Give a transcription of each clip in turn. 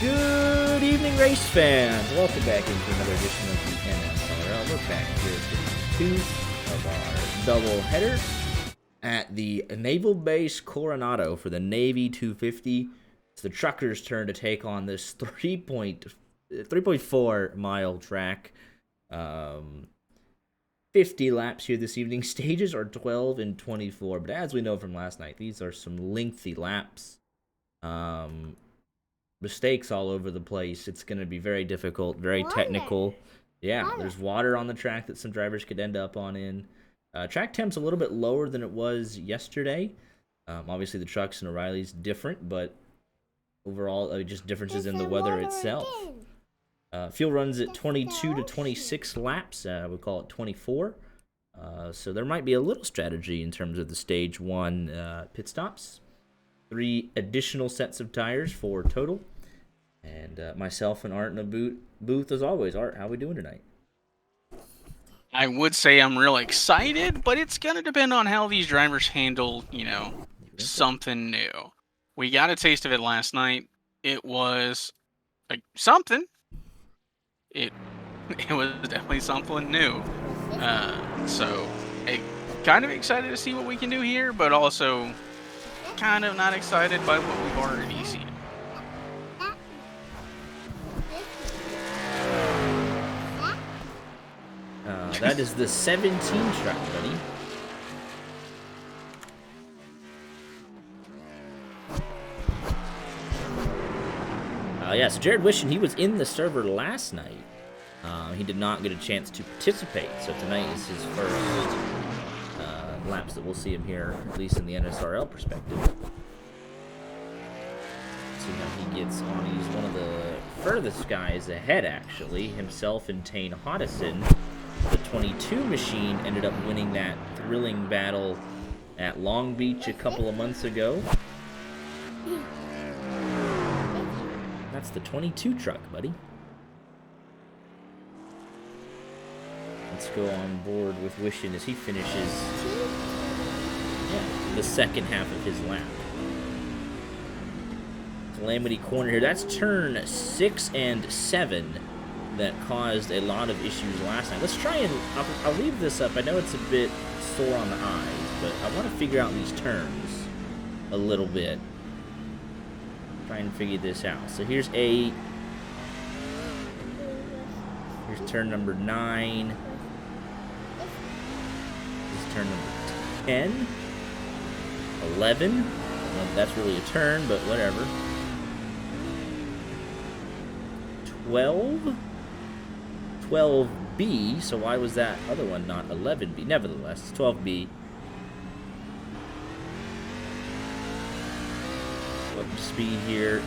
Good evening, race fans. Welcome back into another edition of the NSRL. We're back here for two of our double header at the Naval Base Coronado for the Navy 250. It's the truckers' turn to take on this 3.4 mile track. 50 laps here this evening. Stages are 12 and 24, but as we know from last night, these are some lengthy laps. Mistakes all over the place. It's going to be very difficult, very technical. Yeah, there's water on the track that some drivers could end up on in. Track temp's a little bit lower than it was yesterday. Obviously, the trucks and O'Reilly's different, but overall, just differences in the weather itself. Fuel runs at 22 to 26 laps. We call it 24. So there might be a little strategy in terms of the stage one pit stops. 3 additional sets of tires, 4 total. And myself and Art in the booth as always. Art, how are we doing tonight? I would say I'm real excited, but it's going to depend on how these drivers handle, something new. We got a taste of it last night. It was something. It was definitely something new. So kind of excited to see what we can do here, but also kind of not excited by what we've already seen. That is the 17 truck, buddy. So Jared Wishing, he was in the server last night. He did not get a chance to participate, so tonight is his first laps that we'll see him here, at least in the NSRL perspective. See how he gets on. He's one of the furthest guys ahead, actually. Himself and Tane Hodison. The 22 machine ended up winning that thrilling battle at Long Beach a couple of months ago. That's the 22 truck, buddy. Let's go on board with Wishin as he finishes the second half of his lap. Calamity Corner here. That's turn 6 and 7 that caused a lot of issues last night. Let's try and... I'll leave this up. I know it's a bit sore on the eyes, but I want to figure out these turns a little bit. Try and figure this out. So here's 8. Here's turn number 9. Here's turn number 10. 11. Well, that's really a turn, but whatever. 12. 12B, so why was that other one not 11B? Nevertheless, it's 12B. What speed here?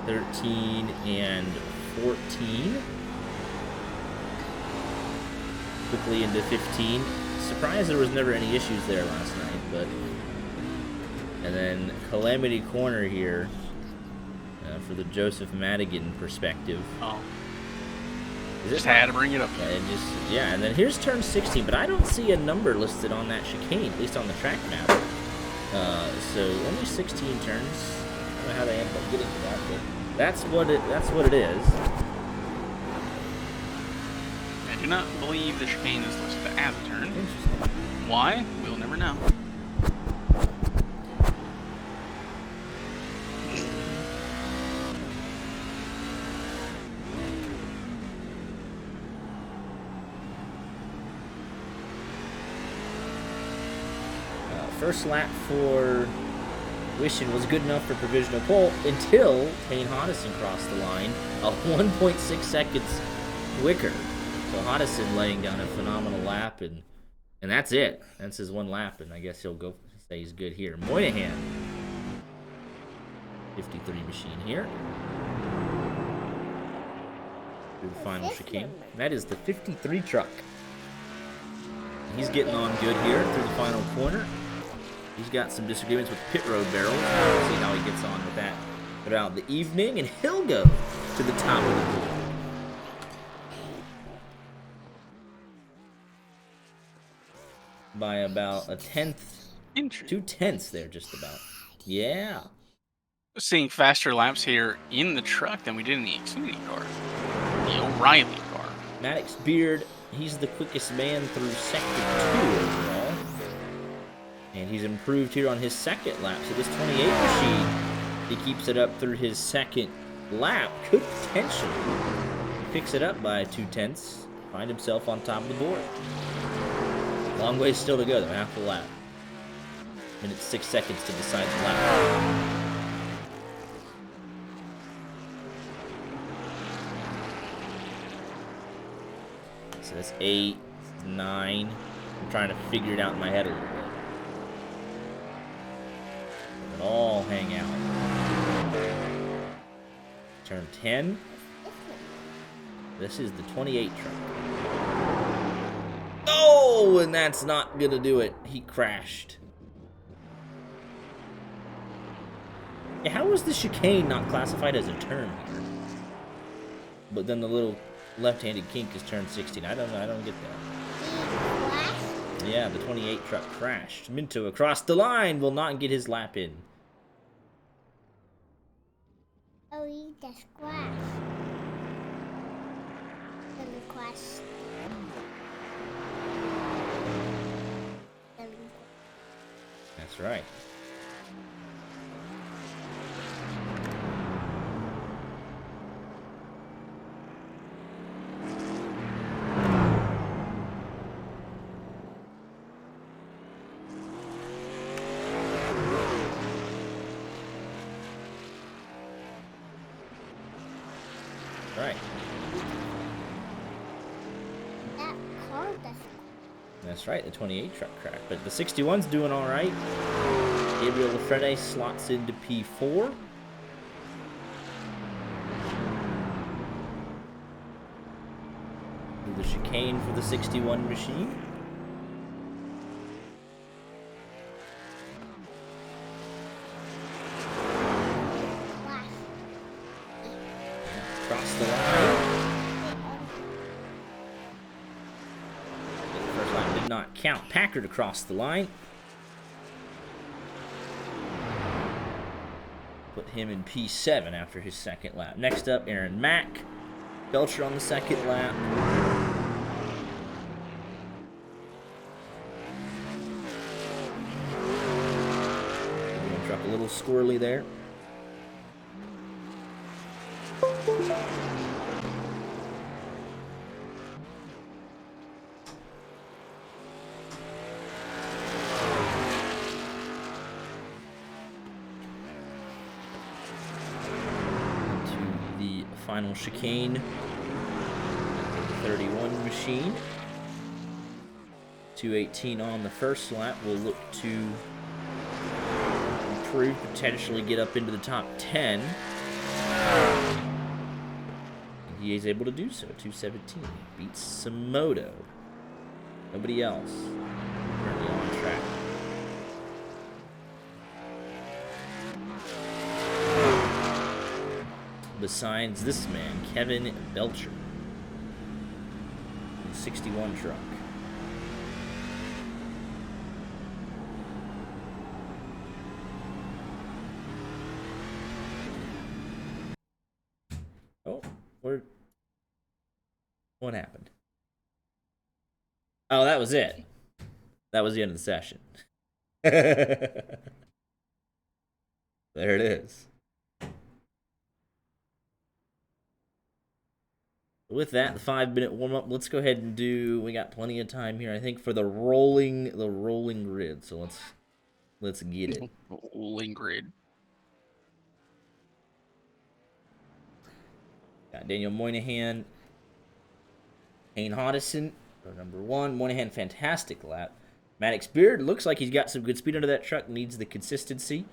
13 and 14. Quickly into 15. Surprised there was never any issues there last night, but... And then Calamity Corner here. For the Joseph Madigan perspective. Oh. Just had to bring it up. And then here's turn 16, but I don't see a number listed on that chicane, at least on the track map. So only 16 turns. I don't know how they ended up getting to that, but that's what it is. I do not believe the chicane is listed as a turn. Why? We'll never know. First lap for Wishin was good enough for provisional pole until Tane Hodison crossed the line a 1.6 seconds quicker. So Hodison laying down a phenomenal lap, and that's it. That's his one lap, and I guess he'll go say he's good here. Moynihan, 53 machine here. Through the final chicane. That is the 53 truck. He's getting on good here through the final corner. He's got some disagreements with pit road barrels. We'll see how he gets on with that throughout the evening, and he'll go to the top of the pool. By about a tenth, 2 tenths there, just about. Yeah. Seeing faster laps here in the truck than we did in the Xfinity car. The O'Reilly car. Maddox Beard, he's the quickest man through sector 2 overall. And he's improved here on his second lap. So this 28 machine, he keeps it up through his second lap, could potentially picks it up by 2/10, find himself on top of the board. Long way still to go though, half the lap. Minute 6 seconds to decide the lap. So that's 8, 9. I'm trying to figure it out in my head a little bit. It all hang out. Turn 10. This is the 28 truck. Oh, and that's not gonna do it. He crashed. Yeah, how was the chicane not classified as a turn here? But then the little left-handed kink is turn 16. I don't get that. Yeah, the 28 truck crashed. Minto across the line will not get his lap in. Oh, he just crashed. That's right. Right. That car does. That's right, the 28 truck crack. But the 61's doing all right. Gabriel Lafrene slots into P4. Do the chicane for the 61 machine. Across the line. The first line did not count. Packard across the line. Put him in P7 after his second lap. Next up, Aaron Mack. Belcher on the second lap. Truck a little squirrely there. Final chicane, 31 machine. 2:18 on the first lap. We'll look to improve, potentially get up into the top 10. And he is able to do so. 2:17 beats Samoto. Nobody else currently on track. Besides this man, Kevin Belcher, 61 truck. Oh, what happened? Oh, that was it. That was the end of the session. There it is. With that, the 5-minute warm-up, let's go ahead and we got plenty of time here, I think, for the rolling grid. So let's get it. Rolling grid. Got Daniel Moynihan, Hayne Hodison, number 1. Moynihan, fantastic lap. Maddox Beard looks like he's got some good speed under that truck, needs the consistency.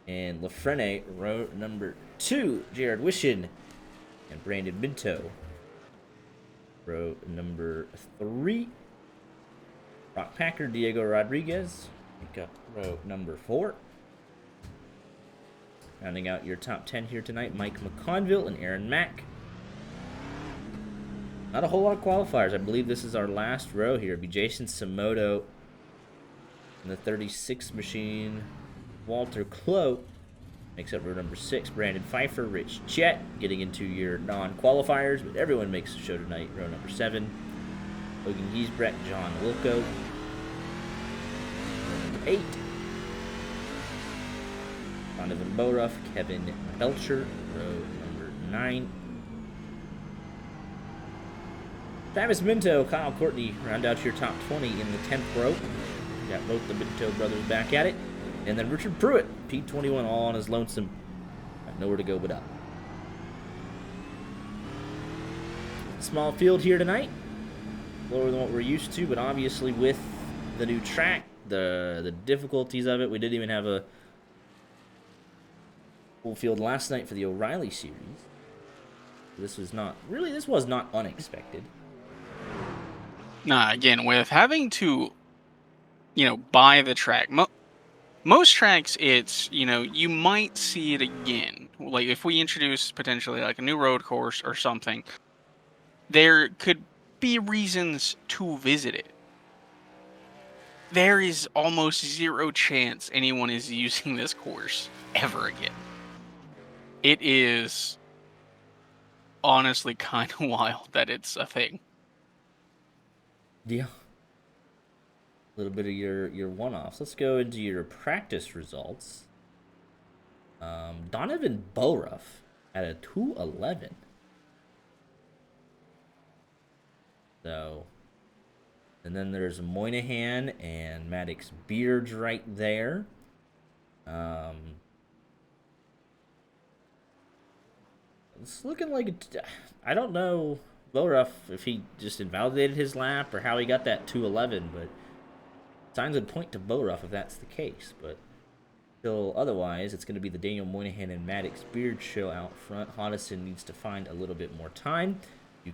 And Lafrene, row number 2. Jared Wishin and Brandon Minto. Row number 3. Brock Packer, Diego Rodriguez. Pick up row number 4. Rounding out your top 10 here tonight, Mike McConville and Aaron Mack. Not a whole lot of qualifiers. I believe this is our last row here. It'll be Jason Samoto in the 36 machine. Walter Cloak makes up row number 6. Brandon Pfeiffer, Rich Chet getting into your non-qualifiers, but everyone makes the show tonight. Row number 7. Logan Giesbrecht, John Wilco. Row number 8. Donovan Boruff, Kevin Belcher. Row number 9. Travis Minto, Kyle Courtney round out your top 20 in the 10th row. Got both the Minto brothers back at it. And then Richard Pruitt, P21, all on his lonesome. Got nowhere to go but up. Small field here tonight. Lower than what we're used to, but obviously with the new track, the difficulties of it, we didn't even have a full field last night for the O'Reilly series. This was not unexpected. Nah, again, with having to, buy the track, most tracks, it's, you might see it again. Like, if we introduce potentially, like, a new road course or something, there could be reasons to visit it. There is almost zero chance anyone is using this course ever again. It is honestly kind of wild that it's a thing. Yeah. A little bit of your one-offs. Let's go into your practice results. Donovan Boruff at a 2:11. So, and then there's Moynihan and Maddox Beards right there. It's looking like I don't know Boruff if he just invalidated his lap or how he got that 2:11, but signs would point to Boruff if that's the case. But still, otherwise, it's going to be the Daniel Moynihan and Maddox Beard show out front. Hodison needs to find a little bit more time. You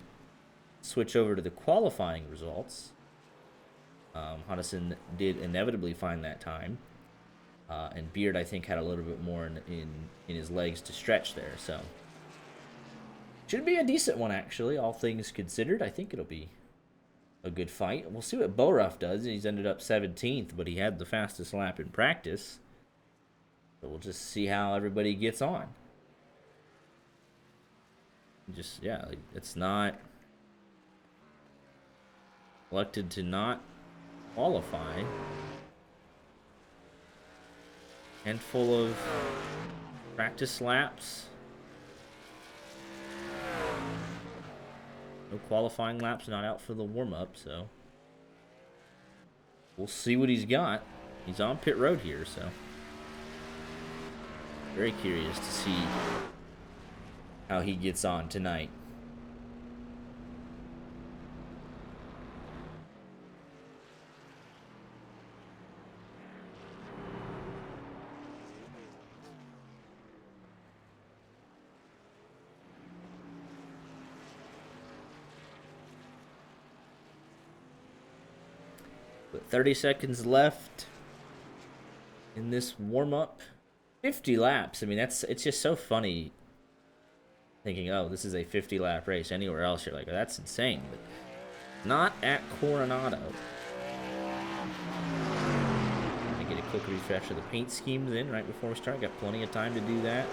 switch over to the qualifying results. Hodison did inevitably find that time. And Beard, I think, had a little bit more in his legs to stretch there. So, should be a decent one, actually, all things considered. I think it'll be a good fight. We'll see what Boruff does. He's ended up 17th, but he had the fastest lap in practice. So we'll just see how everybody gets on. It's not elected to not qualify. Handful of practice laps. No qualifying laps, not out for the warm-up, so we'll see what he's got. He's on pit road here, so very curious to see how he gets on tonight. But 30 seconds left in this warm-up. 50 laps. I mean, it's just so funny thinking, oh, this is a 50-lap race. Anywhere else, you're like, oh, that's insane. But not at Coronado. I get a quick refresh of the paint schemes in right before we start. Got plenty of time to do that.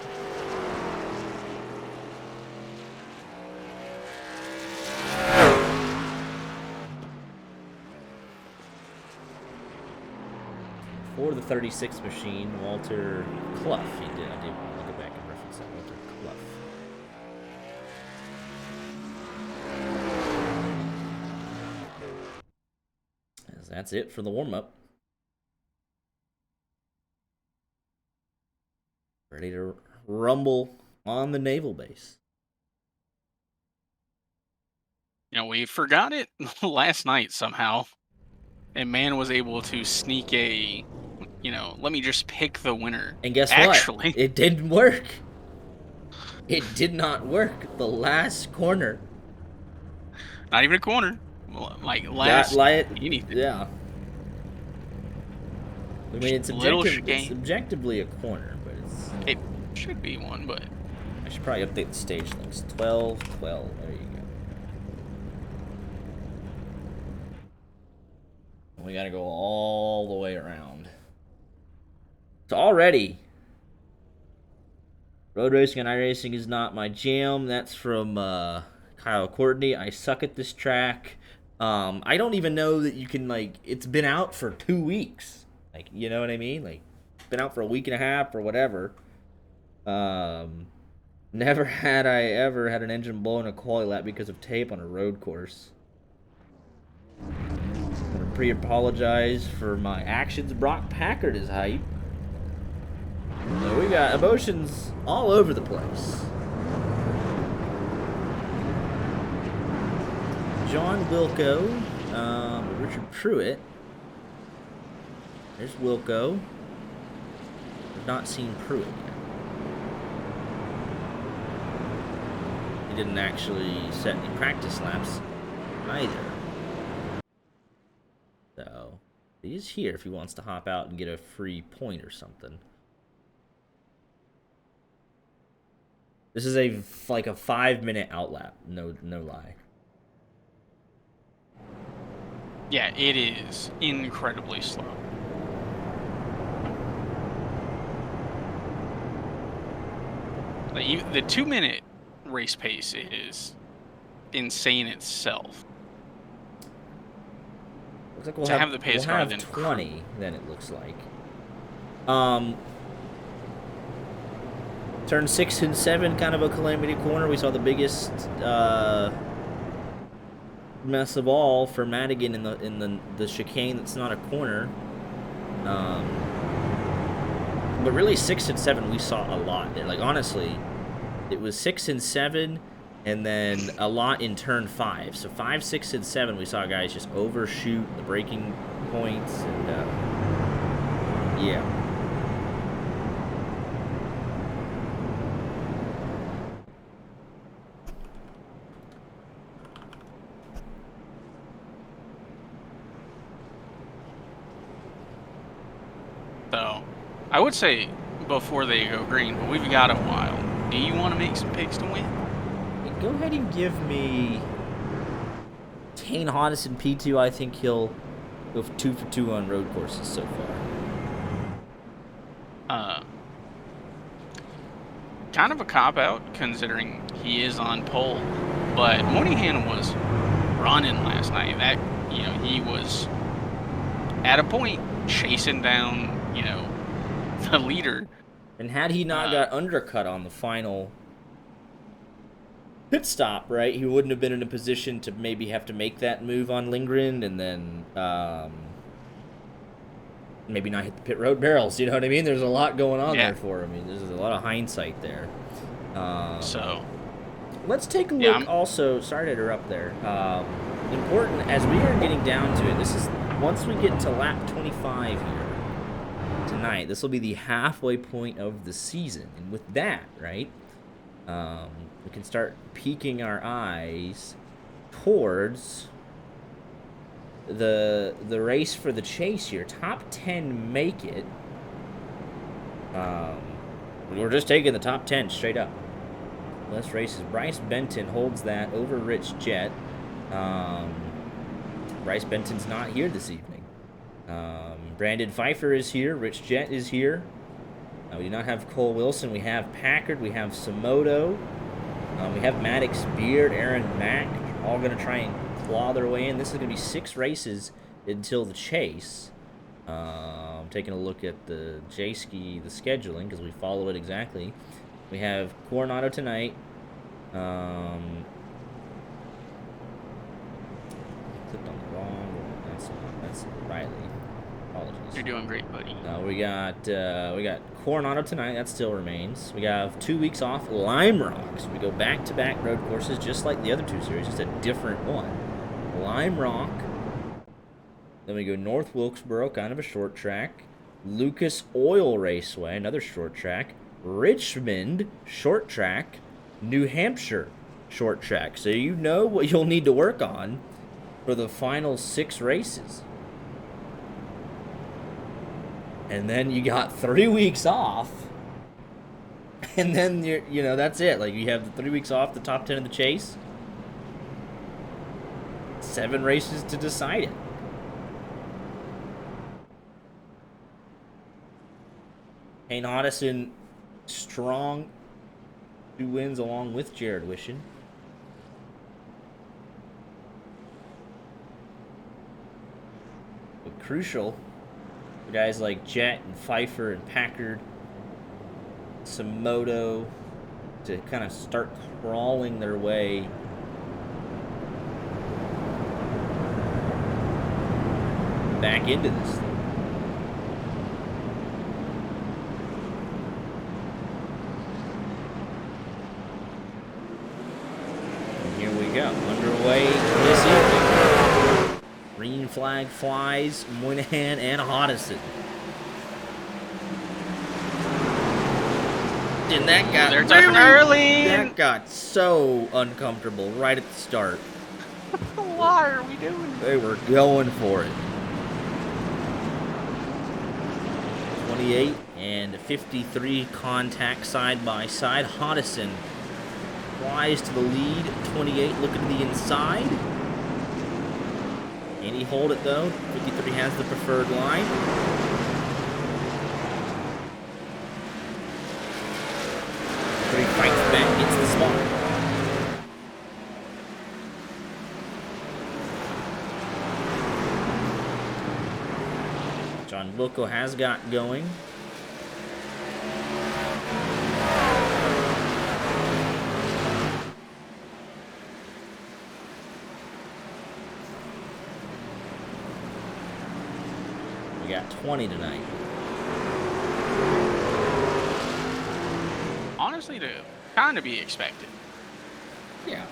For the 36 machine, Walter Clough. I did want to go back and reference that. Walter Clough. As that's it for the warm-up. Ready to rumble on the naval base. We forgot it last night somehow. And man was able to sneak a, let me just pick the winner. And guess what? It didn't work. It did not work. The last corner. Not even a corner. Like last anything. Yeah. I mean, it's objectively a corner, but it should be one, but I should probably update the stage links. 12. There you go. We gotta go all the way around. So already, road racing and iRacing is not my jam. That's from Kyle Courtney. I suck at this track. I don't even know that you can, like, it's been out for 2 weeks. Like, you know what I mean? Like, it's been out for a week and a half or whatever. Never had I ever had an engine blow in a quali lap because of tape on a road course. I'm gonna pre-apologize for my actions. Brock Packard is hype. So we got emotions all over the place. John Wilco, Richard Pruitt. There's Wilco. I've not seen Pruitt yet. He didn't actually set any practice laps either. So he is here if he wants to hop out and get a free point or something. This is like a 5-minute outlap, no lie. Yeah, it is incredibly slow. The 2-minute race pace is insane itself. Looks like we'll have the pace we'll car, have then 20. Then it looks like. Turn 6 and 7, kind of a calamity corner. We saw the biggest mess of all for Madigan in the chicane. That's not a corner. But really 6 and 7, we saw a lot there. Like, honestly, it was 6 and 7, and then a lot in turn 5. So 5, 6, and 7, we saw guys just overshoot the braking points, and yeah. So, I would say before they go green, but we've got a while. Do you want to make some picks to win? Go ahead and give me Tane Hodison P2. I think he'll go 2 for 2 on road courses so far. Kind of a cop-out considering he is on pole, but Moynihan was running last night. That, he was at a point chasing down, the leader. And had he not got undercut on the final pit stop, right, he wouldn't have been in a position to maybe have to make that move on Lindgren and then maybe not hit the pit road barrels. You know what I mean? There's a lot going on there for him. I mean, there's a lot of hindsight there. So let's take a look also. Sorry to interrupt there. Important, as we are getting down to it, this is once we get to lap 25 here tonight, this will be the halfway point of the season. And with that, right, we can start peeking our eyes towards the race for the chase here. Top 10 make it. We're just taking the top 10 straight up. Less races. Bryce Benton holds that over Rich Jett. Bryce Benton's not here this evening. Brandon Pfeiffer is here. Rich Jett is here. We do not have Cole Wilson. We have Packard. We have Samoto. We have Maddox Beard, Aaron Mack, all going to try and claw their way in. This is going to be 6 races until the chase. I'm taking a look at the J-Ski, the scheduling, because we follow it exactly. We have Coronado tonight. Clicked on the wrong one. That's Riley. Apologies. you're doing great, buddy. We got Coronado tonight. That still remains. We have 2 weeks off. Lime Rock. So we go back-to-back road courses, just like the other 2 series, just a different one. Lime Rock. Then we go North Wilkesboro, kind of a short track. Lucas Oil Raceway, another short track. Richmond, short track. New Hampshire, short track. So you know what you'll need to work on for the final 6 races. And then you got 3 weeks off. And then that's it. Like, you have the 3 weeks off, the top 10 of the chase. 7 races to decide it. Kane Hodison, strong 2 wins along with Jared Wishon. But crucial for guys like Jet and Pfeiffer and Packard, Samoto, to kind of start crawling their way back into this thing. And here we go, underway this evening. Green flag flies, Moynihan and Hodison. And that got They're jumping early. That got so uncomfortable right at the start. Why are we doing this? They were going for it. 28 and 53 contact side by side. Hodison flies to the lead. 28 looking to the inside. Can he hold it though? 53 has the preferred line. He fights back, gets the spot. John Wilco has got going. We got 20 tonight. Honestly, to kind of be expected. Yeah.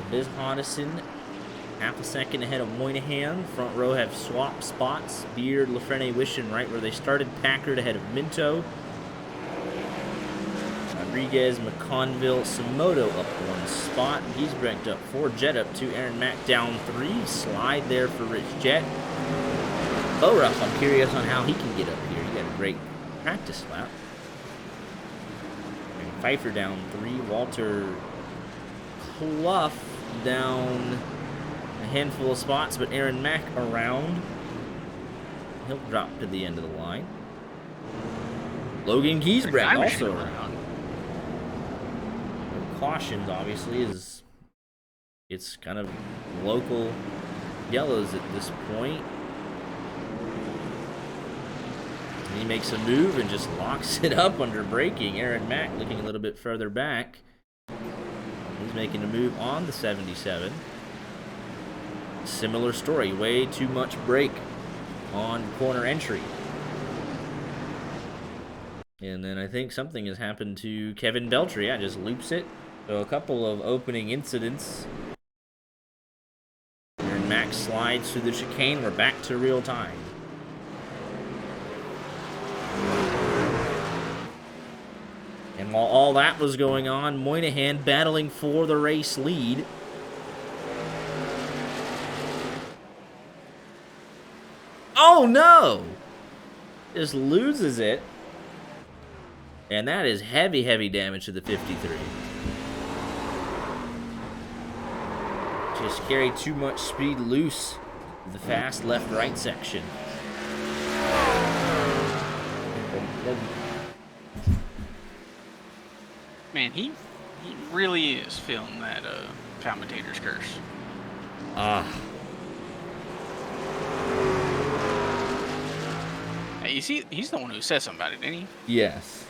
Biz Hodison, half a second ahead of Moynihan. Front row have swapped spots. Beard, Lafrene, Wishon right where they started. Packard ahead of Minto. Rodriguez, McConville, Samoto up 1 spot. Giesbrecht up 4. Jet up 2. Aaron Mack down 3. Slide there for Rich Jet. Borup, I'm curious on how he can get up here. He got a great practice lap. And Pfeiffer down 3. Walter Clough down a handful of spots, but Aaron Mack around. He'll drop to the end of the line. Logan Giesbrecht also around. No cautions, obviously, as it's kind of local yellows at this point. And he makes a move and just locks it up under braking. Aaron Mack looking a little bit further back. He's making a move on the 77. Similar story. Way too much brake on corner entry. And then I think something has happened to Kevin Beltry. Yeah, just loops it. So a couple of opening incidents. Aaron Mack slides through the chicane. We're back to real time. And while all that was going on, Moynihan battling for the race lead. Oh no! Just loses it. And that is heavy, heavy damage to the 53. Just carry too much speed loose. The fast left-right section. Man, he really is feeling that commentator's curse. Hey, you see, he's the one who said something about it, didn't he? Yes.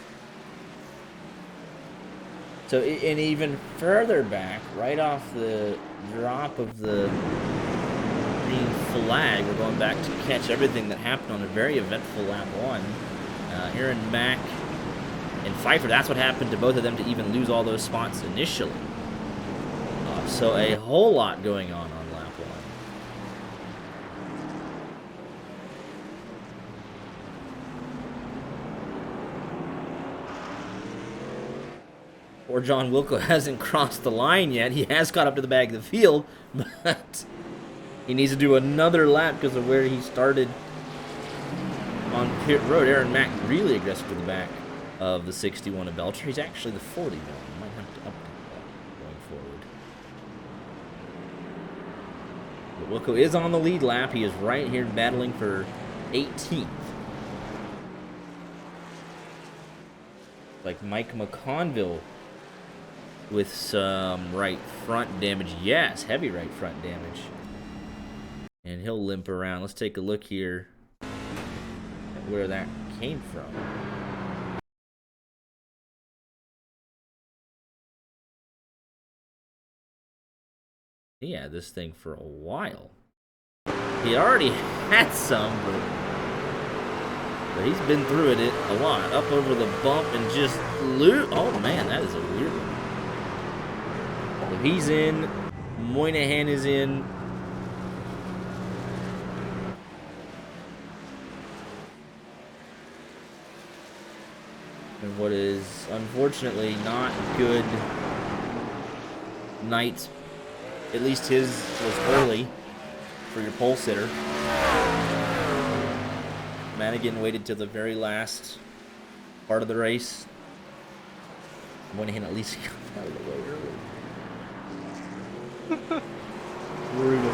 So, and even further back, right off the drop of the green flag, we're going back to catch everything that happened on a very eventful lap 1. Aaron Mack and Pfeiffer, that's what happened to both of them to even lose all those spots initially. So a whole lot going on lap 1. Poor John Wilco hasn't crossed the line yet. He has got up to the back of the field, but he needs to do another lap because of where he started on pit road. Aaron Mack really aggressive to the back of the 61 of Belcher. He's actually the 41. Might have to update that going forward. But Wilco is on the lead lap. He is right here battling for 18th. Like Mike McConville with some right front damage. Yes, heavy right front damage. And he'll limp around. Let's take a look here at where that came from. He had this thing for a while. He already had some, but he's been through it a lot. Up over the bump and just oh man, that is a weird one. So he's in. Moynihan is in. And what is unfortunately not good night, at least his was early for your pole sitter. Madigan waited till the very last part of the race. Moynihan at least got out of the way early. Brutal.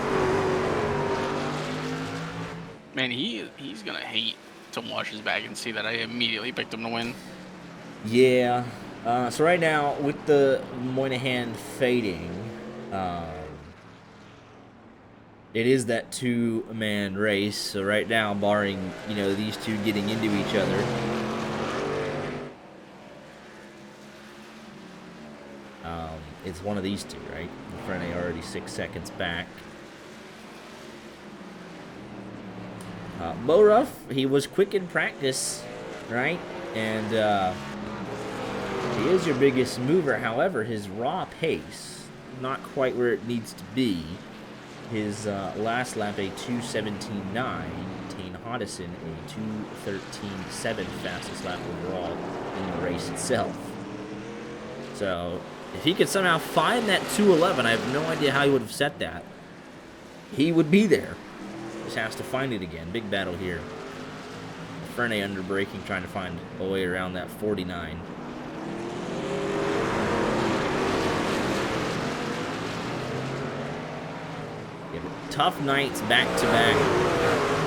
Man, he's gonna hate to watch his back and see that I immediately picked him to win. Yeah. So right now, with the Moynihan fading, it is that two-man race. So right now, barring, these two getting into each other, it's one of these two, right? Frene already 6 seconds back. Bo Ruff, he was quick in practice, right? And he is your biggest mover. However, his raw pace, not quite where it needs to be. His last lap, a 2:17.9. Tane Hodison, a 2:13.7 fastest lap overall in the race itself. So, if he could somehow find that 2:11, I have no idea how he would have set that. He would be there. Just has to find it again. Big battle here. Frene under braking, trying to find a way around that 49. Yeah, but tough nights back to back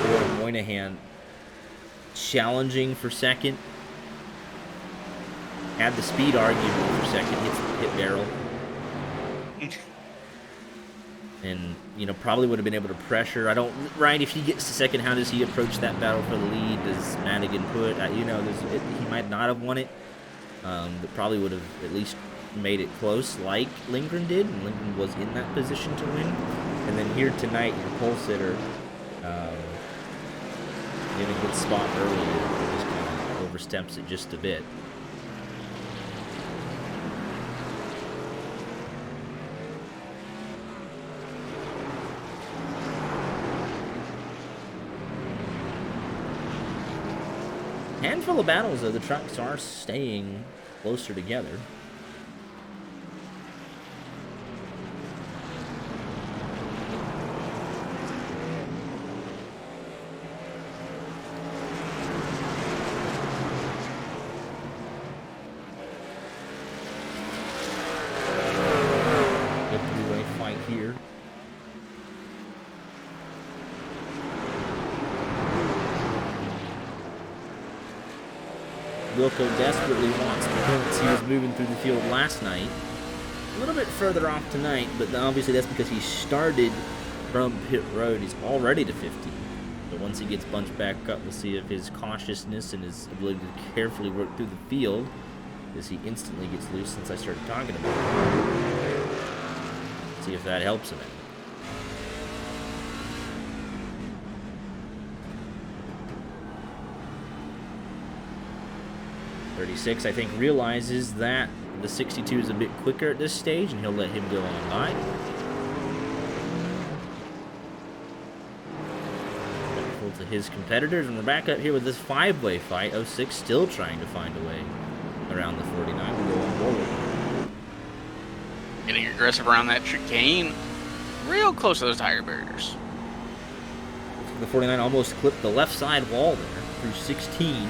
for Moynihan. Challenging for second. Had the speed argument for second. Hits the pit barrel. And, probably would have been able to pressure. Right, if he gets to second, how does he approach that battle for the lead? Does Madigan put, he might not have won it. But probably would have at least made it close like Lindgren did. And Lindgren was in that position to win. And then here tonight, your pole sitter, in a good spot early, just kind of oversteps it just a bit. Handful of battles, though. The trucks are staying closer together. Good three-way fight here. Wilco desperately wants points. He was moving through the field last night. A little bit further off tonight, but obviously that's because he started from pit road. He's already to 15. But once he gets bunched back up, we'll see if his cautiousness and his ability to carefully work through the field, as he instantly gets loose since I started talking about it. See if that helps him any. 36, I think, realizes that the 62 is a bit quicker at this stage, and he'll let him go on by. Careful to his competitors, and we're back up here with this five-way fight. 06 still trying to find a way around the 49. We'll go on forward. Getting aggressive around that chicane. Real close to those tire barriers. The 49 almost clipped the left side wall there through 16.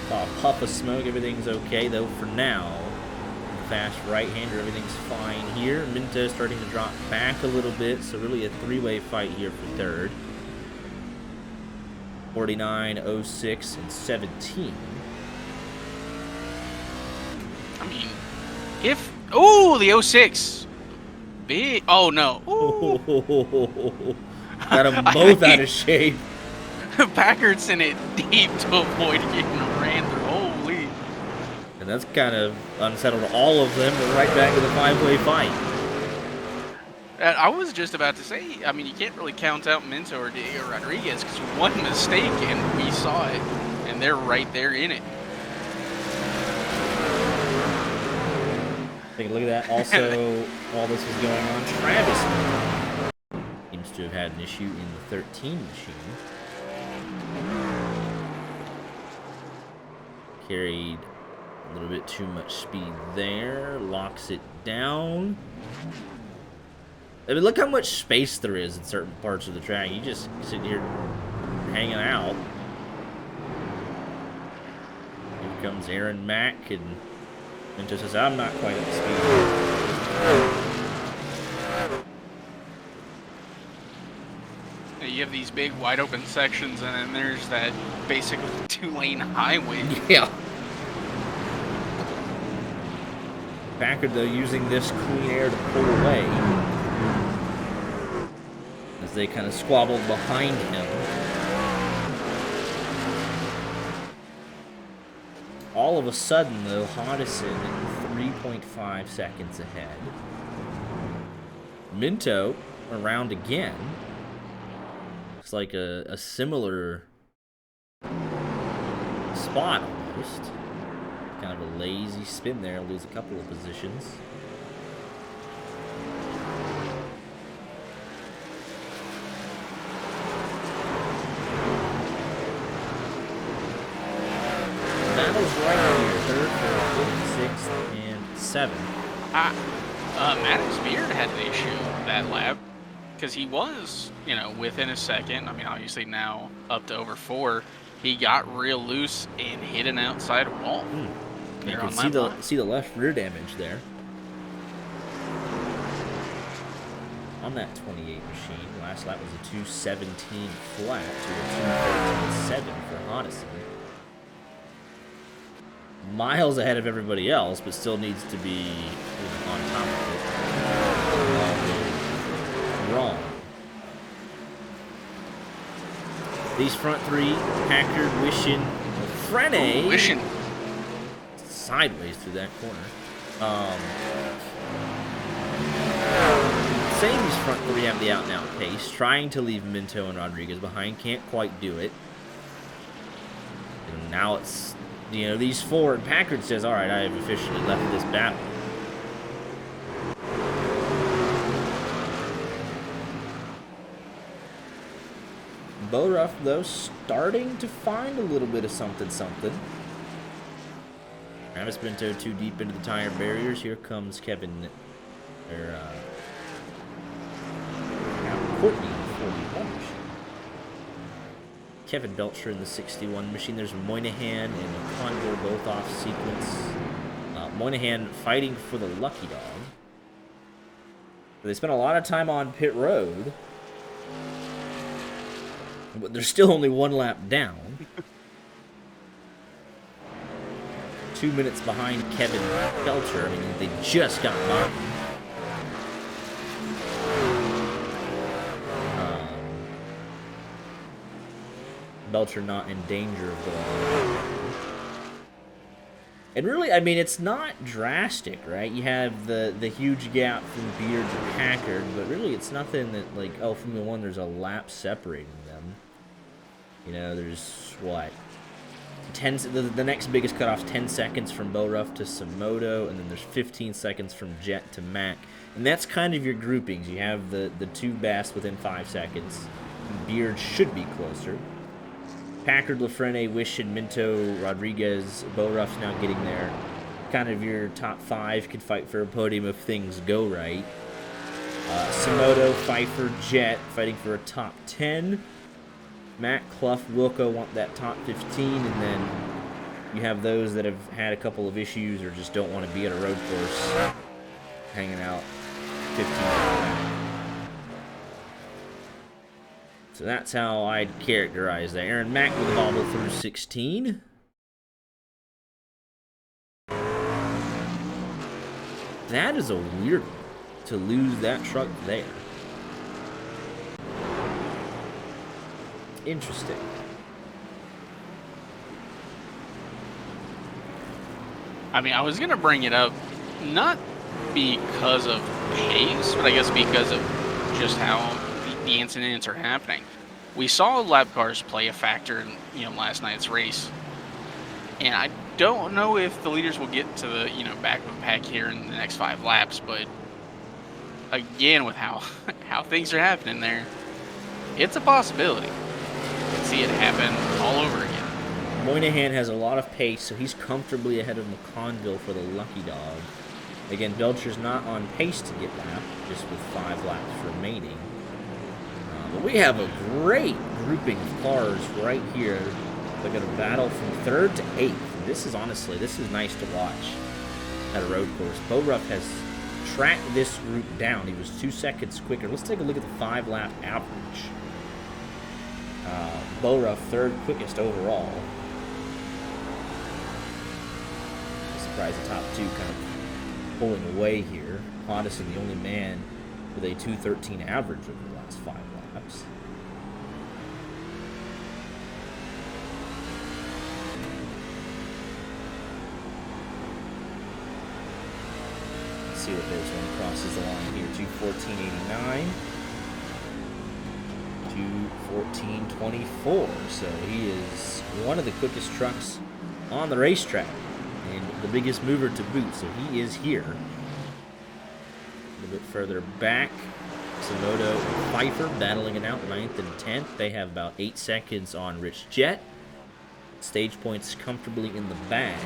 Saw a puff of smoke. Everything's okay, though, for now. Fast right-hander, everything's fine here. Minto starting to drop back a little bit, so really a three-way fight here for third. 49, 06, and 17. I mean, if... Oh, the 06. Big... Oh, no. Ooh. Got them both out of shape. Packard's in it deep to avoid getting ran through. Holy. And that's kind of unsettled all of them. We're right back to the 5-way fight. I was just about to say, I mean, you can't really count out Minto or Diego Rodriguez because one mistake and we saw it, and they're right there in it. Take a look at that. Also, while this was going on, Travis seems to have had an issue in the 13 machine. Carried a little bit too much speed there. Locks it down. I mean, look how much space there is in certain parts of the track. You just sit here hanging out. Here comes Aaron Mack, and Minto says, I'm not quite up to speed. You have these big, wide open sections, and then there's that basically 2-lane highway. Yeah. Packard, though, using this clean air to pull away as they kind of squabbled behind him. All of a sudden, though, Hodison 3.5 seconds ahead. Minto around again. Looks like a similar spot almost. Kind of a lazy spin there, lose a couple of positions. Battle's right here, third, fourth, sixth, and seventh. Maddox Beard had an issue that lap because he was, you know, within a second. I mean, obviously now up to over 4. He got real loose and hit an outside wall. You can see the left rear damage there. On that 28 machine, last lap was a 2:17 flat to a 2:13.7 for Hodison. Miles ahead of everybody else, but still needs to be on top of it. Wrong. These front three, Packard, Wishin, Frene. Wishin. Sideways through that corner. Saying these front three have the out-and-out pace, trying to leave Minto and Rodriguez behind, can't quite do it. And now it's, you know, these four, and Packard says, all right, I have officially left this battle. Boruff, though, starting to find a little bit of something. Travis Minto too deep into the tire barriers. Here comes Kevin, Courtney in the 41 machine. Kevin Belcher in the 61 machine. There's Moynihan and Condor both off sequence. Moynihan fighting for the lucky dog. They spent a lot of time on pit road, but they're still only one lap down. 2 minutes behind Kevin Belcher. I mean, they just got by. Belcher not in danger of going. And really, I mean, it's not drastic, right? You have the huge gap from Beard to Packard, but really it's nothing that, like, oh, from the one there's a lap separating them. You know, there's, what, 10, the next biggest cutoff, 10 seconds from Boruff to Samoto, and then there's 15 seconds from Jet to Mack. And that's kind of your groupings. You have the two best within 5 seconds. Beard should be closer. Packard, Lafrene, Wishin, Minto, Rodriguez, Boruff's now getting there. Kind of your top 5 could fight for a podium if things go right. Samoto, Pfeiffer, Jet fighting for a top 10. Matt, Clough, Wilco want that top 15, and then you have those that have had a couple of issues or just don't want to be at a road course hanging out 15. So that's how I'd characterize that. Aaron Mack with a bobble through 16. That is a weird one, to lose that truck there. Interesting. I mean, I was going to bring it up, not because of pace, but I guess because of just how the incidents are happening. We saw lap cars play a factor in, last night's race. And I don't know if the leaders will get to the, back of the pack here in the next 5 laps, but again, with how things are happening there, it's a possibility. You can see it happen all over again. Moynihan has a lot of pace, so he's comfortably ahead of McConville for the lucky dog. Again, Belcher's not on pace to get lapped, just with 5 laps remaining. But we have a great grouping of cars right here. They're going to battle from 3rd to 8th. This is nice to watch at a road course. Boruff has tracked this group down. He was 2 seconds quicker. Let's take a look at the 5-lap average. Boruff, 3rd quickest overall. Surprised the top 2 kind of pulling away here. Hodison, the only man with a 2:13 average over the last 5 laps. Let's see what there's one crosses the line here. 2:14.89. 2:14.24. So he is one of the quickest trucks on the racetrack. And the biggest mover to boot, so he is here. A little bit further back, Tsunoda and Pfeiffer battling it out, 9th and 10th. They have about 8 seconds on Rich Jet. Stage points comfortably in the bag.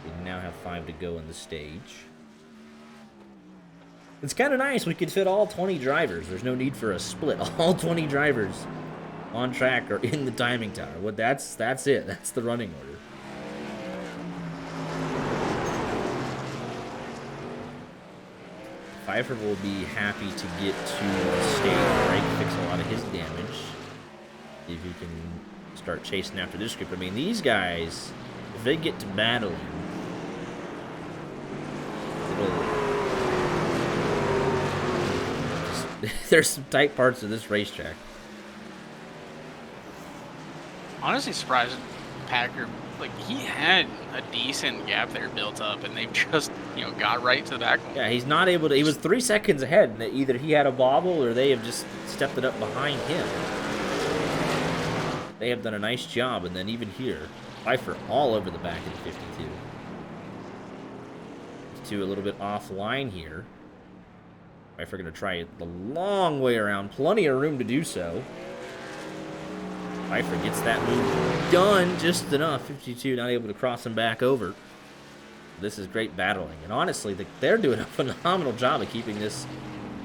They now have 5 to go in the stage. It's kind of nice. We could fit all 20 drivers. There's no need for a split. All 20 drivers on track or in the timing tower. Well, that's it. That's the running order. Pfeiffer will be happy to get to the stage, right? Fix a lot of his damage. See if he can start chasing after this group. I mean, these guys, if they get to battling, there's some tight parts of this racetrack. Honestly surprised Packer, he had a decent gap there built up, and they've just, got right to the back. Yeah, he's not able to, he was 3 seconds ahead, and either he had a bobble or they have just stepped it up behind him. They have done a nice job, and then even here, Pfeiffer all over the back of the 52. 52 a little bit offline here. Pfeiffer going to try it the long way around. Plenty of room to do so. Pfeiffer gets that move done just enough. 52 not able to cross him back over. This is great battling. And honestly, they're doing a phenomenal job of keeping this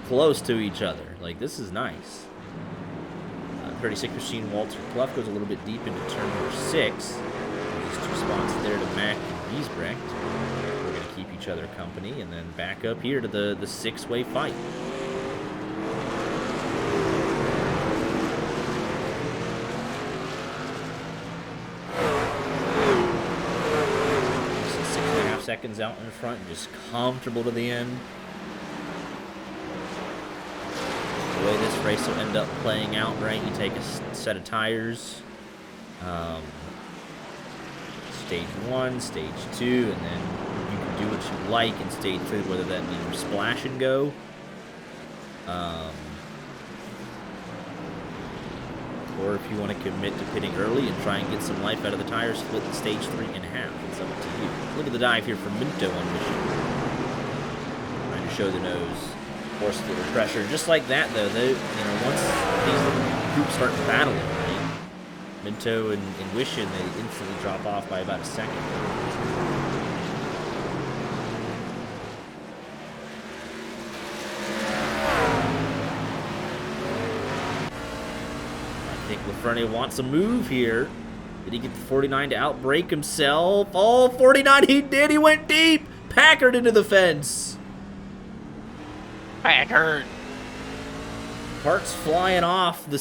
close to each other. This is nice. 36 machine Walter Clough goes a little bit deep into turn number 6. There's 2 spots there to Mack and Giesbrecht. We're going to keep each other company and then back up here to the 6-way fight. Seconds out in front, just comfortable to the end. The way this race will end up playing out, right? You take a set of tires, stage 1, stage 2, and then you can do what you like in stage 3, whether that be splash and go, or if you want to commit to pitting early and try and get some life out of the tires, split the stage 3 in half. It's up to you. Look at the dive here from Minto on mission. Trying to show the nose. Force a little pressure. Just like that, though, once these groups start battling, right? Minto and Wishin, they instantly drop off by about a second. I think Lafreniere wants a move here. Did he get the 49 to outbrake himself? Oh, 49, he did. He went deep. Packard into the fence. Packard. Parts flying off. The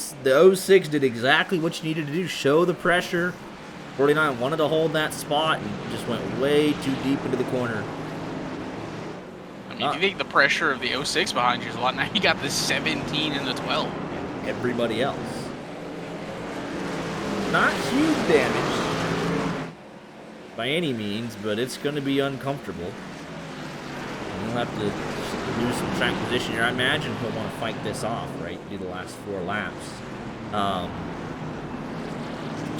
06 did exactly what you needed to do. Show the pressure. 49 wanted to hold that spot and just went way too deep into the corner. If you think the pressure of the 06 behind you is a lot, now you got the 17 and the 12. Everybody else. Not huge damage by any means, but it's going to be uncomfortable. He'll have to lose some track position here. I imagine he'll want to fight this off, right? Do the last 4 laps.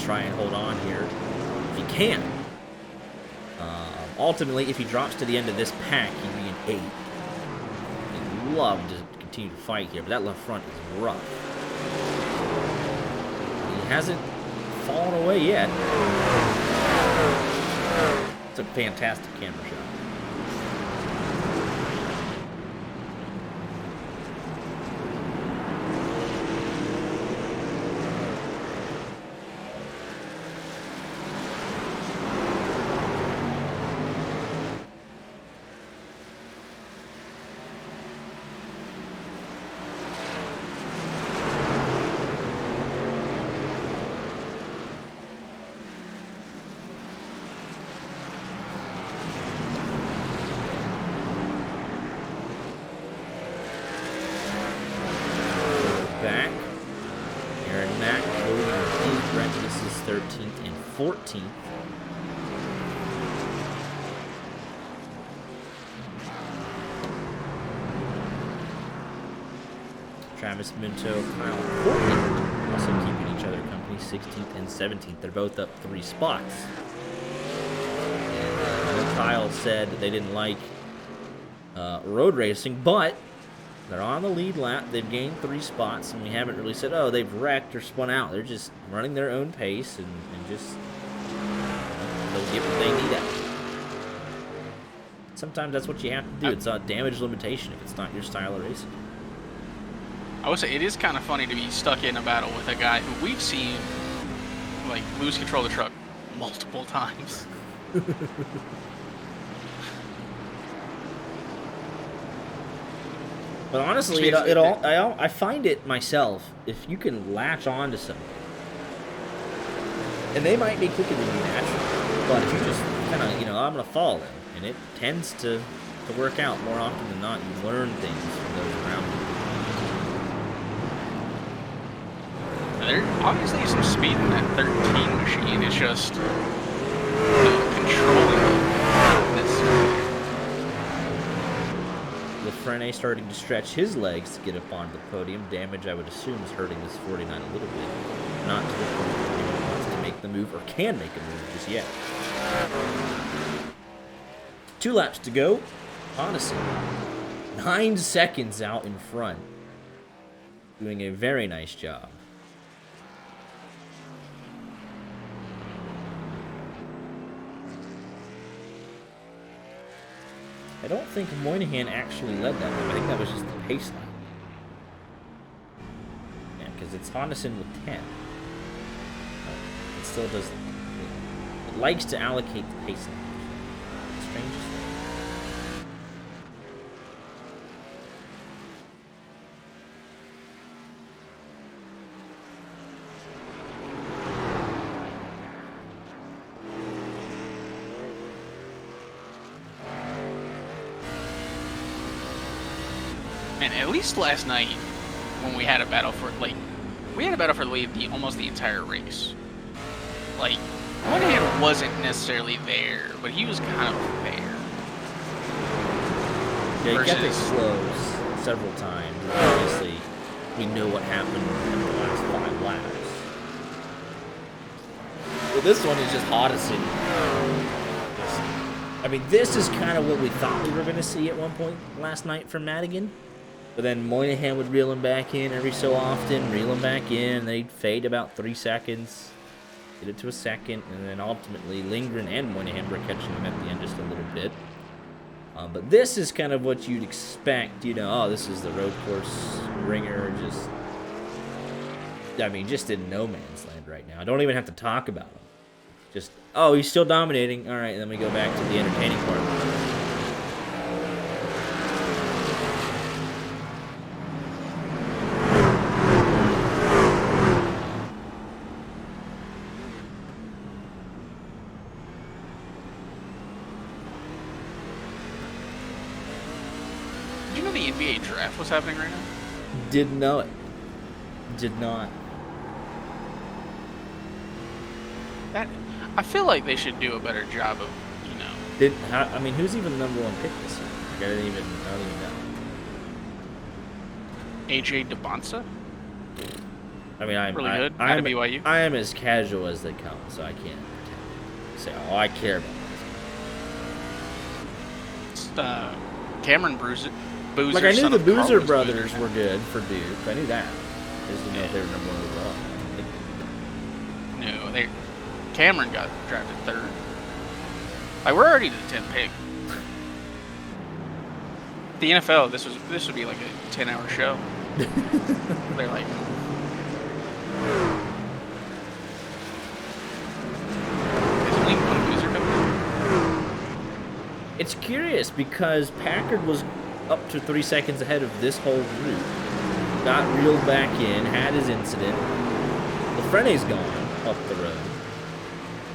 Try and hold on here if he can. Ultimately, if he drops to the end of this pack, he'd be an 8. He'd love to continue to fight here, but that left front is rough. He hasn't fallen away yet. It's a fantastic camera shot. Back. Aaron Mack loading in. This is 13th and 14th. Travis Minto, Kyle Courtney also keeping each other company, 16th and 17th. They're both up 3 spots. And Kyle said that they didn't like road racing, but they're on the lead lap. They've gained 3 spots, and we haven't really said, oh, they've wrecked or spun out. They're just running their own pace, and just they'll get what they need out. Sometimes that's what you have to do. It's a damage limitation if it's not your style of racing. I would say it is kind of funny to be stuck in a battle with a guy who we've seen like lose control of the truck multiple times. But honestly, I find it myself, if you can latch on to somebody, and they might be quicker than you naturally, but if you just kind of, I'm going to follow them, and it tends to work out more often than not. You learn things from those around you. There obviously is some speed in that 13 machine. It's just controlling this. Lafrene starting to stretch his legs to get up onto the podium. Damage, I would assume, is hurting this 49 a little bit. Not to the point where he wants to make the move or can make a move just yet. 2 laps to go. Honestly, 9 seconds out in front. Doing a very nice job. I don't think Moynihan actually led that lap. I think that was just the pace lap. Yeah, because it's Honderson with 10. It still does. It likes to allocate the pace lap. Strangest thing. Man, at least last night when we had a battle for the lead almost the entire race. Like, Moynihan wasn't necessarily there, but he was kind of there. Yeah, he kept it slow several times. Obviously, we know what happened in the last 5 laps. Well, this one is just Hodison. I mean, this is kind of what we thought we were going to see at one point last night from Madigan. But then Moynihan would reel him back in every so often, reel him back in, and they'd fade about 3 seconds, get it to a second, and then ultimately Lindgren and Moynihan were catching him at the end just a little bit. But this is kind of what you'd expect, this is the road course ringer, just in no man's land right now. I don't even have to talk about him. Just, he's still dominating. All right, and then we go back to the entertaining part. NBA draft was happening right now? Didn't know it. Did not. I feel like they should do a better job of, I mean, who's even the number 1 pick this year? Like, I don't even know. AJ DeBonsa? I mean, I'm really good out of BYU. I am as casual as they come, so I can't say, oh, I care about this. Cameron Boozer. Like, I knew the Boozer brothers were good for Duke. I knew that. I just didn't know if they were number 1 overall. No, Cameron got drafted 3rd. Like, we're already the 10th pick. The NFL, this would be like a 10-hour show. They're like, is Lincoln Boozer coming in? It's curious because Packard was up to 3 seconds ahead of this whole group. Got reeled back in, had his incident. Lafrene's gone up the road.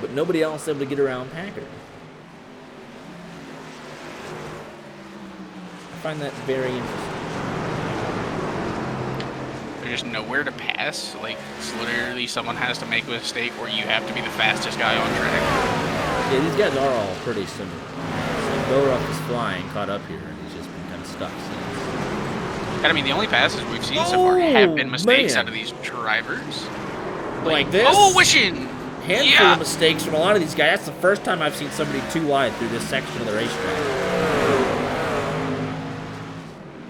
But nobody else able to get around Packard. I find that very interesting. There's just nowhere to pass. Like, it's literally someone has to make a mistake or you have to be the fastest guy on track. Yeah, these guys are all pretty similar. So Borup is flying, caught up here, and he's just been kind of stuck since. And I mean, the only passes we've seen so far have been mistakes out of these drivers. Like this? Oh, wishing! Handful of mistakes from a lot of these guys. That's the first time I've seen somebody too wide through this section of the racetrack.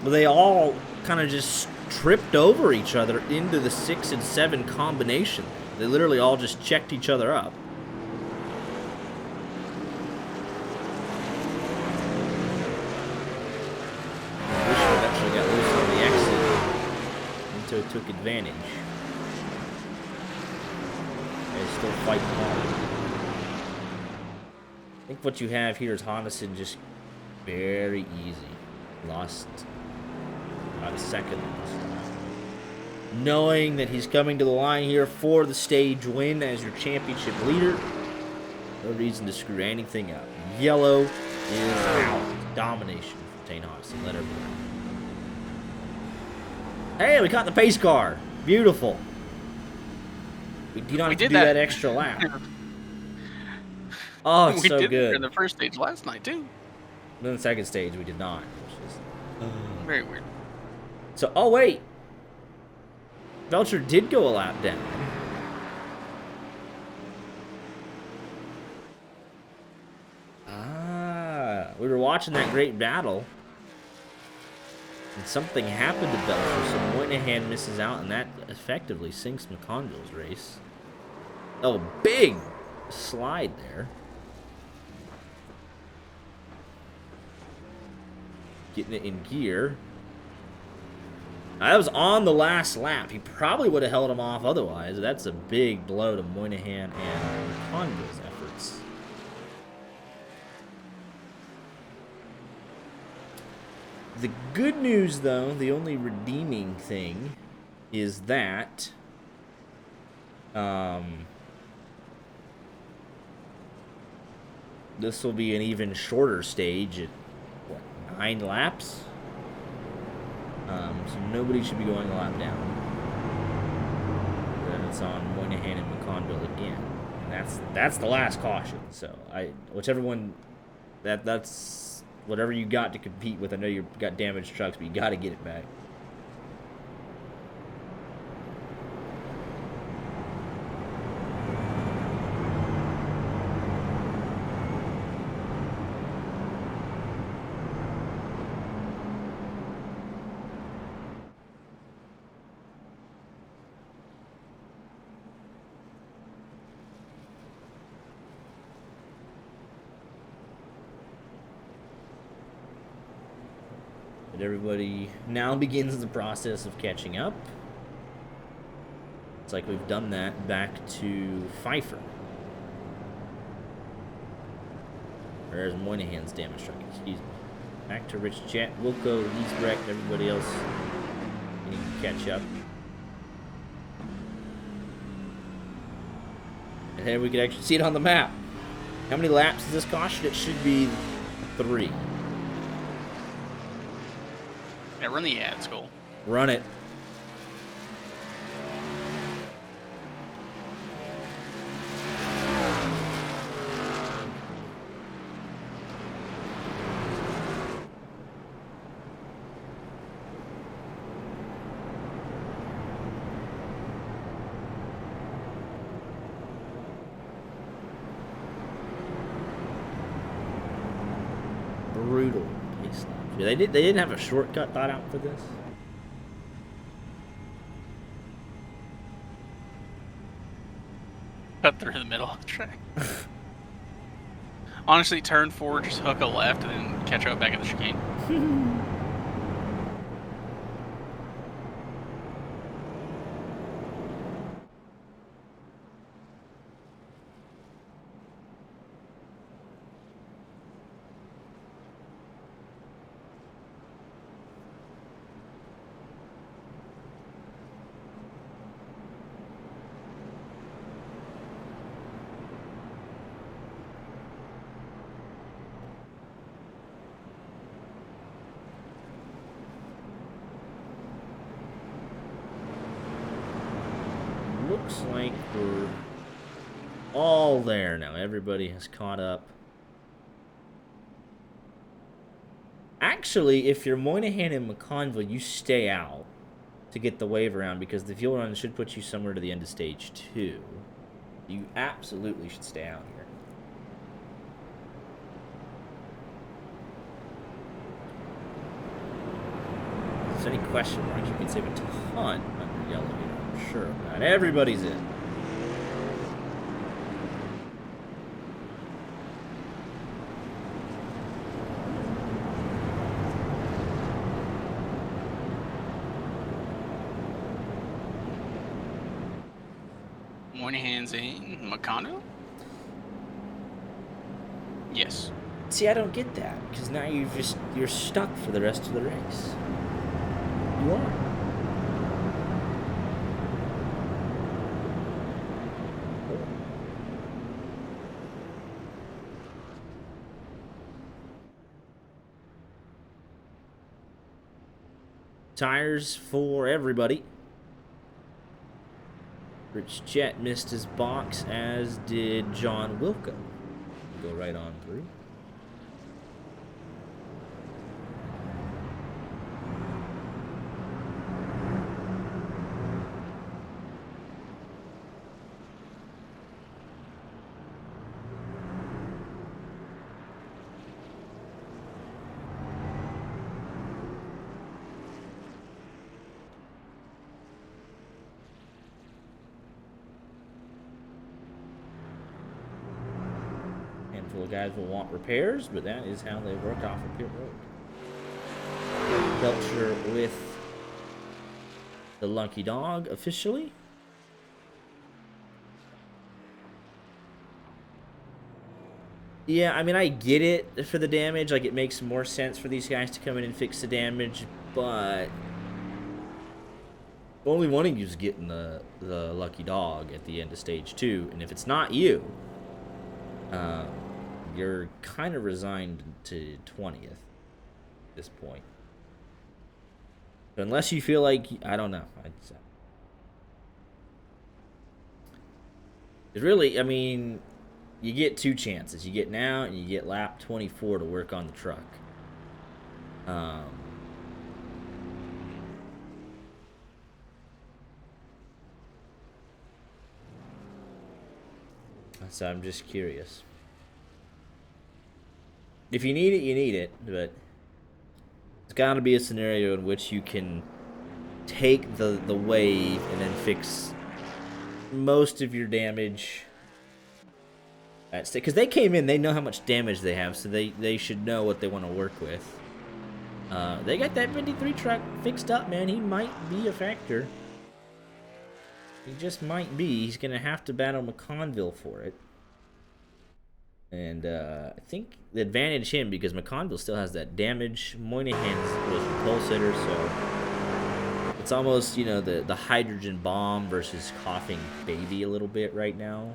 But they all kind of just tripped over each other into the 6 and 7 combination. They literally all just checked each other up. Wishwood actually got loose on the exit until he took advantage. They're still fighting hard. I think what you have here is Honison just very easy. Lost about a second. Knowing that he's coming to the line here for the stage win as your championship leader. No reason to screw anything up. Yellow is out. Domination for Tane Honison. Let her go. Hey, we caught the pace car. Beautiful. We do not have to do that extra lap. Oh, it's so good. We did it in the first stage last night, too. Then the second stage, we did not. Which is very weird. So, oh, wait. Belcher did go a lap down. Ah, we were watching that great battle. And something happened to Belcher, so Moynihan misses out, and that effectively sinks McConville's race. Oh, big slide there. Getting it in gear. That was on the last lap. He probably would have held him off otherwise. That's a big blow to Moynihan and McConville's efforts. The good news, though, the only redeeming thing is that this will be an even shorter stage at, what, 9 laps? So nobody should be going a lap down. Then it's on Moynihan and McConville again. And that's the last caution. So whichever one that's whatever you got to compete with. I know you've got damaged trucks, but you got to get it back. But everybody now begins the process of catching up. It's like we've done that back to Pfeiffer. There's Moynihan's damage truck, excuse me. Back to Rich Chat, Wilco, Liesbrecht, everybody else needing to catch up. And here we can actually see it on the map. How many laps is this caution? It should be 3. Yeah, run the ad school. Run it. Brutal pace laps. Yeah, they didn't have a shortcut thought out for this. Cut through the middle of the track. Honestly, turn 4, just hook a left, and then catch up back at the chicane. Looks like we're all there now. Everybody has caught up. Actually, if you're Moynihan and McConville, you stay out to get the wave around because the fuel run should put you somewhere to the end of stage 2. You absolutely should stay out here. If there's any question marks, you can save a ton under yellow here. I'm sure of that. Everybody's in. Moynihan's in Makano? Yes. See, I don't get that because now you're stuck for the rest of the race. You are. Tires for everybody. Rich Jet missed his box, as did John Wilco. Go right on through. Handful of guys will want repairs, but that is how they work off of pit road. Belcher with the Lucky Dog officially. Yeah, I mean, I get it for the damage. Like, it makes more sense for these guys to come in and fix the damage, but only one of you's getting the Lucky Dog at the end of stage 2, and if it's not you, you're kind of resigned to 20th at this point. Unless you feel like, I don't know. It's really, I mean, you get 2 chances. You get now and you get lap 24 to work on the truck. So I'm just curious. If you need it, you need it, but it's got to be a scenario in which you can take the wave and then fix most of your damage at stake. Because they came in, they know how much damage they have, so they should know what they want to work with. They got that 53 truck fixed up, man. He might be a factor. He just might be. He's going to have to battle McConville for it. And I think the advantage him because McConville still has that damage. Moynihan's was repulse hitter, so it's almost, you know, the hydrogen bomb versus coughing baby a little bit right now.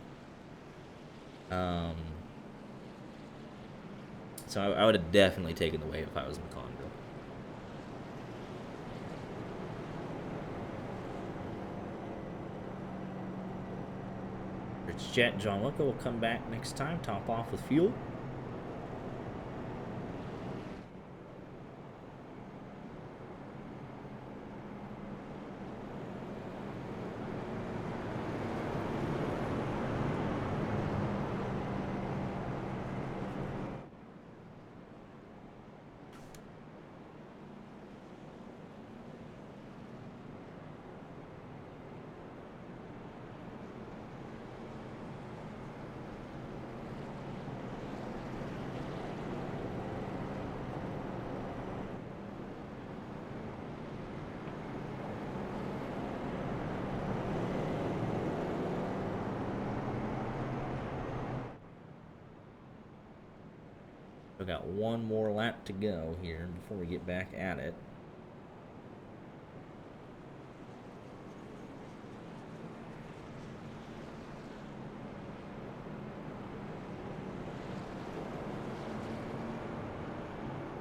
So I would have definitely taken the wave if I was McConville. Rich Jet and John Lucca will come back next time, top off with fuel. We've got one more lap to go here before we get back at it.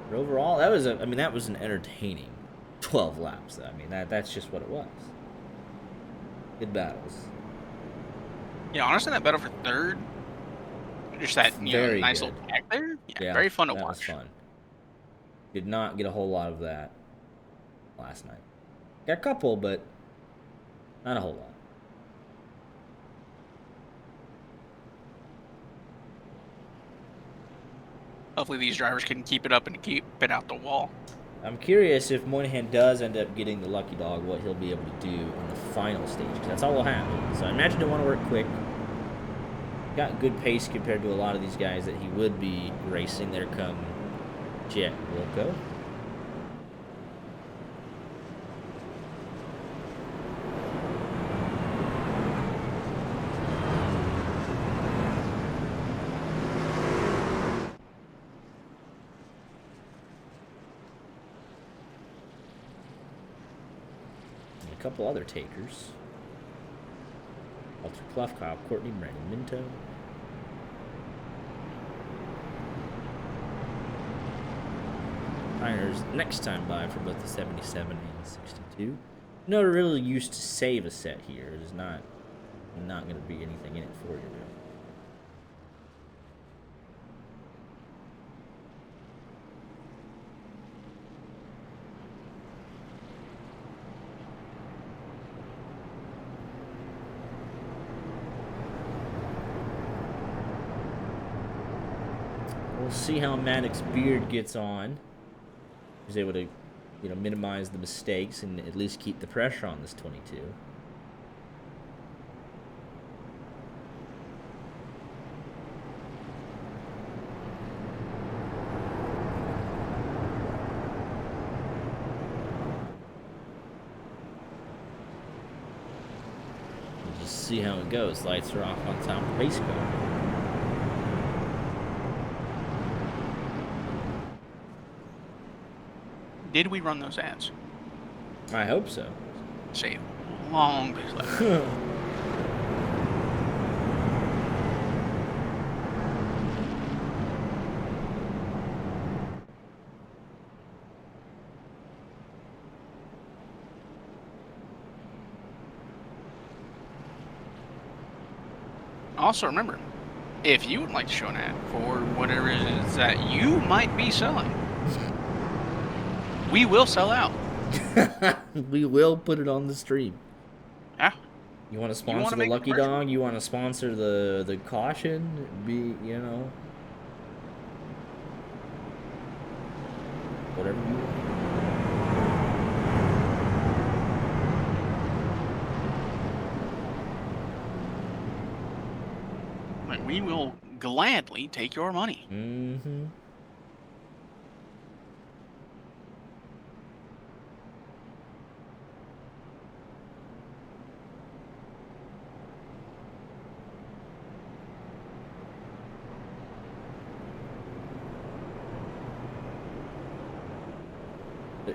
But overall, that was an entertaining 12 laps. I mean, that's just what it was. Good battles. Yeah, honestly, that battle for third, just that nice good. little tag there. Yeah, very fun to watch. That was fun. Did not get a whole lot of that last night. Got a couple, but not a whole lot. Hopefully these drivers can keep it up and keep it out the wall. I'm curious if Moynihan does end up getting the lucky dog, what he'll be able to do on the final stage, because that's all will happen. So I imagine he'll want to work quick. Got good pace compared to a lot of these guys that he would be racing. There come Jet Wilco. A couple other takers. Walter Clough, Kyle Courtney, Brandon Minto. Tires next time by for both the 77 and the 62. No real use to save a set here. There's not going to be anything in it for you. We'll see how Maddox Beard gets on. He's able to, minimize the mistakes and at least keep the pressure on this 22. We'll just see how it goes. Lights are off on top of the pace car. Did we run those ads? I hope so. Say long left. Also, remember, if you would like to show an ad for whatever it is that you might be selling, we will sell out. We will put it on the stream. Yeah. You want to sponsor the Lucky Dog? You want to sponsor the Caution? Whatever you want. Like, we will gladly take your money. Mm-hmm.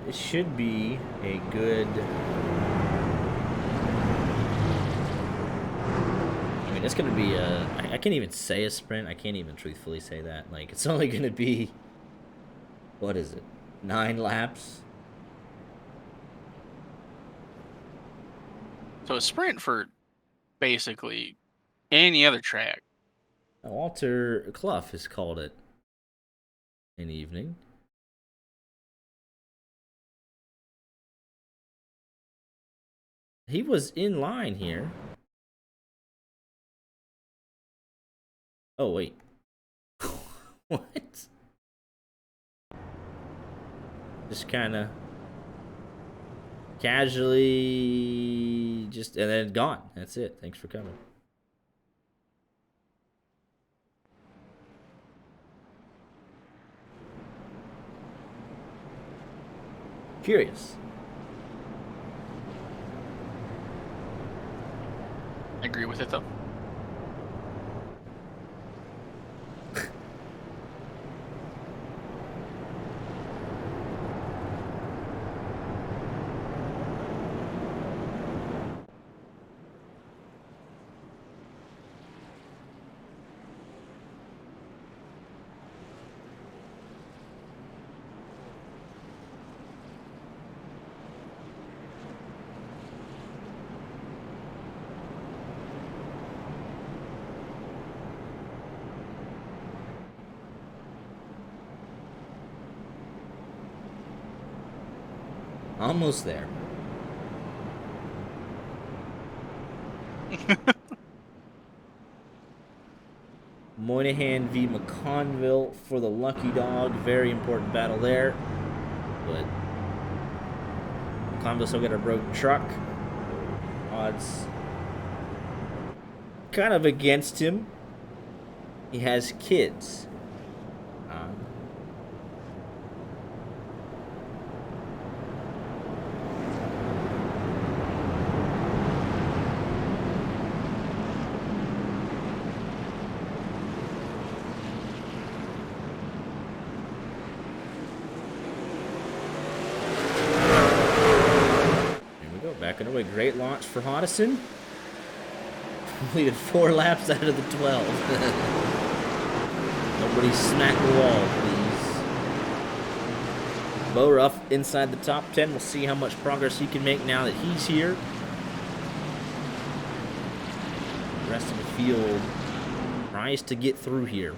It should be a good... I mean, it's going to be a... I can't even say a sprint. I can't even truthfully say that. Like, it's only going to be... What is it? 9 laps? So a sprint for basically any other track. Walter Clough has called it an evening. He was in line here. Oh, wait. What? Just kind of casually and then gone. That's it. Thanks for coming. Curious. I agree with it though. Almost there. Moynihan v. McConville for the Lucky Dog. Very important battle there. But McConville still got a broken truck. Odds kind of against him. He has kids. Away. Great launch for Hodison. Completed 4 laps out of the 12. Nobody smack the wall, please. Bo Ruff inside the top 10. We'll see how much progress he can make now that he's here. The rest of the field tries to get through here.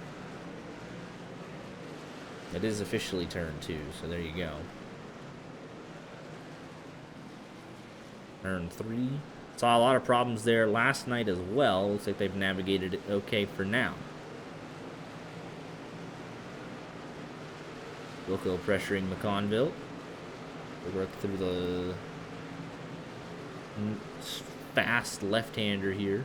It is officially turn 2, so there you go. Turn 3. Saw a lot of problems there last night as well. Looks like they've navigated it okay for now. Wilco pressuring McConville. We'll work through the fast left-hander here.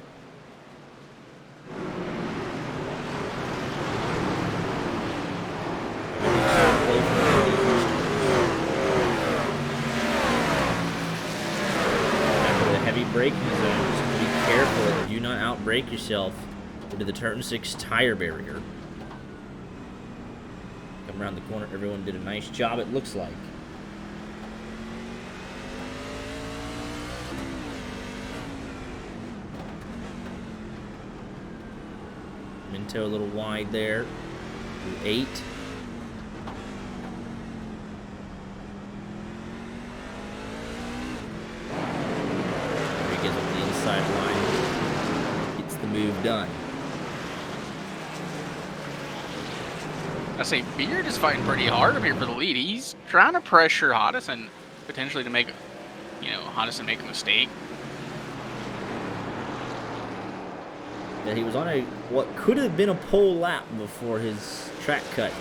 Braking zones. Be careful. Do not outbrake yourself into the turn 6 tire barrier. Come around the corner. Everyone did a nice job, it looks like. Minto a little wide there. 8. Sideline gets the move done. I say Beard is fighting pretty hard up here for the lead. He's trying to pressure Hodison potentially to make, Hodison make a mistake. Yeah, he was on what could have been a pole lap before his track cut.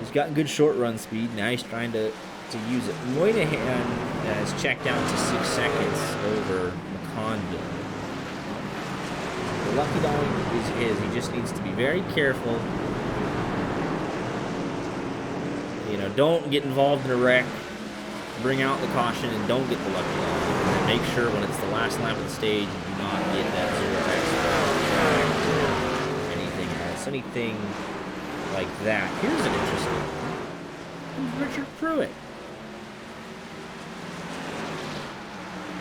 He's got good short run speed. Now he's trying to use it. Moynihan has checked out to 6 seconds over McConville. The Lucky Dog is his. He just needs to be very careful. Don't get involved in a wreck. Bring out the caution and don't get the Lucky Dog. And make sure when it's the last lap of the stage, you do not get that 0x or anything else. Anything like that. Here's an interesting one. Who's Richard Pruitt?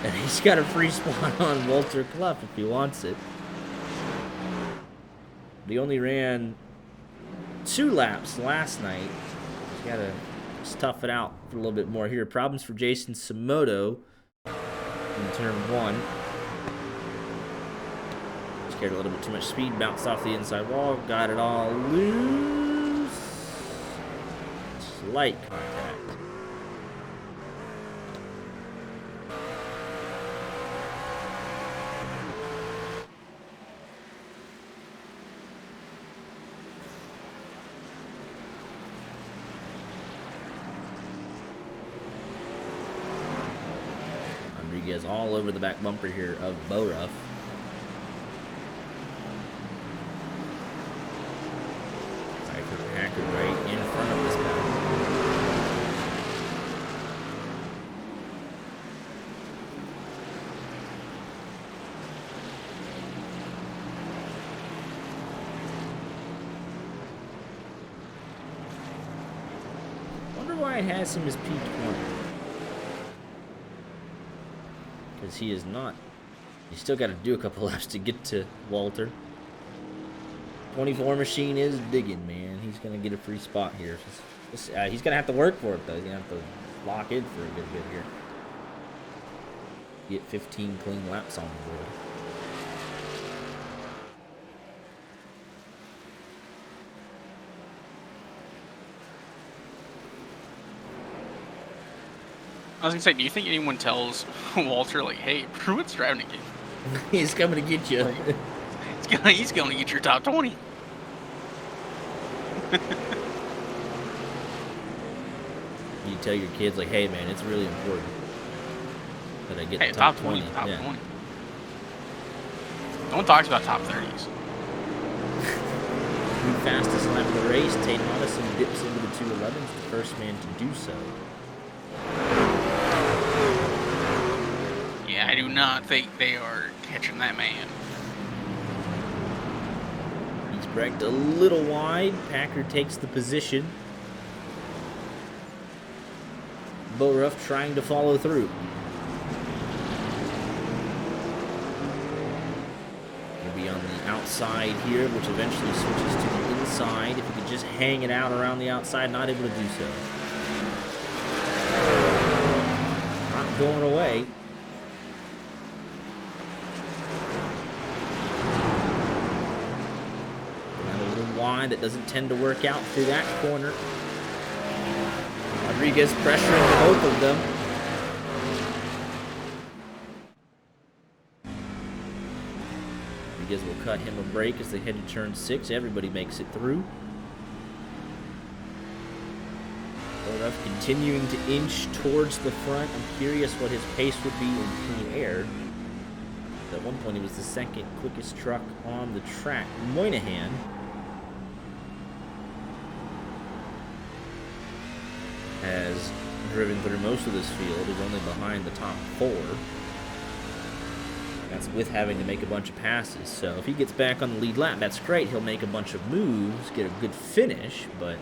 And he's got a free spot on Walter Clough if he wants it. He only ran 2 laps last night. He's got to tough it out for a little bit more here. Problems for Jason Samoto in turn 1. Carried a little bit too much speed, bounced off the inside wall, got it all loose. Slight contact. Rodriguez all over the back bumper here of Boruff. Hacker right in front of this guy. Wonder why it has him as P20. Because he is not. You still got to do a couple laps to get to Walter. 24 machine is digging, man. He's going to get a free spot here. He's going to have to work for it, though. He's going to have to lock in for a good bit here. Get 15 clean laps on the board. I was going to say, do you think anyone tells Walter, like, hey, Pruitt's driving again? He's coming to get you. He's going to get your top 20. You tell your kids, like, hey, man, it's really important that I get the top top 20. Top yeah. 20. No one talks about top 30s. The fastest lap of the race, Tate Addison dips into the 211s, the first man to do so. Yeah, I do not think they are catching that man. He's braked a little wide. Packard takes the position. Boruff trying to follow through. He'll be on the outside here, which eventually switches to the inside. If he could just hang it out around the outside, not able to do so. Not going away. Wide, that doesn't tend to work out through that corner. Rodriguez pressuring both of them. Rodriguez will cut him a break as they head to turn 6. Everybody makes it through. Boruff continuing to inch towards the front. I'm curious what his pace would be in clean air. At one point, he was the second quickest truck on the track. Moynihan has driven through most of this field, is only behind the top 4. That's with having to make a bunch of passes. So if he gets back on the lead lap, that's great. He'll make a bunch of moves, get a good finish, but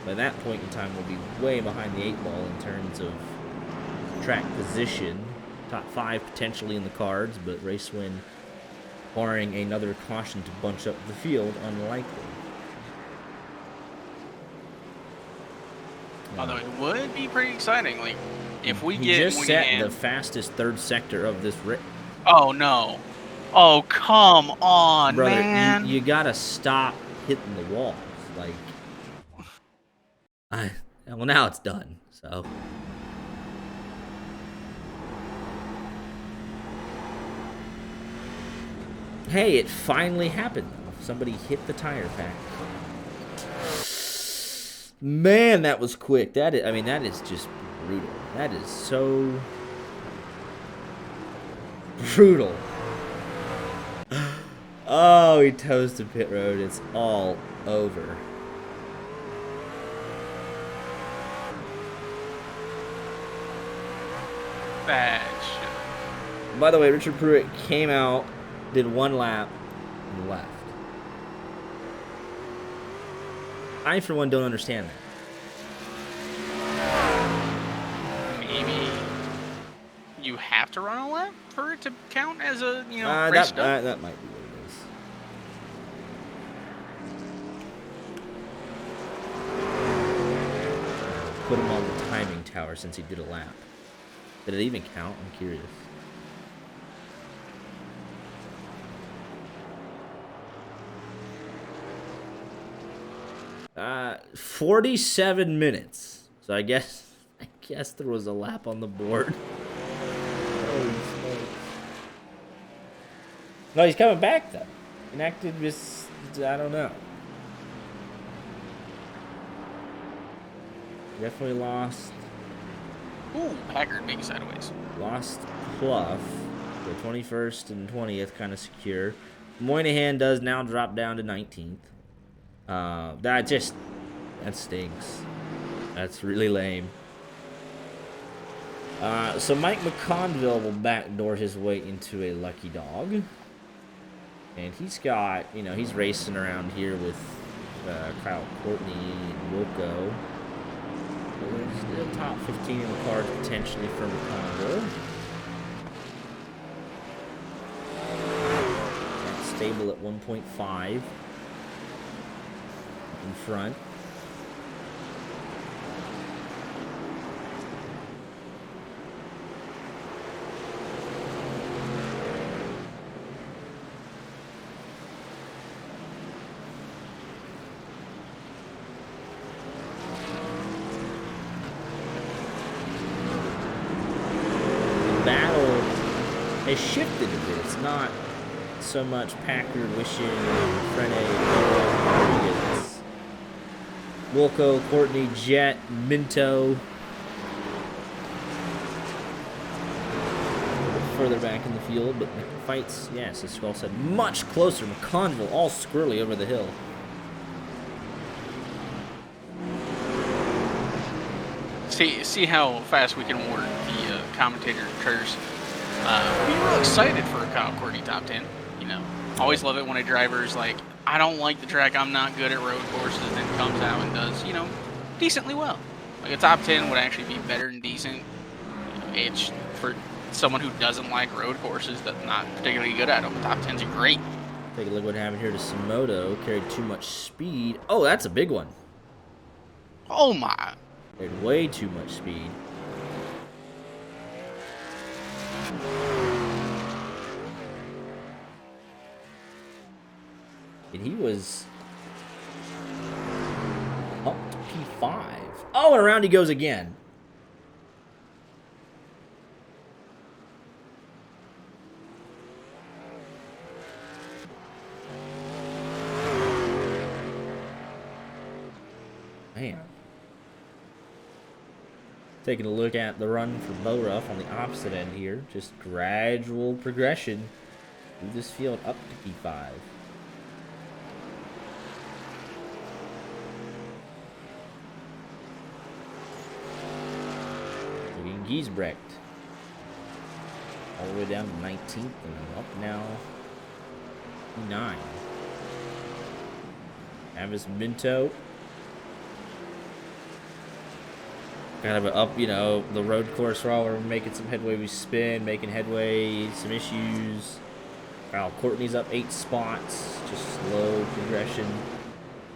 by that point in time, we'll be way behind the 8 ball in terms of track position. Top 5 potentially in the cards, but race win, barring another caution to bunch up the field, unlikely. Although it would be pretty exciting, like if we he get just set the fastest third sector of this race. Oh no! Oh come on, brother, man! You gotta stop hitting the walls. Like, well, now it's done. So. Hey, it finally happened. Somebody hit the tire pack. Man, that was quick. That is just brutal. That is so brutal. Oh, he toes to pit road. It's all over. Bad shit. By the way, Richard Pruitt came out, did 1 lap, and left. I, for one, don't understand that. Maybe you have to run a lap for it to count as a, race done? That might be what it is. Put him on the timing tower since he did a lap. Did it even count? I'm curious. 47 minutes. So I guess there was a lap on the board. Holy smokes. No, he's coming back though. Inactive is, I don't know. Definitely lost. Ooh, Packard being sideways. Lost Clough. The 21st and 20th kind of secure. Moynihan does now drop down to 19th. That stinks. That's really lame. So Mike McConville will backdoor his way into a lucky dog. And he's got, he's racing around here with Kyle Courtney and Wilco. There's still top 15 in the cards potentially for McConville. That's stable at 1.5 in front. Has shifted a bit. It's not so much Packard, Wishing, Frene, Rodriguez. Wilco, Courtney, Jet, Minto. Further back in the field, but fights, yes, as Skull said, much closer. McConville all squirrely over the hill. See how fast we can award the commentator curse. We were excited for a Kyle Courtney top 10. Always love it when a driver is like, I don't like the track, I'm not good at road courses, and then comes out and does, decently well. Like a top 10 would actually be better than decent. It's for someone who doesn't like road courses, that's not particularly good at them. Top 10s are great. Take a look what happened here to Simoto. Carried too much speed. Oh, that's a big one. Oh my. Carried way too much speed. And he was up to P5. Oh, and around he goes again. Man. Taking a look at the run for Bo Ruff on the opposite end here. Just gradual progression through this field up to P5. Giesbrecht all the way down to 19th and up now 9. Avis Minto kind of up, the road course while we're making some headway. We spin, making headway, some issues. Kyle Courtney's up 8 spots, just slow progression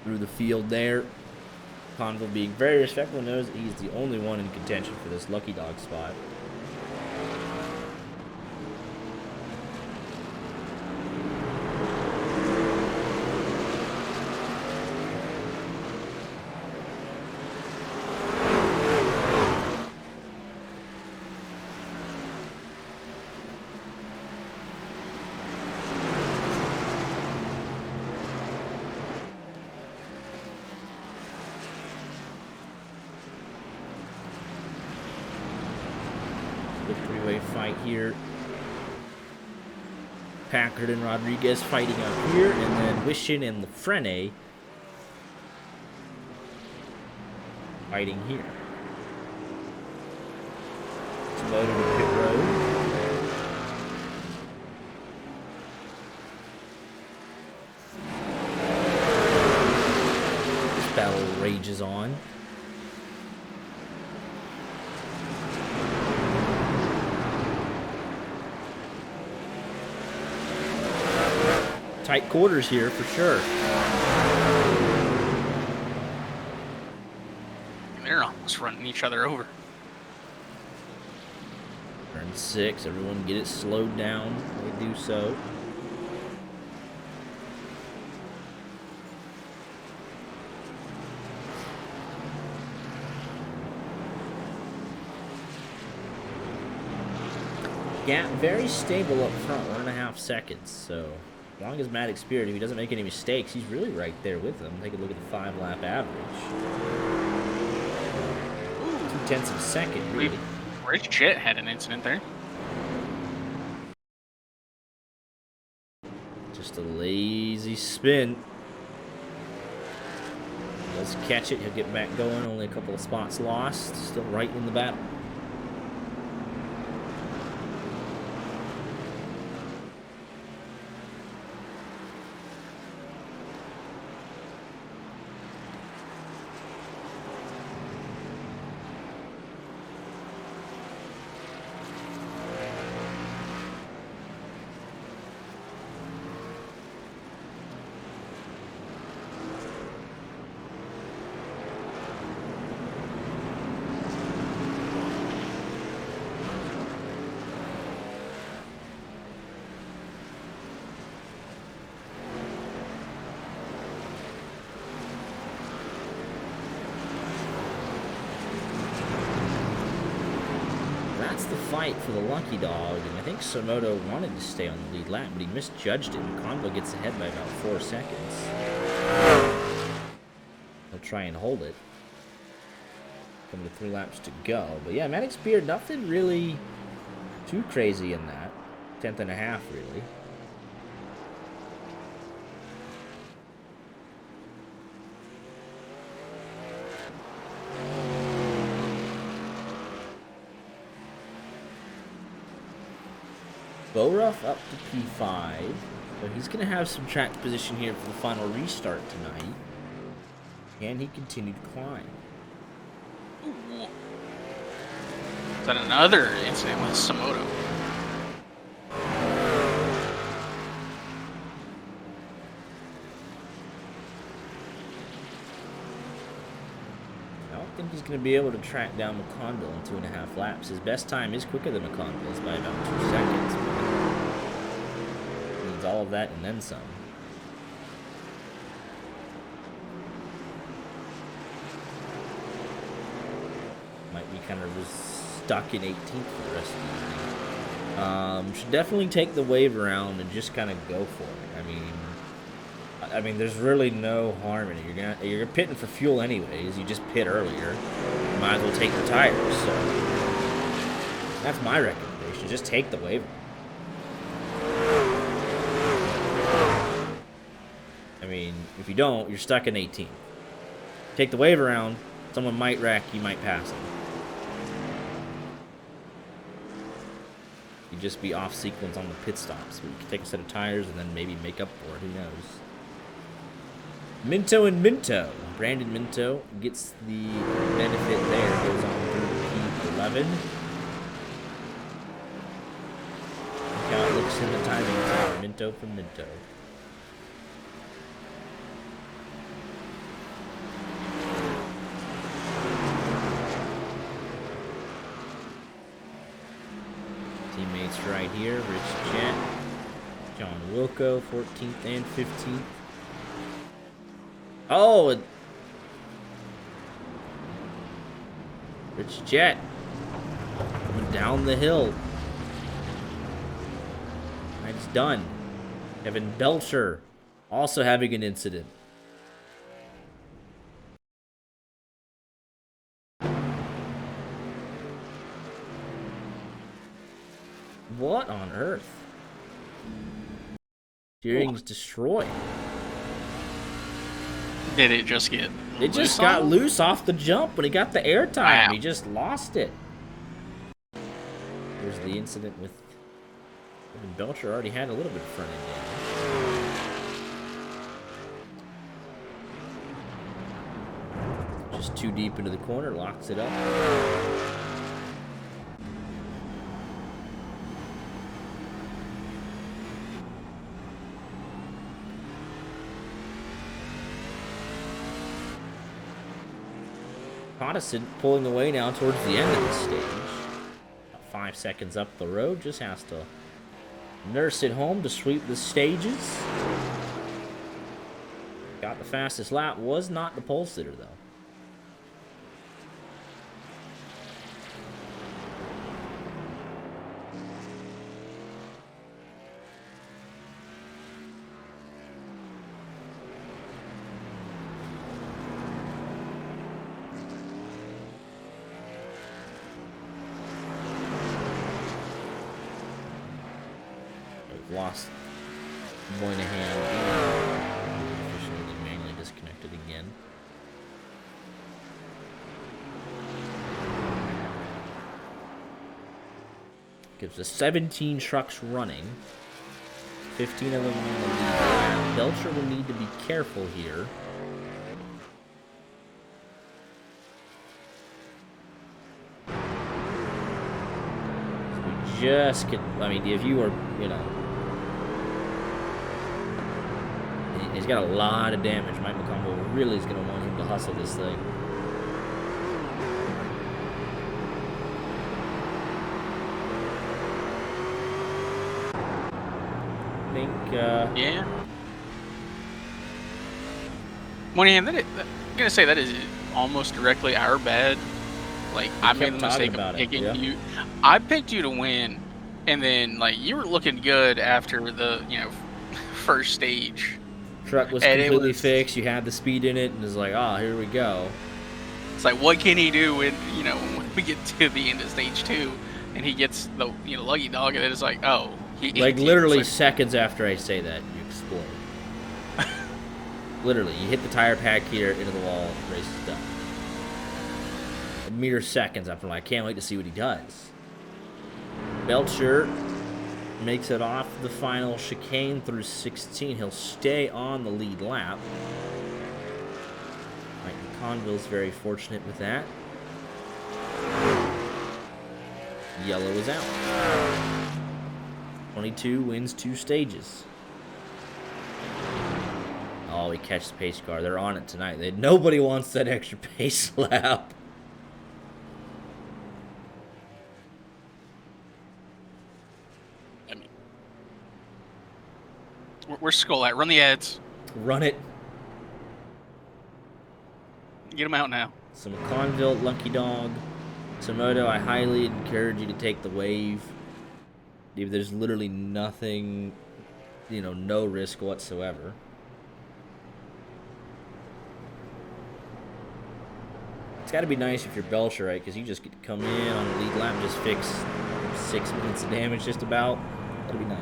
through the field there. Conville being very respectful, knows that he's the only one in contention for this lucky dog spot. Three-way fight here. Packard and Rodriguez fighting up here, and then Wishin and the Frene fighting here. It's loaded to pit road. This battle rages on. Tight quarters here for sure. They're almost running each other over. Turn 6, everyone get it slowed down. They do so. gap very stable up front, 1.5 seconds. So as long as Maddox Spirit, if he doesn't make any mistakes, he's really right there with them. Take a look at the 5-lap average. 0.2 of a second, really. Rich Jet had an incident there. Just a lazy spin. Does catch it, he'll get back going. Only a couple of spots lost. Still right in the battle. The fight for the lucky dog, and I think Sonoda wanted to stay on the lead lap, but he misjudged it, and Convo gets ahead by about 4 seconds. He'll try and hold it. Coming to 3 laps to go. But yeah, Maddox Beard, nothing really too crazy in that. 10th and a half, really. Boruff up to P5, so he's going to have some track position here for the final restart tonight. Can he continue to climb? Ooh. Is that another incident with Samoto? I don't think he's going to be able to track down McConville in 2.5 laps. His best time is quicker than McConville's by about 2 seconds. But needs all of that and then some. Might be kind of stuck in 18th for the rest of the evening. Should definitely take the wave around and just kind of go for it. I mean, there's really no harm in it. You're pitting for fuel anyways. You just pit earlier. You might as well take the tires. So that's my recommendation. Just take the wave. I mean, if you don't, you're stuck in 18th. Take the wave around. Someone might wreck. You might pass them. You just be off sequence on the pit stops. But you can take a set of tires and then maybe make up for it. Who knows? Minto and Minto. Brandon Minto gets the benefit there. Goes on through P11. Look how it looks in the timing tower. Minto from Minto. Teammates right here. Rich Jet. John Wilco, 14th and 15th. Oh! Rich Jet. Coming down the hill. It's done. Kevin Belcher also having an incident. What on earth? Steering's destroyed. Did it just get It just got loose off the jump when he got the air time. Wow. He just lost it. There's the incident with Kevin Belcher. Already had a little bit of front end damage. Just too deep into the corner, locks it up. Cottison pulling away now towards the end of the stage. About 5 seconds up the road, just has to nurse it home to sweep the stages. Got the fastest lap, was not the pole sitter though. lost Moynihan. Officially manually disconnected again. Gives us 17 trucks running. 15 of them on the lead. Belcher will need to be careful here. Just could, I mean, if you were, you know, he's got a lot of damage. Mike McConville really is going to want him to hustle this thing. I think, yeah. Moynihan, I'm gonna say that is almost directly our bad. Like, I made the mistake of picking you. I picked you to win, and then, like, you were looking good after the, you know, first stage. Truck was completely fixed. You had the speed in it, and it's like, oh, here we go. It's like, what can he do when, you know, when we get to the end of stage 2, and he gets the, you know, lucky dog, and it's like, oh. Like, literally seconds after I say that, you explode. Literally, you hit the tire pack here, into the wall, race is done. A mere seconds after, I can't wait to see what he does. Belcher makes it off the final chicane through 16. He'll stay on the lead lap. Mike McConville's very fortunate with that. Yellow is out. 22 wins 2 stages. Oh, he catches the pace car. They're on it tonight. Nobody wants that extra pace lap. I mean, where's Skull at? Run the ads. Run it. Get him out now. So McConville, Lucky Dog. Tomoto, I highly encourage you to take the wave. There's literally nothing, you know, no risk whatsoever. It's got to be nice if you're Belcher, right? Because you just get to come in on the lead lap and just fix 6 minutes of damage just about. That'll be nice.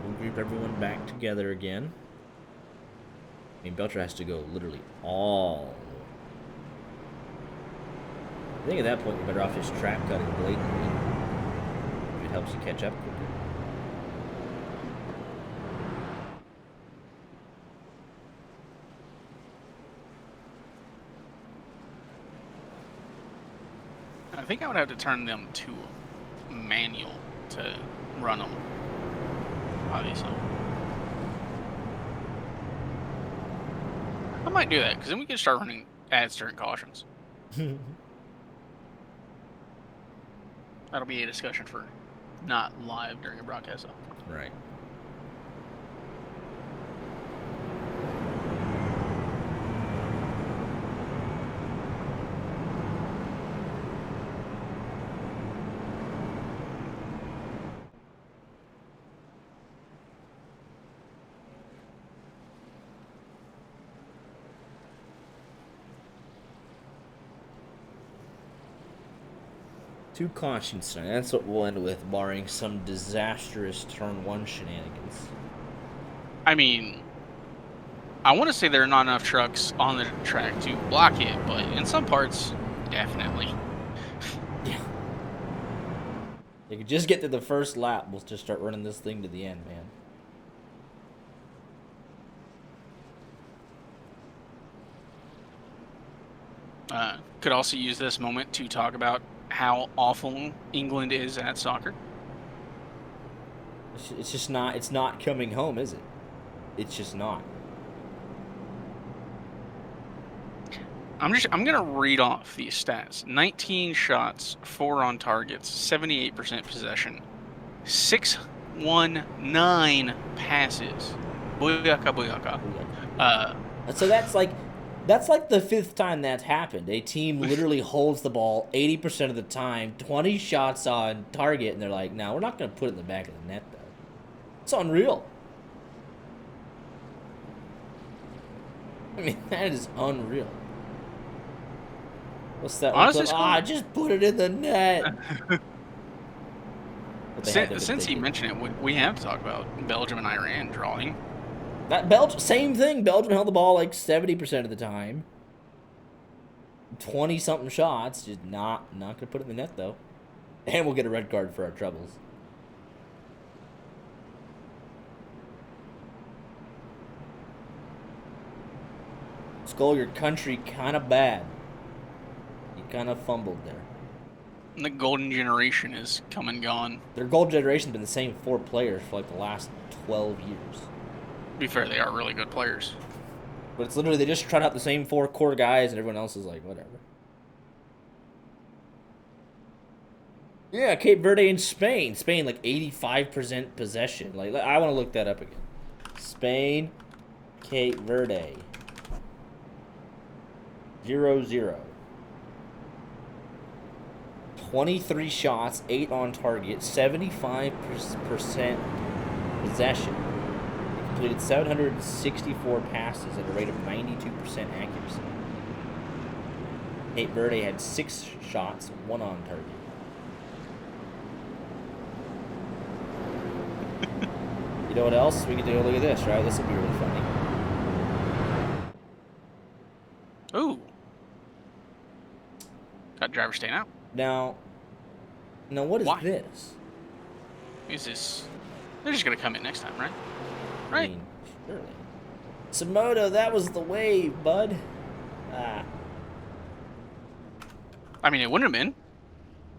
We'll group everyone back together again. I mean, Belcher has to go literally all. I think at that point you're better off just trap cutting blatantly. If it helps you catch up quicker. I think I would have to turn them to manual to run them, obviously. I might do that, because then we can start running ads during cautions. That'll be a discussion for not live during a broadcast, though. Right. Two cautions tonight. That's what we'll end with, barring some disastrous turn 1 shenanigans. I mean, I want to say there are not enough trucks on the track to block it, but in some parts, definitely. Yeah. They could just get to the first lap. We'll just start running this thing to the end, man. Could also use this moment to talk about how awful England is at soccer. It's just not. It's not coming home, is it? It's just not. I'm gonna read off these stats. 19 shots, 4 on targets, 78% possession, 619 passes. Booyaka, booyaka. So that's like the 5th time that's happened. A team literally holds the ball 80% of the time, 20 shots on target, and they're like, "No, we're not going to put it in the back of the net, though." It's unreal. I mean, that is unreal. What's that one Honestly, clip? I just put it in the net. Since he mentioned it, we have to talk about Belgium and Iran drawing. That same thing. Belgium held the ball like 70% of the time. 20-something shots, just not gonna put it in the net though. And we'll get a red card for our troubles. Skull, your country kind of bad. You kind of fumbled there. The golden generation is come and gone. Their golden generation's been the same 4 players for like the last 12 years. To be fair, they are really good players. But it's literally, they just trot out the same 4 core guys and everyone else is like, whatever. Yeah, Cape Verde and Spain. Spain, like 85% possession. Like, I want to look that up again. Spain, Cape Verde. 0-0. 23 shots, 8 on target, 75% possession. They completed 764 passes at a rate of 92% accuracy. Cape Verde had 6 shots, 1 on target. You know what else? We can do a look at this, right? This will be really funny. Ooh. Got driver staying out. Now what is Why? this? Who's this? They're just going to come in next time, right? I Right. mean, surely. Samoto, that was the wave, bud. I mean, it wouldn't have been.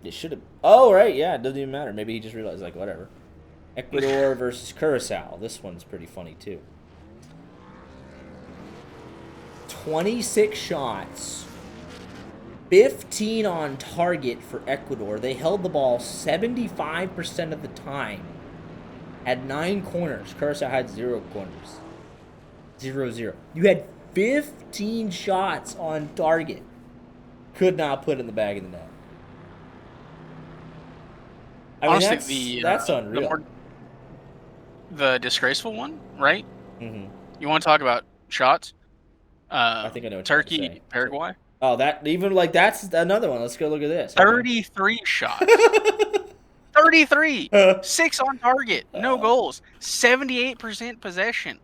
It should have. Oh, right, yeah, it doesn't even matter. Maybe he just realized, like, whatever. Ecuador versus Curacao. This one's pretty funny, too. 26 shots. 15 on target for Ecuador. They held the ball 75% of the time. Had 9 corners. Curacao had 0 corners. 0-0. You had 15 shots on target. Could not put in the back of the net. I mean, Honestly, that's unreal. The disgraceful one, right? Mm-hmm. You want to talk about shots? I think I know what you're Turkey, gonna say. Paraguay. Oh, that's another one. Let's go look at this. 33 shots. 33. 6 on target. No goals. 78% possession.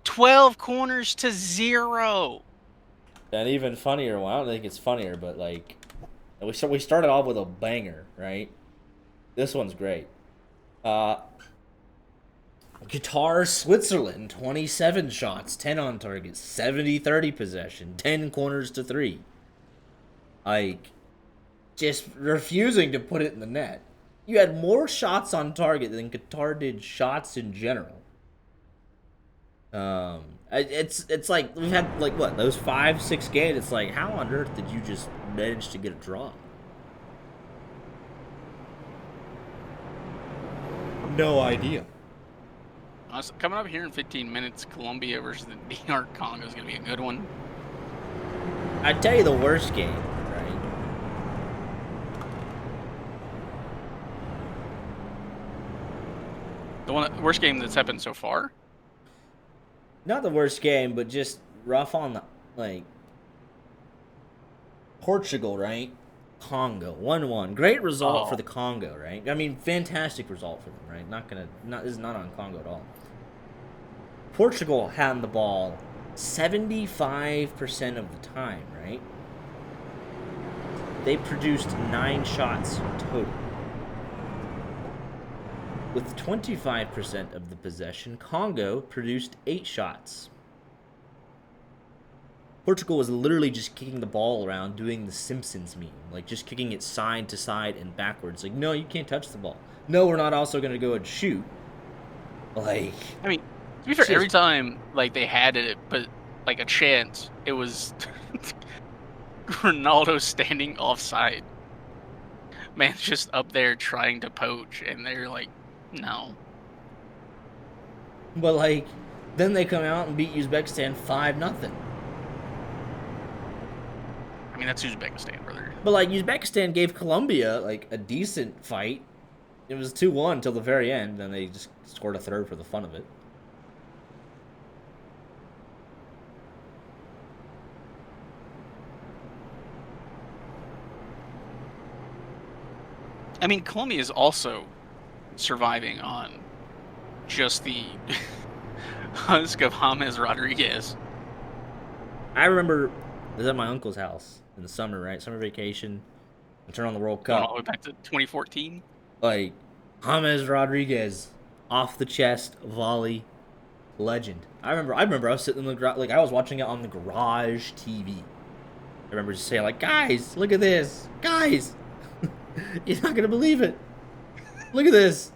12 corners to 0. And even funnier one. I don't think it's funnier, but like, we started off with a banger, right? This one's great. Qatar, Switzerland, 27 shots, 10 on target, 70-30 possession, 10 corners to 3. Like, just refusing to put it in the net. You had more shots on target than Qatar did shots in general. It's like, we've had, like, what, those 5-6 games, it's like, how on earth did you just manage to get a draw? No idea. Coming up here in 15 minutes, Colombia versus the DR Congo is going to be a good one. I'd tell you the worst game, right? The worst game that's happened so far? Not the worst game, but just rough on the, like, Portugal, right? Congo, 1-1. Great result for the Congo, right? I mean, fantastic result for them, right? This is not on Congo at all. Portugal had the ball 75% of the time, right? They produced 9 shots total. With 25% of the possession, Congo produced 8 shots. Portugal was literally just kicking the ball around, doing the Simpsons meme. Like, just kicking it side to side and backwards. Like, no, you can't touch the ball. No, we're not also going to go and shoot. Like... I mean, to be fair, every time, like, they had it, but, like, a chance, it was Ronaldo standing offside. Man's just up there trying to poach, and they're like, no. But, like, then they come out and beat Uzbekistan 5-0. I mean, that's Uzbekistan, brother. But, like, Uzbekistan gave Colombia, like, a decent fight. It was 2-1 until the very end, then they just scored a third for the fun of it. I mean, Colombia is also surviving on just the husk of James Rodriguez. I remember I was at my uncle's house in the summer, right? Summer vacation. And turn on the World Going all Cup. the way back to 2014. Like, James Rodriguez, off the chest, volley, legend. I remember I was sitting in the garage, like I was watching it on the garage TV. I remember just saying like, guys, look at this. Guys, you're not going to believe it. Look at this.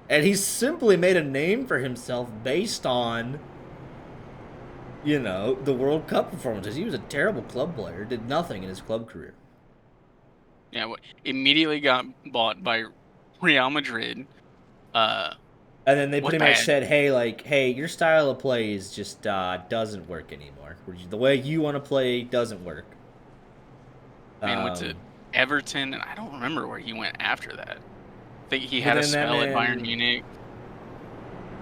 And he simply made a name for himself based on, the World Cup performances. He was a terrible club player, did nothing in his club career. Yeah, immediately got bought by Real Madrid. And then they pretty much bad. said, hey, your style of play is just doesn't work anymore. The way you want to play doesn't work. Man went to Everton, and I don't remember where he went after that. I think he But had a then that spell at man- Bayern Munich.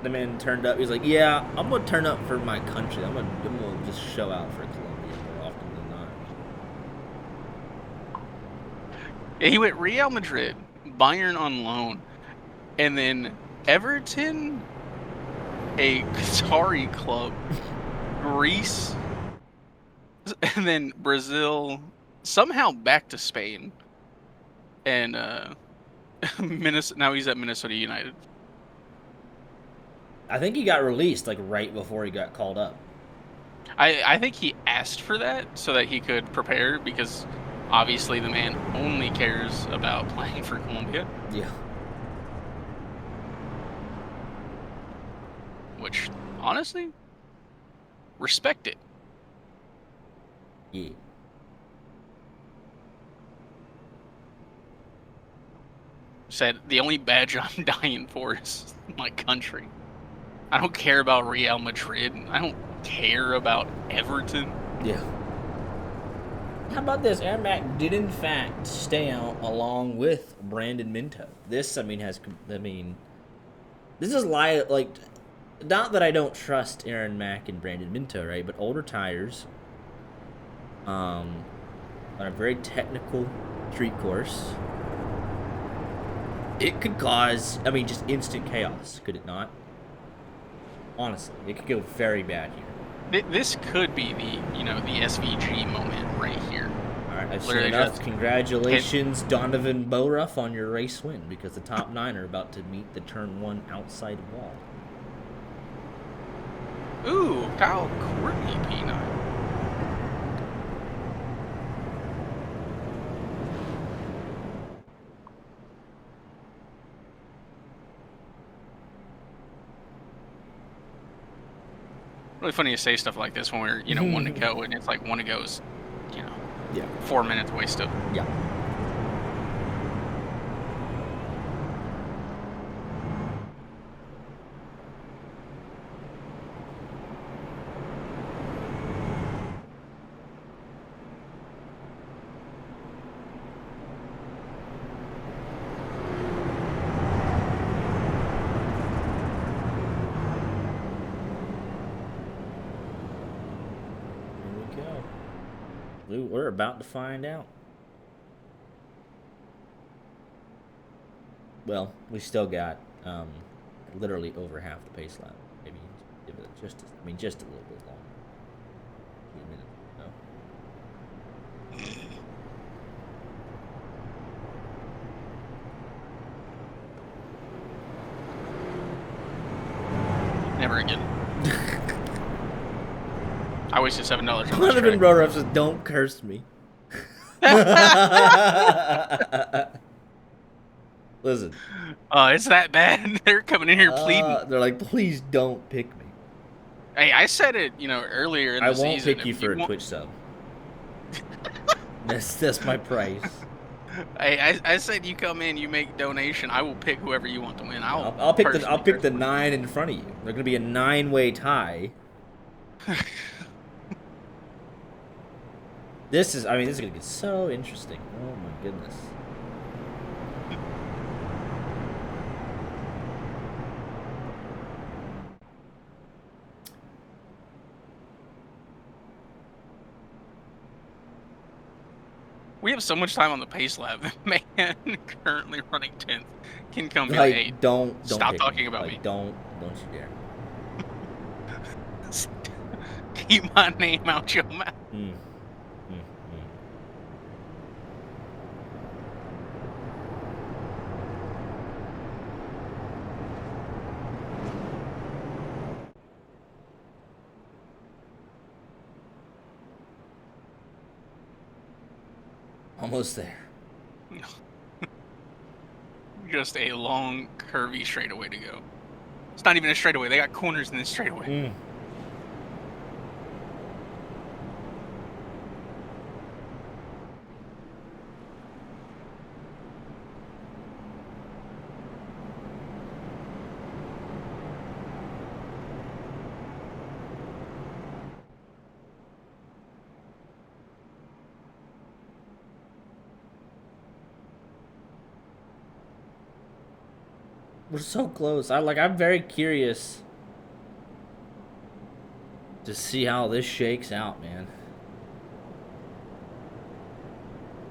The man turned up. He's like, yeah, I'm gonna turn up for my country. I'm gonna just show out for Colombia more often than not. Yeah, he went Real Madrid, Bayern on loan, and then Everton, a Qatari club, Greece, and then Brazil, somehow back to Spain, and Minnesota. Now he's at Minnesota United. I think he got released like right before he got called up. I think he asked for that so that he could prepare, because obviously the man only cares about playing for Colombia. Yeah. Which, honestly, respect it. Yeah. Said, the only badge I'm dying for is my country. I don't care about Real Madrid. I don't care about Everton. Yeah. How about this? Aaron Mack did in fact stay out along with Brandon Minto. This, this is like, not that I don't trust Aaron Mack and Brandon Minto, right? But older tires, on a very technical street course, it could cause, just instant chaos, could it not? Honestly, it could go very bad here. This could be the SVG moment right here. All right, I've seen enough. Congratulations, Donovan Boruff, on your race win, because the top 9 are about to meet the turn 1 outside wall. Ooh, Kyle Courtney P9. Really funny to say stuff like this when we're, 1 to go, and it's like 1 to go is, Yeah. 4 minutes wasted. Yeah. We're about to find out. Well, we still got literally over half the pace lap. Maybe give it just a little bit longer. A few minutes. No. Never again. I wasted $7 on this Donovan track. Boruff says, "Don't curse me." Listen. It's that bad. They're coming in here pleading. They're like, "Please don't pick me." Hey, I said it, earlier in the season. I won't pick you for a Twitch sub. That's my price. Hey, I said you come in, you make donation. I will pick whoever you want to win. I'll pick the 9 in front of you. They're gonna be a 9-way tie. This is gonna get so interesting. Oh my goodness. We have so much time on the pace lab. The man currently running 10th can come be Like, like, hey, don't stop pick talking me. about Like, me. Don't you dare. Keep my name out your mouth. Almost there. Just a long, curvy straightaway to go. It's not even a straightaway. They got corners in this straightaway. We're so close. I'm very curious to see how this shakes out, man.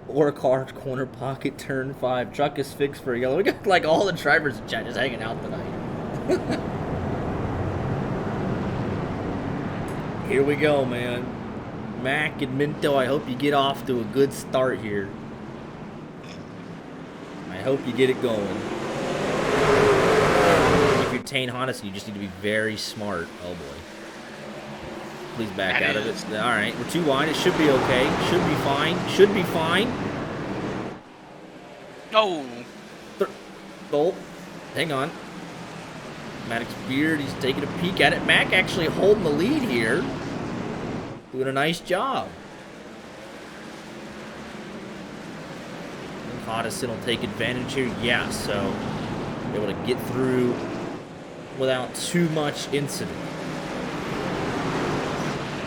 Or car corner pocket turn 5. Truck is fixed for yellow. We got like all the drivers in chat just hanging out tonight. Here we go, man. Mac and Minto, I hope you get off to a good start here. I hope you get it going. If you're Tane Honesty, you just need to be very smart. Oh boy. Please back out of it. Alright, we're too wide. It should be okay. Should be fine. Should be fine. Oh. Oh. Hang on. Maddox Beard, he's taking a peek at it. Mac actually holding the lead here. Doing a nice job. Hodison will take advantage here. Yeah, so able to get through without too much incident.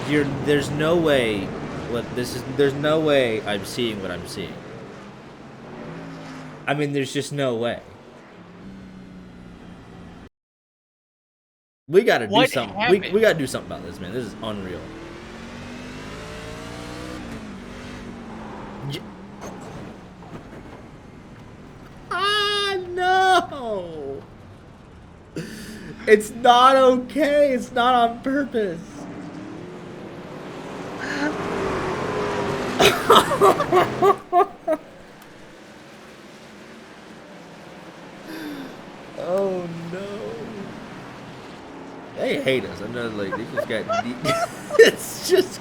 There's no way there's no way I'm seeing what I'm seeing. I mean, there's just no way. We gotta do something. We gotta do something about this, man. This is unreal. No! It's not okay. It's not on purpose. Oh no! They hate us. I know, like they just got deep. It's just.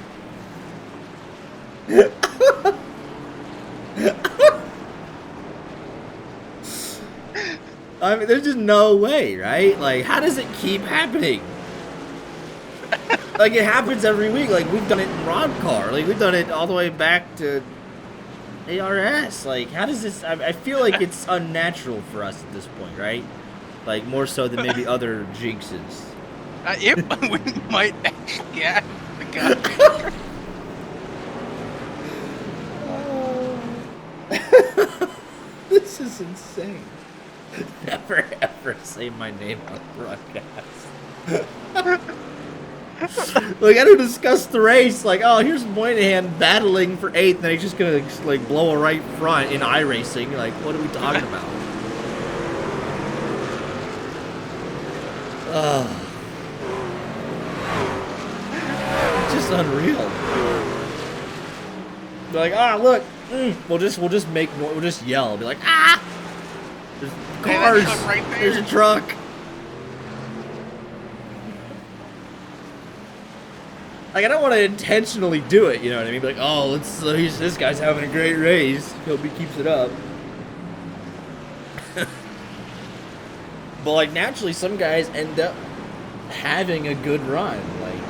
I mean, there's just no way, right? Like, how does it keep happening? Like, it happens every week. Like, we've done it in Rod Car. Like, we've done it all the way back to ARS. Like, how does this... I feel like it's unnatural for us at this point, right? Like, more so than maybe other jinxes. We might actually have the guy. This is insane. Never ever say my name on broadcast. Like, I don't discuss the race. Like, oh, here's Moynihan battling for 8th, and then he's just gonna like blow a right front in iRacing. Like, what are we talking about? Just unreal. They're like, ah, look, we'll just yell, be like, ah. There's cars. Hey, right there. There's a truck. Like, I don't want to intentionally do it, you know what I mean? Be like, oh, this guy's having a great race. Hope he keeps it up. But, like, naturally, some guys end up having a good run. Like,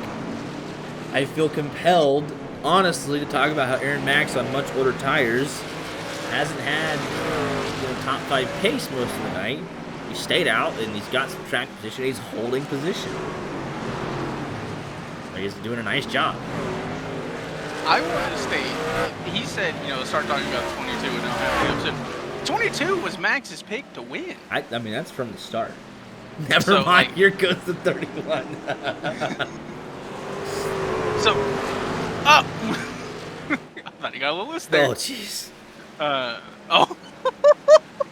I feel compelled, honestly, to talk about how Aaron Max on much older tires hasn't had top 5 pace most of the night. He stayed out, and he's got some track position. He's holding position. Like, he's doing a nice job. I wanted to state, he said, start talking about 22 and now have the episode. 22 was Max's pick to win. I mean, that's from the start. Never mind, like, here goes the 31. So, I thought You got a little loose there. Oh, jeez. Oh.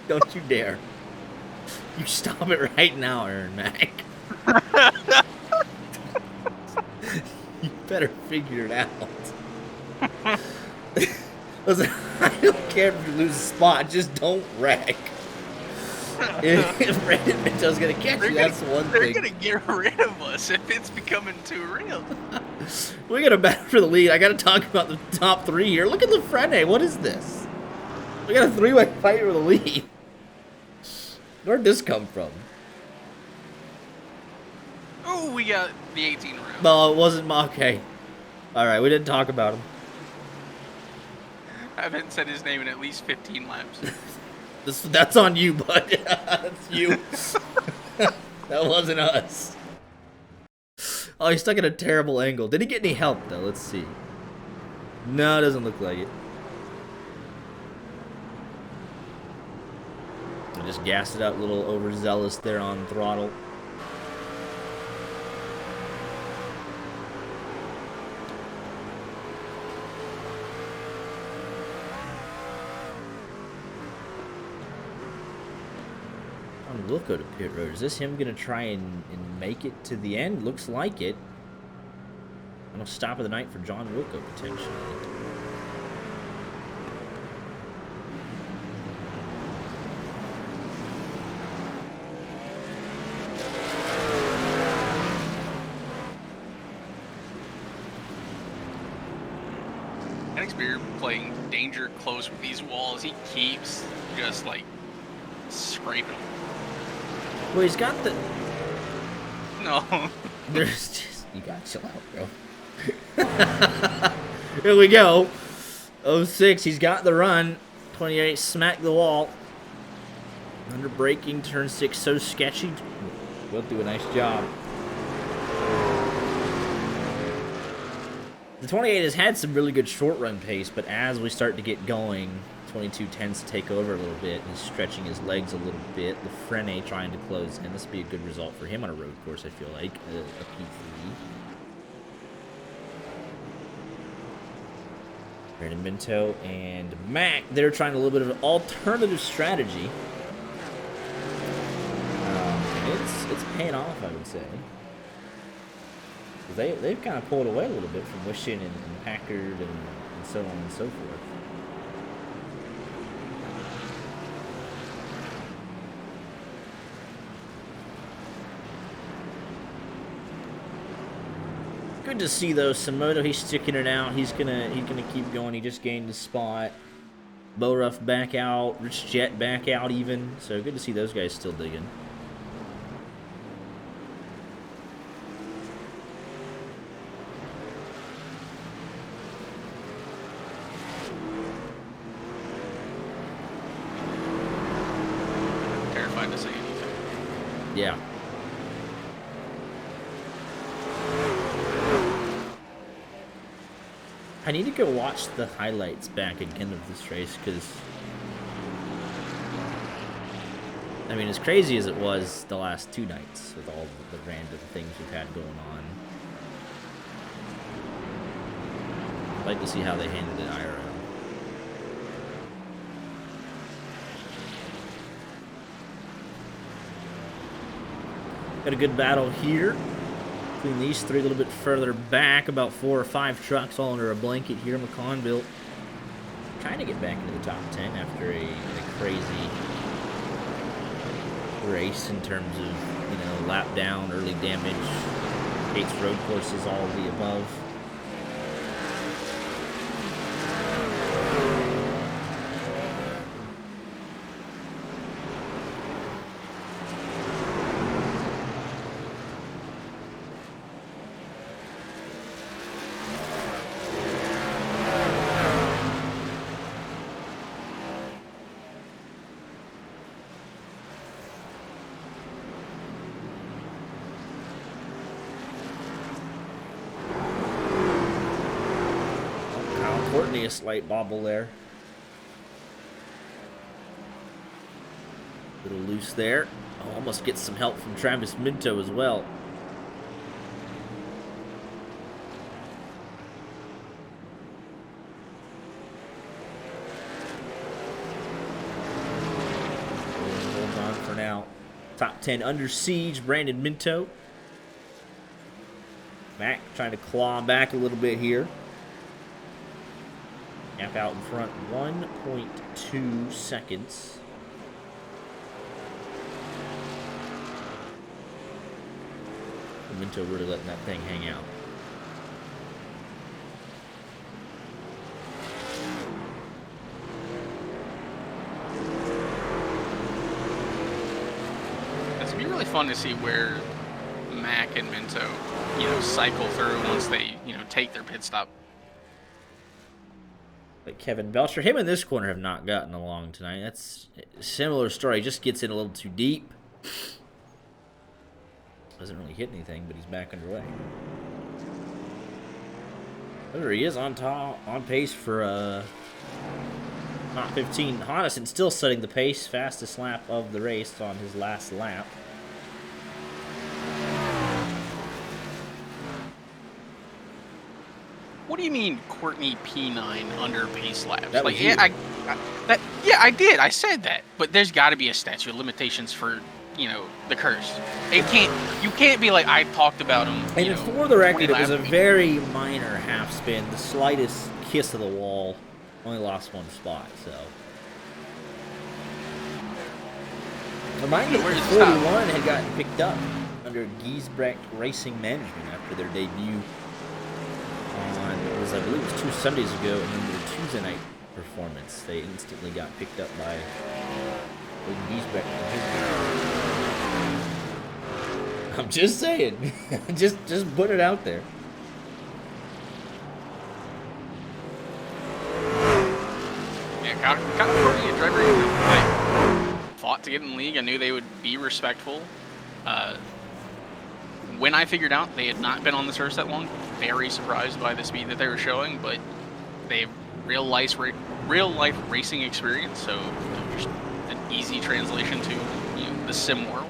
Don't you dare. You stop it right now, Aaron Mac. You better figure it out. Listen, I don't care if you lose a spot, just don't wreck. If Brandon Minto's gonna catch you, that's one thing. They're gonna get rid of us if it's becoming too real. We gotta battle for the lead. I gotta talk about the top 3 here. Look at Lafrene. What is this? We got a 3-way fight for the lead. Where'd this come from? Oh, we got the 18 round. No, it wasn't. Okay. All right, we didn't talk about him. I haven't said his name in at least 15 laps. That's on you, bud. That's you. That wasn't us. Oh, he's stuck at a terrible angle. Did he get any help, though? Let's see. No, it doesn't look like it. I just gassed it out a little overzealous there on throttle. We'll go to pit road. Is this him gonna try and make it to the end? Looks like it. I'm gonna stop of the night for John Wilco potentially. Spear playing danger close with these walls. He keeps just like scraping. Well, he's got the. No. There's just. You gotta chill out, bro. Here we go. 06, he's got the run. 28, smack the wall. Under braking, turn 6, so sketchy. We'll do a nice job. The 28 has had some really good short run pace, but as we start to get going, 22 tends to take over a little bit. He's stretching his legs a little bit. Lafrene trying to close in. This would be a good result for him on a road course, I feel like. A P3. Brandon Minto and Mac, they're trying a little bit of an alternative strategy. It's paying off, I would say. They've kind of pulled away a little bit from Wishing and Packard and so on and so forth. Good to see though. Samoto, he's sticking it out. He's gonna keep going. He just gained a spot. Bo Ruff back out. Rich Jet back out even. So good to see those guys still digging. Terrified to say anything. Yeah. I need to go watch the highlights back again of this race because, I mean, as crazy as it was the last 2 nights with all the random things we've had going on, I'd like to see how they handled it IRL. Got a good battle here. Between these 3 a little bit further back, about 4 or 5 trucks all under a blanket here. McConville trying to get back into the top 10 after a crazy race in terms of, lap down, early damage, hates road courses, all of the above. A slight bobble there. Little loose there. Oh, almost gets some help from Travis Minto as well. out. Top 10 under siege, Brandon Minto. Mac trying to claw back a little bit here. Gap out in front, 1.2 seconds. Minto really letting that thing hang out. It's gonna be really fun to see where Mac and Minto, cycle through once they, take their pit stop. But Kevin Belcher, him in this corner have not gotten along tonight. That's a similar story. Just gets in a little too deep. Doesn't really hit anything, but he's back underway. There he is on pace for top 15. Hodison still setting the pace, fastest lap of the race on his last lap. What do you mean Courtney P9 under pace laps? That was you. I did. I said that. But there's got to be a statute of limitations for, the curse. You can't be like, I talked about him. And for the record, it was a very minor half spin, the slightest kiss of the wall. Only lost one spot, so. Remind you that 41 had gotten picked up under Giesbrecht Racing Management after their debut on, I believe it was 2 Sundays ago, and then their Tuesday night performance. They instantly got picked up by Giesbrecht. I'm just saying. just put it out there. Yeah, California driver I fought to get in the league. I knew they would be respectful. When I figured out they had not been on the surface that long, very surprised by the speed that they were showing, but they have real life racing experience, so just an easy translation to the sim world.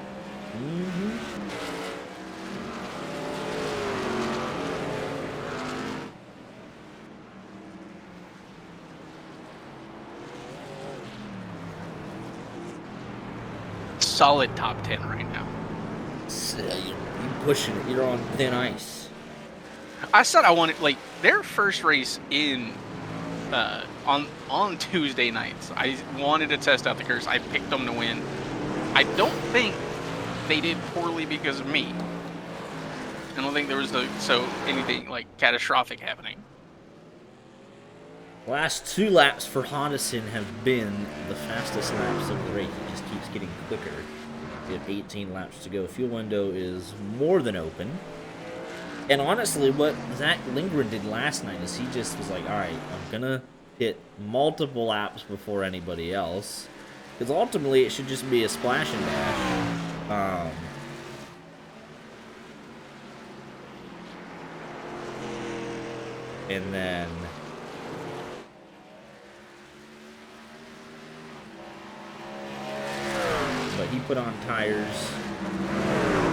Solid top 10 right now. You're pushing it. You're on thin ice. I said I wanted, their first race in on Tuesday nights. I wanted to test out the curse. I picked them to win. I don't think they did poorly because of me. I don't think there was anything catastrophic happening. Last 2 laps for Hodison have been the fastest laps of the race. It just keeps getting quicker. We have 18 laps to go. Fuel window is more than open. And honestly, what Zach Lindgren did last night is he just was like, all right, I'm going to hit multiple laps before anybody else. Because ultimately, it should just be a splash and dash. And then... But he put on tires,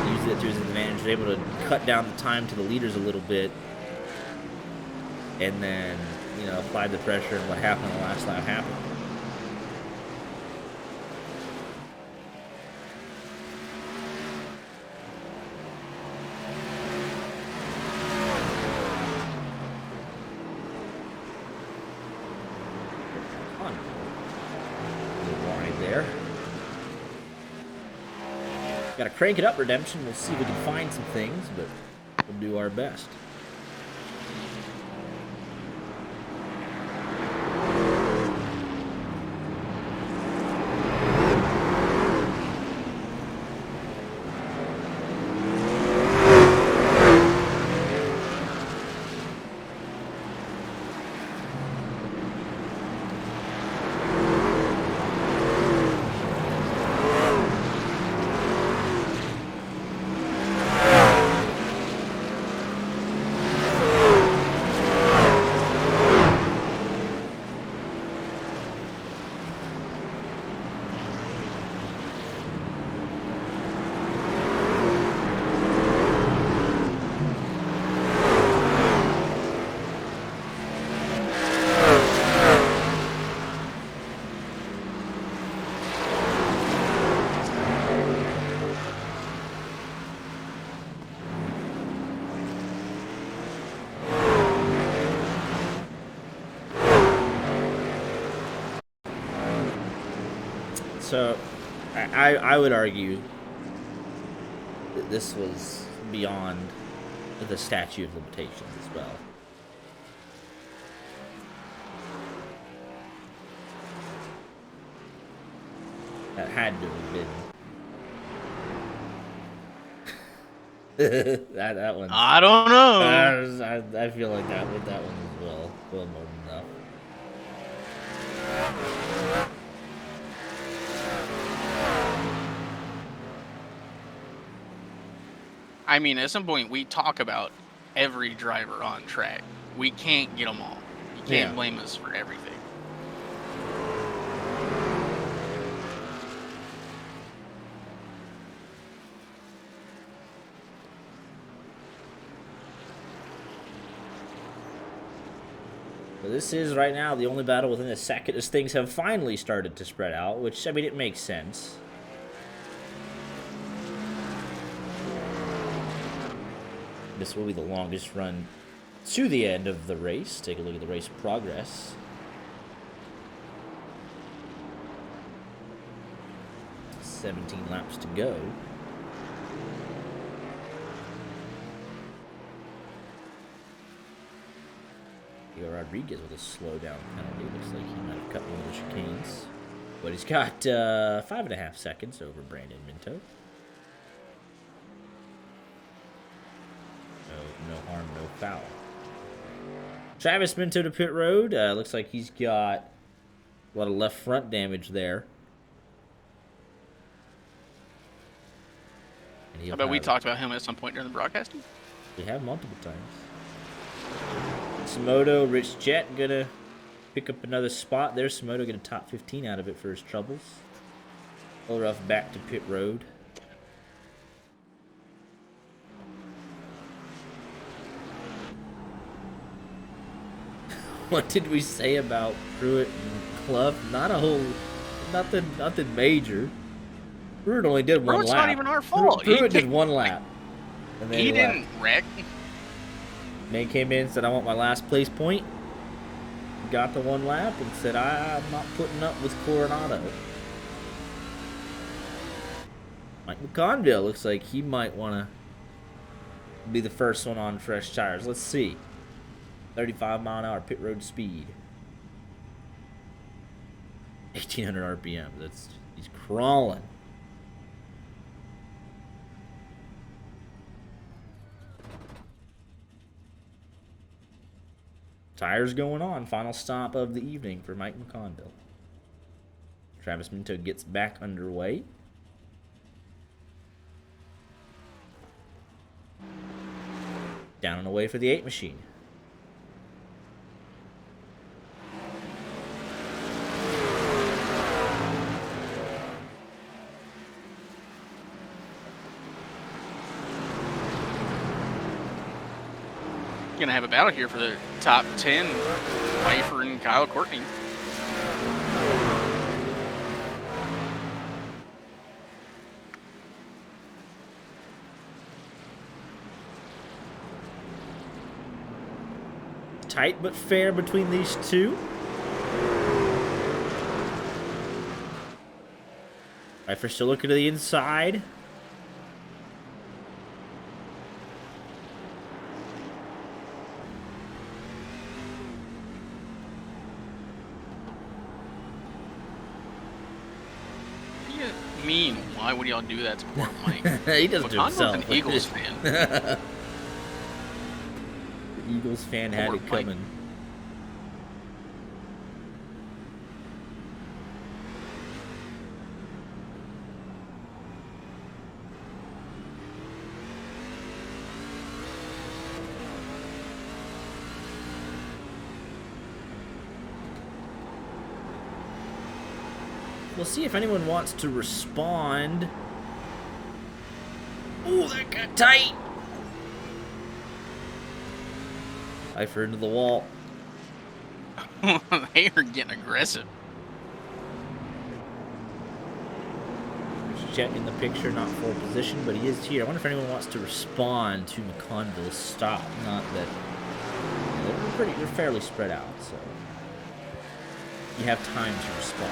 used it to his advantage, was able to cut down the time to the leaders a little bit, and then, applied the pressure, and what happened on the last lap happened. Come on. A little wide there. Got to crank it up, Redemption. We'll see if we can find some things, but we'll do our best. So, I would argue that this was beyond the statute of limitations as well. That had to have been. that one. I don't know. I feel like that one as well more than enough. I mean, at some point, we talk about every driver on track. We can't get them all. You can't blame us for everything. But this is, right now, the only battle within a second as things have finally started to spread out, which, I mean, it makes sense. This will be the longest run to the end of the race. Take a look at the race progress. "17 laps to go. Rodriguez with a slowdown penalty. Looks like he might have cut one of the chicanes. But he's got 5.5 seconds over Brandon Minto. No harm, no foul. Travis Minto to pit road. Looks like he's got a lot of left front damage there. I bet we talked about him at some point during the broadcasting. We have multiple times. Simoto, Rich Jet gonna pick up another spot there. Simoto get a top 15 out of it for his troubles. Olroff back to pit road. What did we say about Pruitt and Clough? Nothing major. Pruitt only did one lap. It's not even our fault. Pruitt did one lap. And then he didn't wreck. Man came in and said, "I want my last place point." Got the one lap and said, "I'm not putting up with Coronado." Mike McConville looks like he might want to be the first one on fresh tires. Let's see. 35-mile-an-hour pit road speed. 1,800 RPM. He's crawling. Tires going on. Final stop of the evening for Mike McConville. Travis Minto gets back underway. Down and away for the 8 machine. Gonna have a battle here for the top 10. Pfeiffer and Kyle Courtney. Tight but fair between these two. Pfeiffer still looking to the inside. Why would y'all do that to poor Mike? He doesn't do himself. An Eagles fan. The Eagles fan had it coming. We'll see if anyone wants to respond. Oh, that got tight. Pfeiffer into the wall. They are getting aggressive. There's Jet in the picture, not for position, but he is here. I wonder if anyone wants to respond to McConville's stop. Not that they're fairly spread out, so you have time to respond.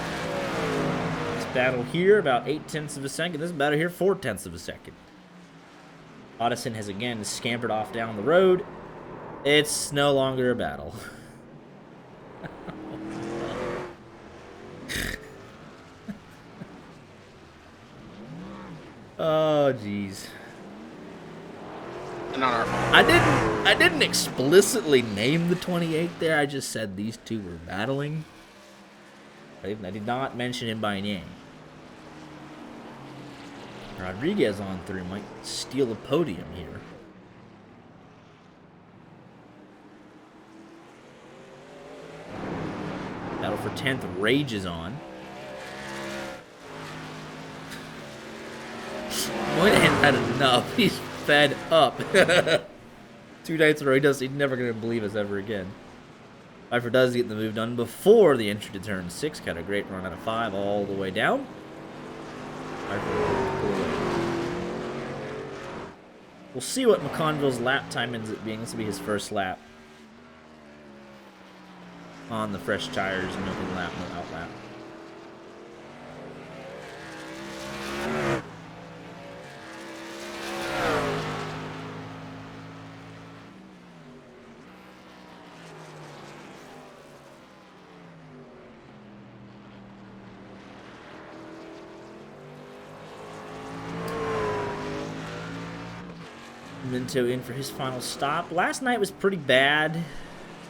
It's battle here, about 0.8 of a second. This battle here, 0.4 of a second. Addison has again scampered off down the road. It's no longer a battle. Oh, jeez. Not our fault. I didn't explicitly name the 28 there. I just said these two were battling. I did not mention him by name. Rodriguez on through might steal a podium here. Battle for 10th rages on. Moynihan had enough. He's fed up. 2 nights in a row, he's never going to believe us ever again. Pfeiffer does get the move done before the entry to turn 6. Got a great run out of 5 all the way down. We'll see what McConville's lap time ends up being. This will be his first lap on the fresh tires. No in lap, no out lap. Minto in for his final stop. Last night was pretty bad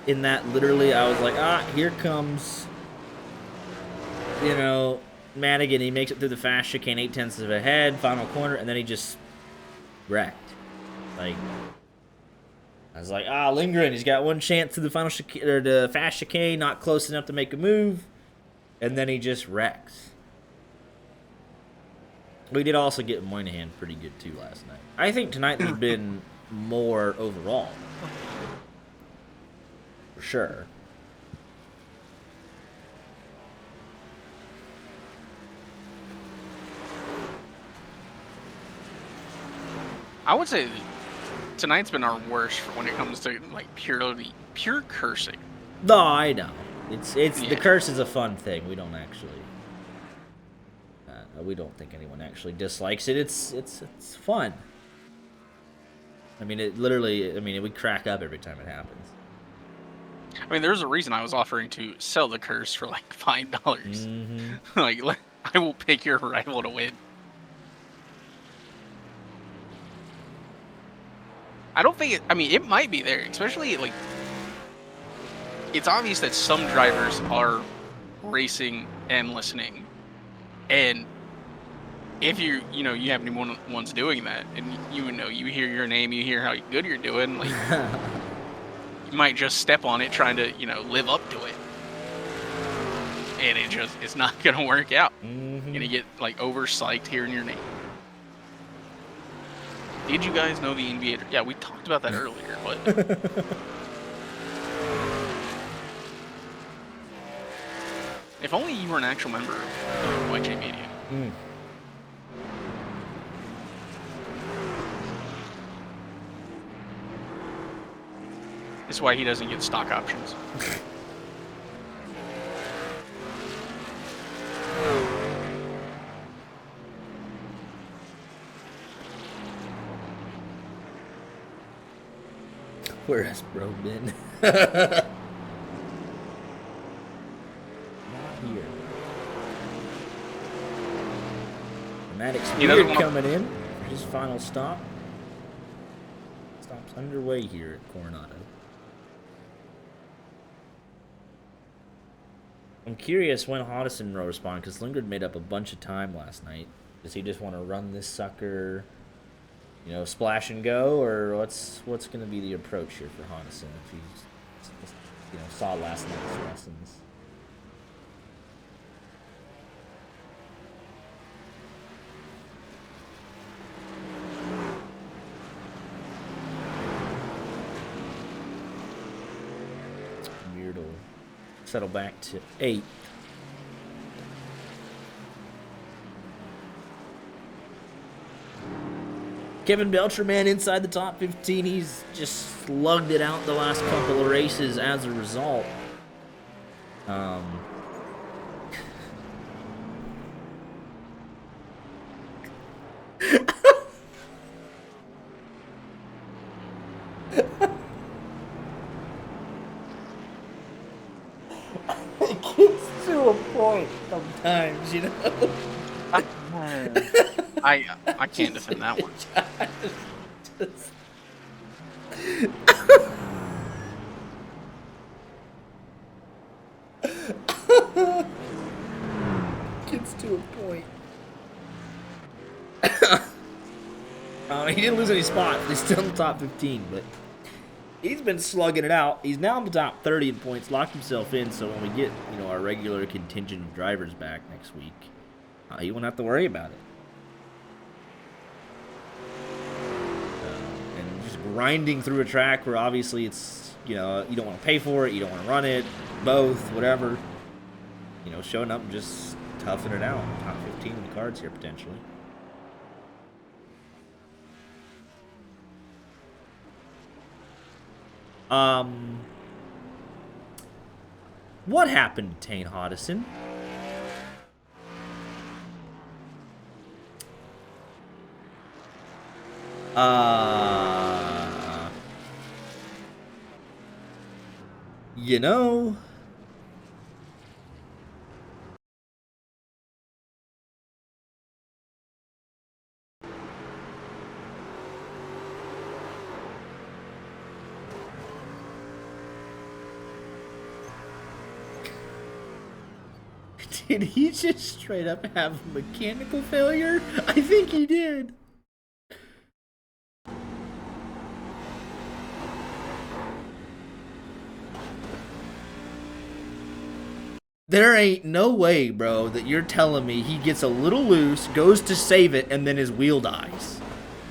in that literally I was like, here comes, Madigan. He makes it through the fast chicane 0.8 of a head, final corner, and then he just wrecked. Like, I was like, Lindgren, he's got one chance to the final chicane, or the fast chicane, not close enough to make a move, and then he just wrecks. We did also get Moynihan pretty good too last night. I think tonight has been more overall. For sure. I would say tonight's been our worst when it comes to like pure cursing. No, I know. It's The curse is a fun thing. We don't actually. We don't think anyone actually dislikes it. It's fun. I mean, we crack up every time it happens. I mean, there's a reason I was offering to sell the curse for like $5. Mm-hmm. Like, I will pick your rival to win. I don't think it might be there, especially like it's obvious that some drivers are racing and listening, and if you have anyone one's doing that, and you hear your name, you hear how good you're doing, like you might just step on it trying to live up to it, and it's not gonna work out. Mm-hmm. You're gonna get like over-psyched hearing your name. Did you guys know the NBA? Yeah, we talked about that earlier, but if only you were an actual member of YJ Media. Mm. This is why he doesn't get stock options. Where has bro been? Not here. Dramatic Speed coming in for his final stop. Stop's underway here at Coronado. I'm curious when Hodgson will respond, because Lindgren made up a bunch of time last night. Does he just want to run this sucker, splash and go, or what's going to be the approach here for Hodgson if he, saw last night's lessons? Weird will settle back to 8. Kevin Belcherman inside the top 15. He's just slugged it out the last couple of races as a result. It gets to a point sometimes, you know. I can't defend that one. Just- gets to a point. He didn't lose any spots. He's still in the top 15, but he's been slugging it out. He's now in the top 30 in points, locked himself in, so when we get, our regular contingent of drivers back next week, he won't have to worry about it. And just grinding through a track where obviously it's, you don't want to pay for it, you don't want to run it, both, whatever. Showing up and just toughing it out. Top 15 in the cards here, potentially. What happened to Tane Hodison? You know, did he just straight up have a mechanical failure? I think he did. There ain't no way, bro, that you're telling me he gets a little loose, goes to save it, and then his wheel dies.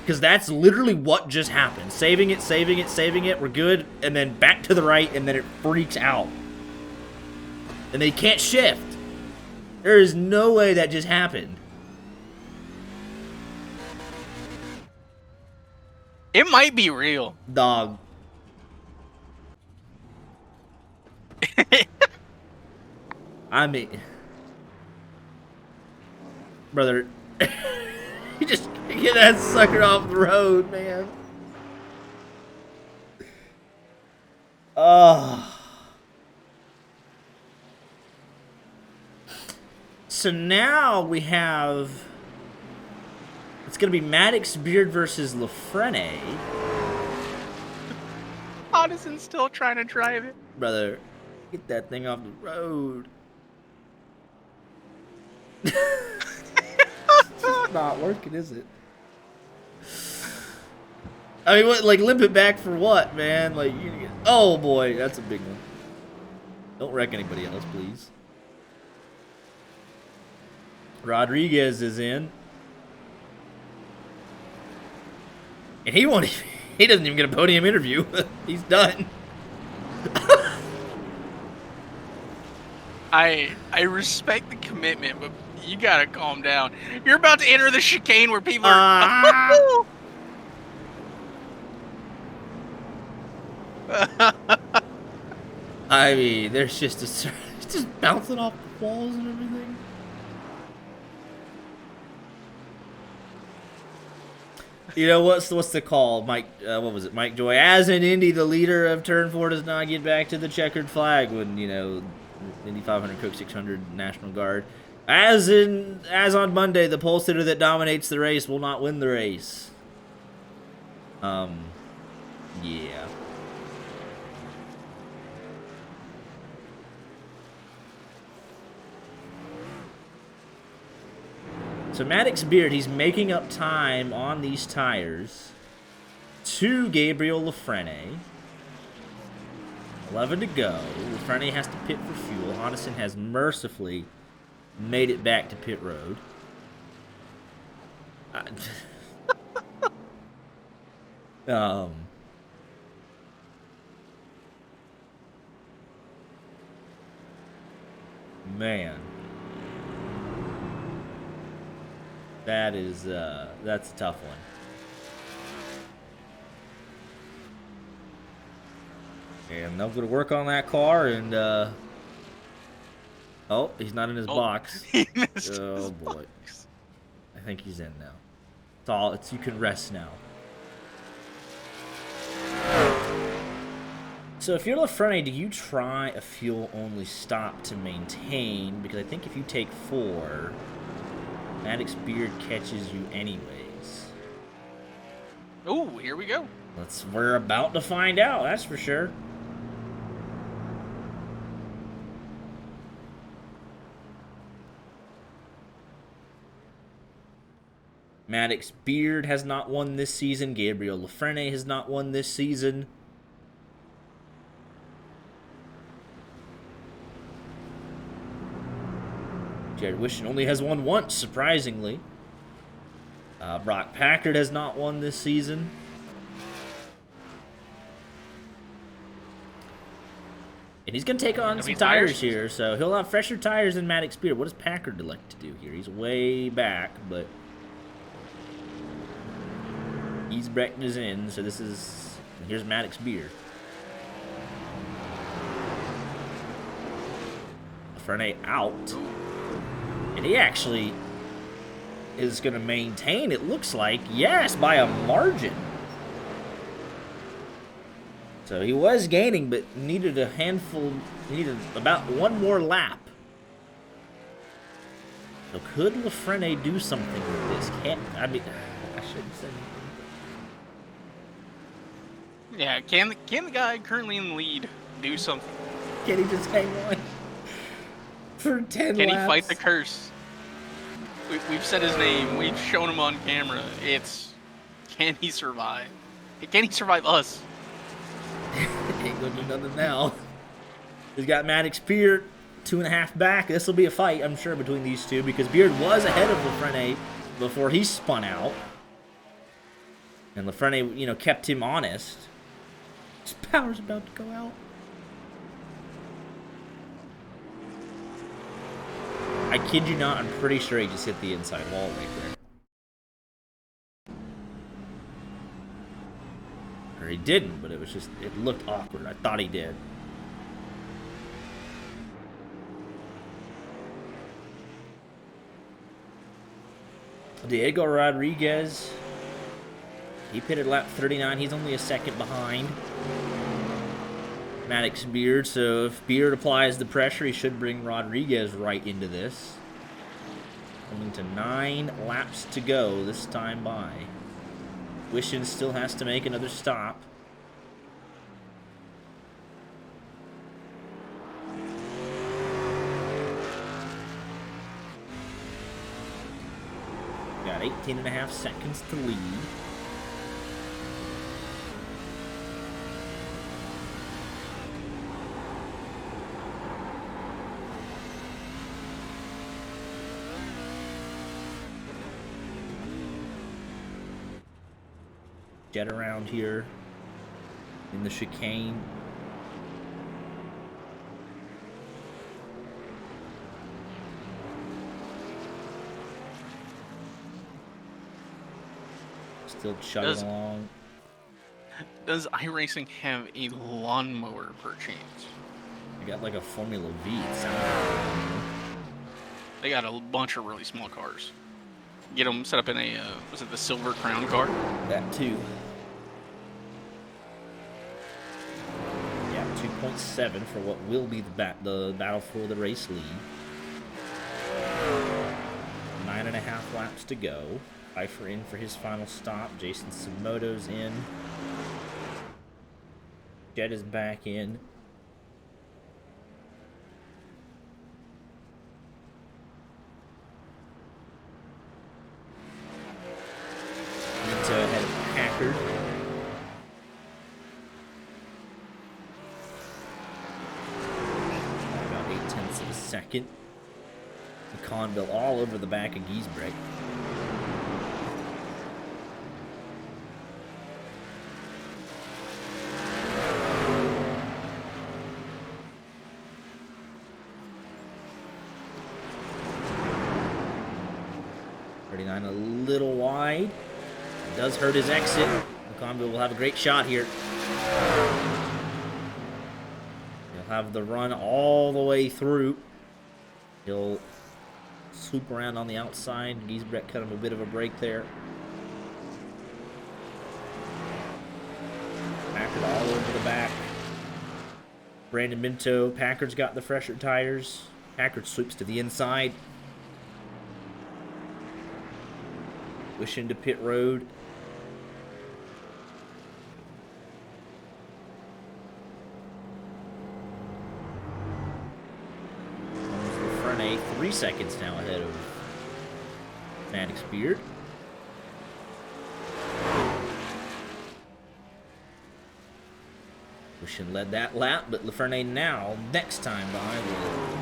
Because that's literally what just happened. Saving it, we're good, and then back to the right, and then it freaks out. And they can't shift. There is no way that just happened. It might be real. Dog. I mean, brother, you just get that sucker off the road, man. So now we have, it's gonna be Maddox Beard versus LaFrenne. Hodison's still trying to drive it. Brother, get that thing off the road. It's just not working, is it? I mean, what? Like, limp it back for what, man? Like, oh boy, that's a big one. Don't wreck anybody else, please. Rodriguez is in, and he won't. He doesn't even get a podium interview. He's done. I respect the commitment, but you gotta calm down. You're about to enter the chicane where people are. I mean, there's just it's just bouncing off the walls and everything. You know what's the call, Mike? What was it, Mike Joy? As in Indy, the leader of Turn 4 does not get back to the checkered flag when Indy 500 Cook 600 National Guard. As on Monday, the pole sitter that dominates the race will not win the race. Yeah. So Maddox Beard, he's making up time on these tires to Gabriel LaFrenne. 11 to go. LaFrenne has to pit for fuel. Hodison has mercifully made it back to pit road. Man. That's a tough one. And they're going to work on that car, and oh, he's not in his box. He missed Oh his boy, box. I think he's in now. all. You can rest now. So if you're Lafrene, do you try a fuel-only stop to maintain? Because I think if you take 4, Maddox Beard catches you anyways. Oh, here we go. We're about to find out, that's for sure. Maddox Beard has not won this season. Gabriel Lafrene has not won this season. Jared Wishon only has won once, surprisingly. Brock Packard has not won this season. And he's going to take on some tires here, so he'll have fresher tires than Maddox Beard. What does Packard like to do here? He's way back, but Giesbrecht is in, so this is... Here's Maddox Beard. Lafrene out. And he actually is going to maintain, it looks like, yes, by a margin. So he was gaining, but needed about one more lap. So could Lafrene do something with this? I shouldn't say anything. Yeah, can the guy currently in the lead do something? Can he just hang on for 10 laps? Can he fight the curse? We've said his name. We've shown him on camera. Can he survive? Can he survive us? Ain't gonna do nothing now. He's got Maddox Beard 2.5 back. This will be a fight, I'm sure, between these two because Beard was ahead of Lafrene before he spun out, and Lafrene, kept him honest. His power's about to go out. I kid you not, I'm pretty sure he just hit the inside wall right there. Or he didn't, but it looked awkward. I thought he did. Diego Rodriguez, he pitted lap 39. He's only a second behind Maddox Beard, so if Beard applies the pressure, he should bring Rodriguez right into this. Coming to 9 laps to go this time by. Wishon still has to make another stop. Got 18.5 seconds to lead. Jet around here in the chicane. Still chugging along. Does iRacing have a lawnmower per chance? They got like a Formula V, it sounds like. They got a bunch of really small cars. Get them set up in a, was it the Silver Crown car? That too. Yeah, 2.7 for what will be the battle for the race lead. 9.5 laps to go. Pfeiffer in for his final stop. Jason Tsumoto's in. Jed is back in. Ahead of Packard. About 0.8 of a second. McConville all over the back of Giesbrecht. A little wide. It does hurt his exit. McConville will have a great shot here. He'll have the run all the way through. He'll swoop around on the outside. Giesbrecht cut him a bit of a break there. Packard all over the back. Brandon Minto, Packard's got the fresher tires. Packard sweeps to the inside. Push into pit road. Front A, 3 seconds now ahead of Maddox Beard. Bushin led that lap, but LaFrene now, next time by, will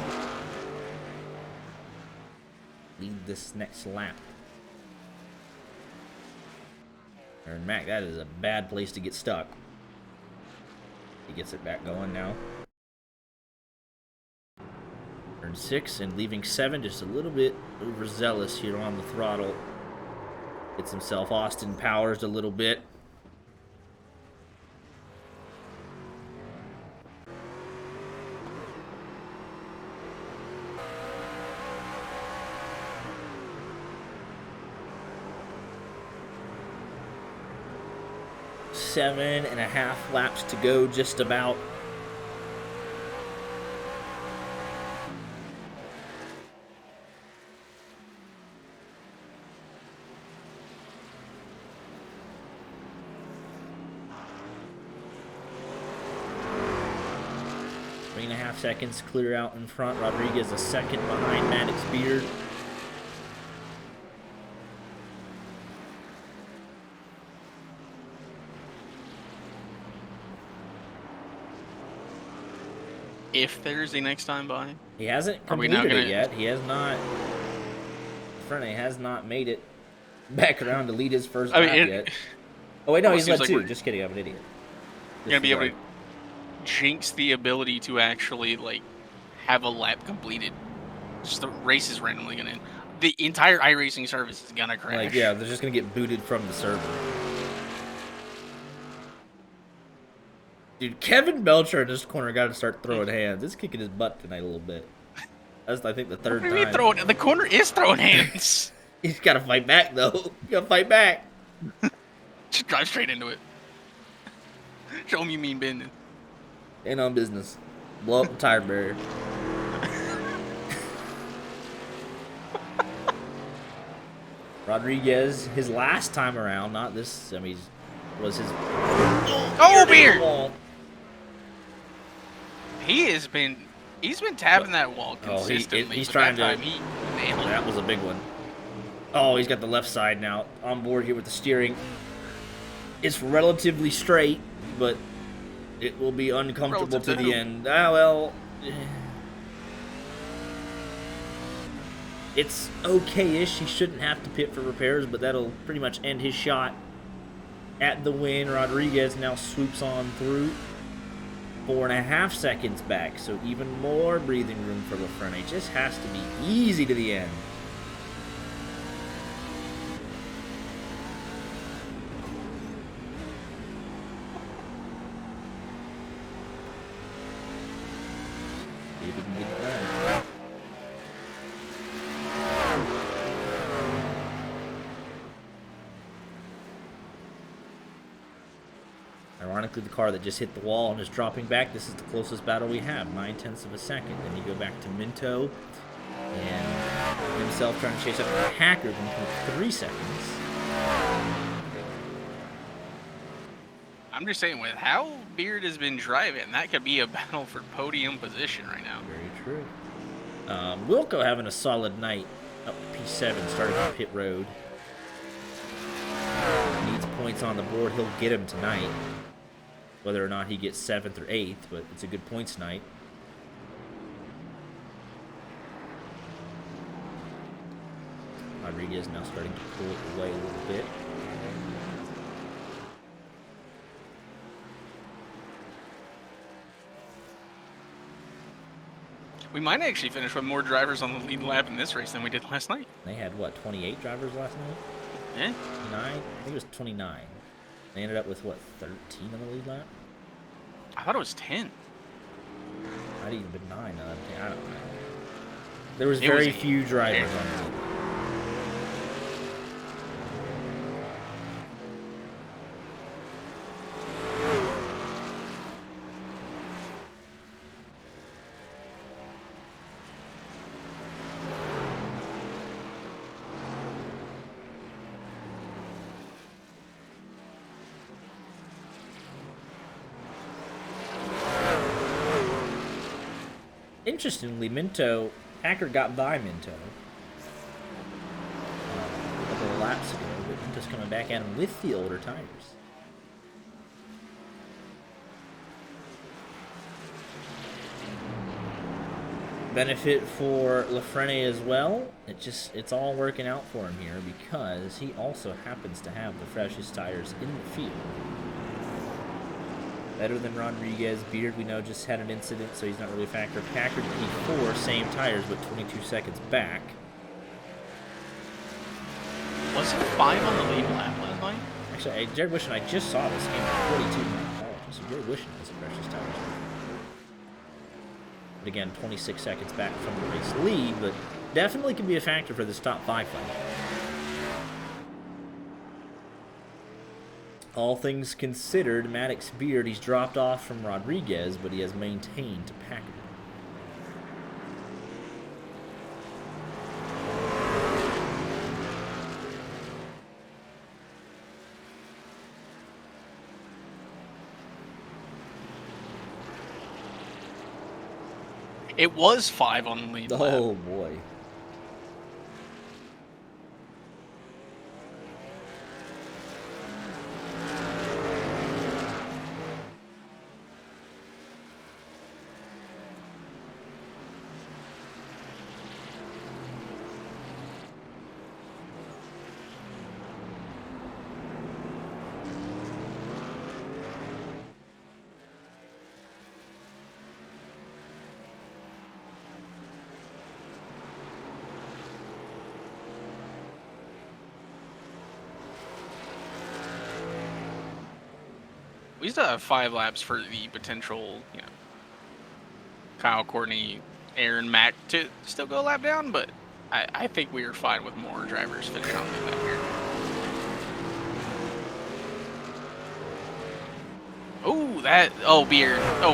lead this next lap. And Mac, that is a bad place to get stuck. He gets it back going now. Turn 6 and leaving 7, just a little bit overzealous here on the throttle. Gets himself Austin Powers a little bit. Seven and a half laps to go, just about. Three and a half seconds clear out in front. Rodriguez a second behind Maddox Beard. If there's a next time by. He hasn't completed it yet. He has not. Frene has not made it back around to lead his first lap yet. Oh wait, no, he's led two. Just kidding, I'm an idiot. You're gonna be able to jinx the ability to actually like have a lap completed. Just the race is randomly gonna end. The entire iRacing service is gonna crash. Like, yeah, they're just gonna get booted from the server. Dude, Kevin Belcher in this corner got to start throwing hands. It's kicking his butt tonight a little bit. That's, I think, the third time. The corner is throwing hands. He's got to fight back, though. You got to fight back. Just drive straight into it. Show him you mean business. Ain't on business. Blow up the tire barrier. Rodriguez, his last time around, not this, I mean, was his... Oh, Beard! He's been tapping that wall consistently. He's trying to... That was a big one. Oh, he's got the left side now on board here with the steering. It's relatively straight, but it will be uncomfortable to the end. Ah, well... It's okay-ish. He shouldn't have to pit for repairs, but that'll pretty much end his shot at the win. Rodriguez now swoops on through. 4.5 seconds back, so even more breathing room for LaFrene. It just has to be easy to the end. See if we can get it done. Ironically, the car that just hit the wall and is dropping back, this is the closest battle we have, 9/10 of a second. Then you go back to Minto and himself trying to chase up Packard in 3 seconds. I'm just saying, with how Beard has been driving, that could be a battle for podium position right now. Very true. Wilco having a solid night up to P7, starting on pit road. Needs points on the board. He'll get them tonight. Whether or not he gets 7th or 8th, but it's a good points night. Rodriguez now starting to pull it away a little bit. We might actually finish with more drivers on the lead lap in this race than we did last night. They had, what, 28 drivers last night? Yeah. 9? I think it was 29. They ended up with, what, 13 on the lead lap? I thought it was 10. Might even been 9. I don't know. There was very few drivers on the lead. interestingly, Packard got by Minto a couple of laps ago, but Minto's coming back at him with the older tires. Benefit for Lafrene as well. It's all working out for him here because he also happens to have the freshest tires in the field. Better than Rodriguez. Beard, we know, just had an incident, so he's not really a factor. Packard P4, same tires, but 22 seconds back. Was it 5 on the lead lap last night? Actually, Jared Wishing, I just saw this game at 42. So Jared Wishing has the freshest tires. But again, 26 seconds back from the race lead, but definitely can be a factor for this top 5 fight. All things considered, Maddox Beard, he's dropped off from Rodriguez, but he has maintained to Packard. It was 5 on the lead lap. Oh, boy. We still have 5 laps for the potential, Kyle, Courtney, Aaron, Mac to still go a lap down, but I think we are fine with more drivers finishing on the lap here.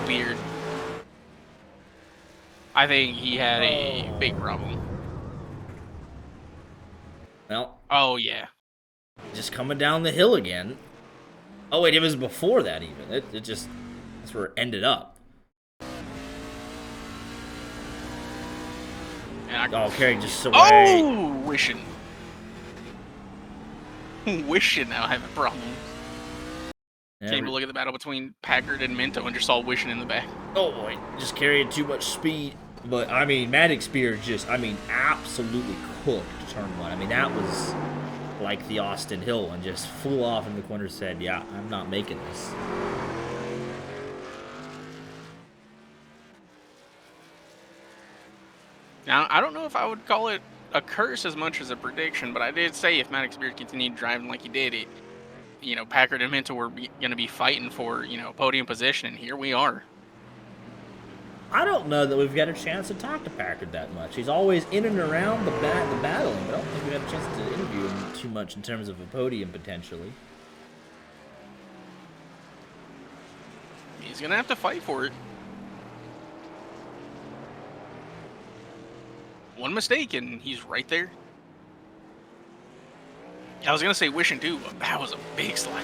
Beard. I think he had a big problem. Well. Oh, yeah. Just coming down the hill again. Oh, wait, it was before that even. That's where it ended up. Kerry just away. Oh, Wishing. Wishing now having problems. Came to look at the battle between Packard and Minto and just saw Wishing in the back. Oh, boy. Just carrying too much speed. But, I mean, Maddox Beard absolutely cooked turn 1. That was like the Austin Hill one, just flew off in the corner, said, yeah, I'm not making this. Now, I don't know if I would call it a curse as much as a prediction, but I did say if Maddox Beard continued driving like he did, Packard and Minto were going to be fighting for, podium position, and here we are. I don't know that we've got a chance to talk to Packard that much. He's always in and around the battling, but I don't think we've had a chance to interview him too much in terms of a podium, potentially. He's going to have to fight for it. One mistake, and he's right there. I was going to say Wishing too, but that was a big slide.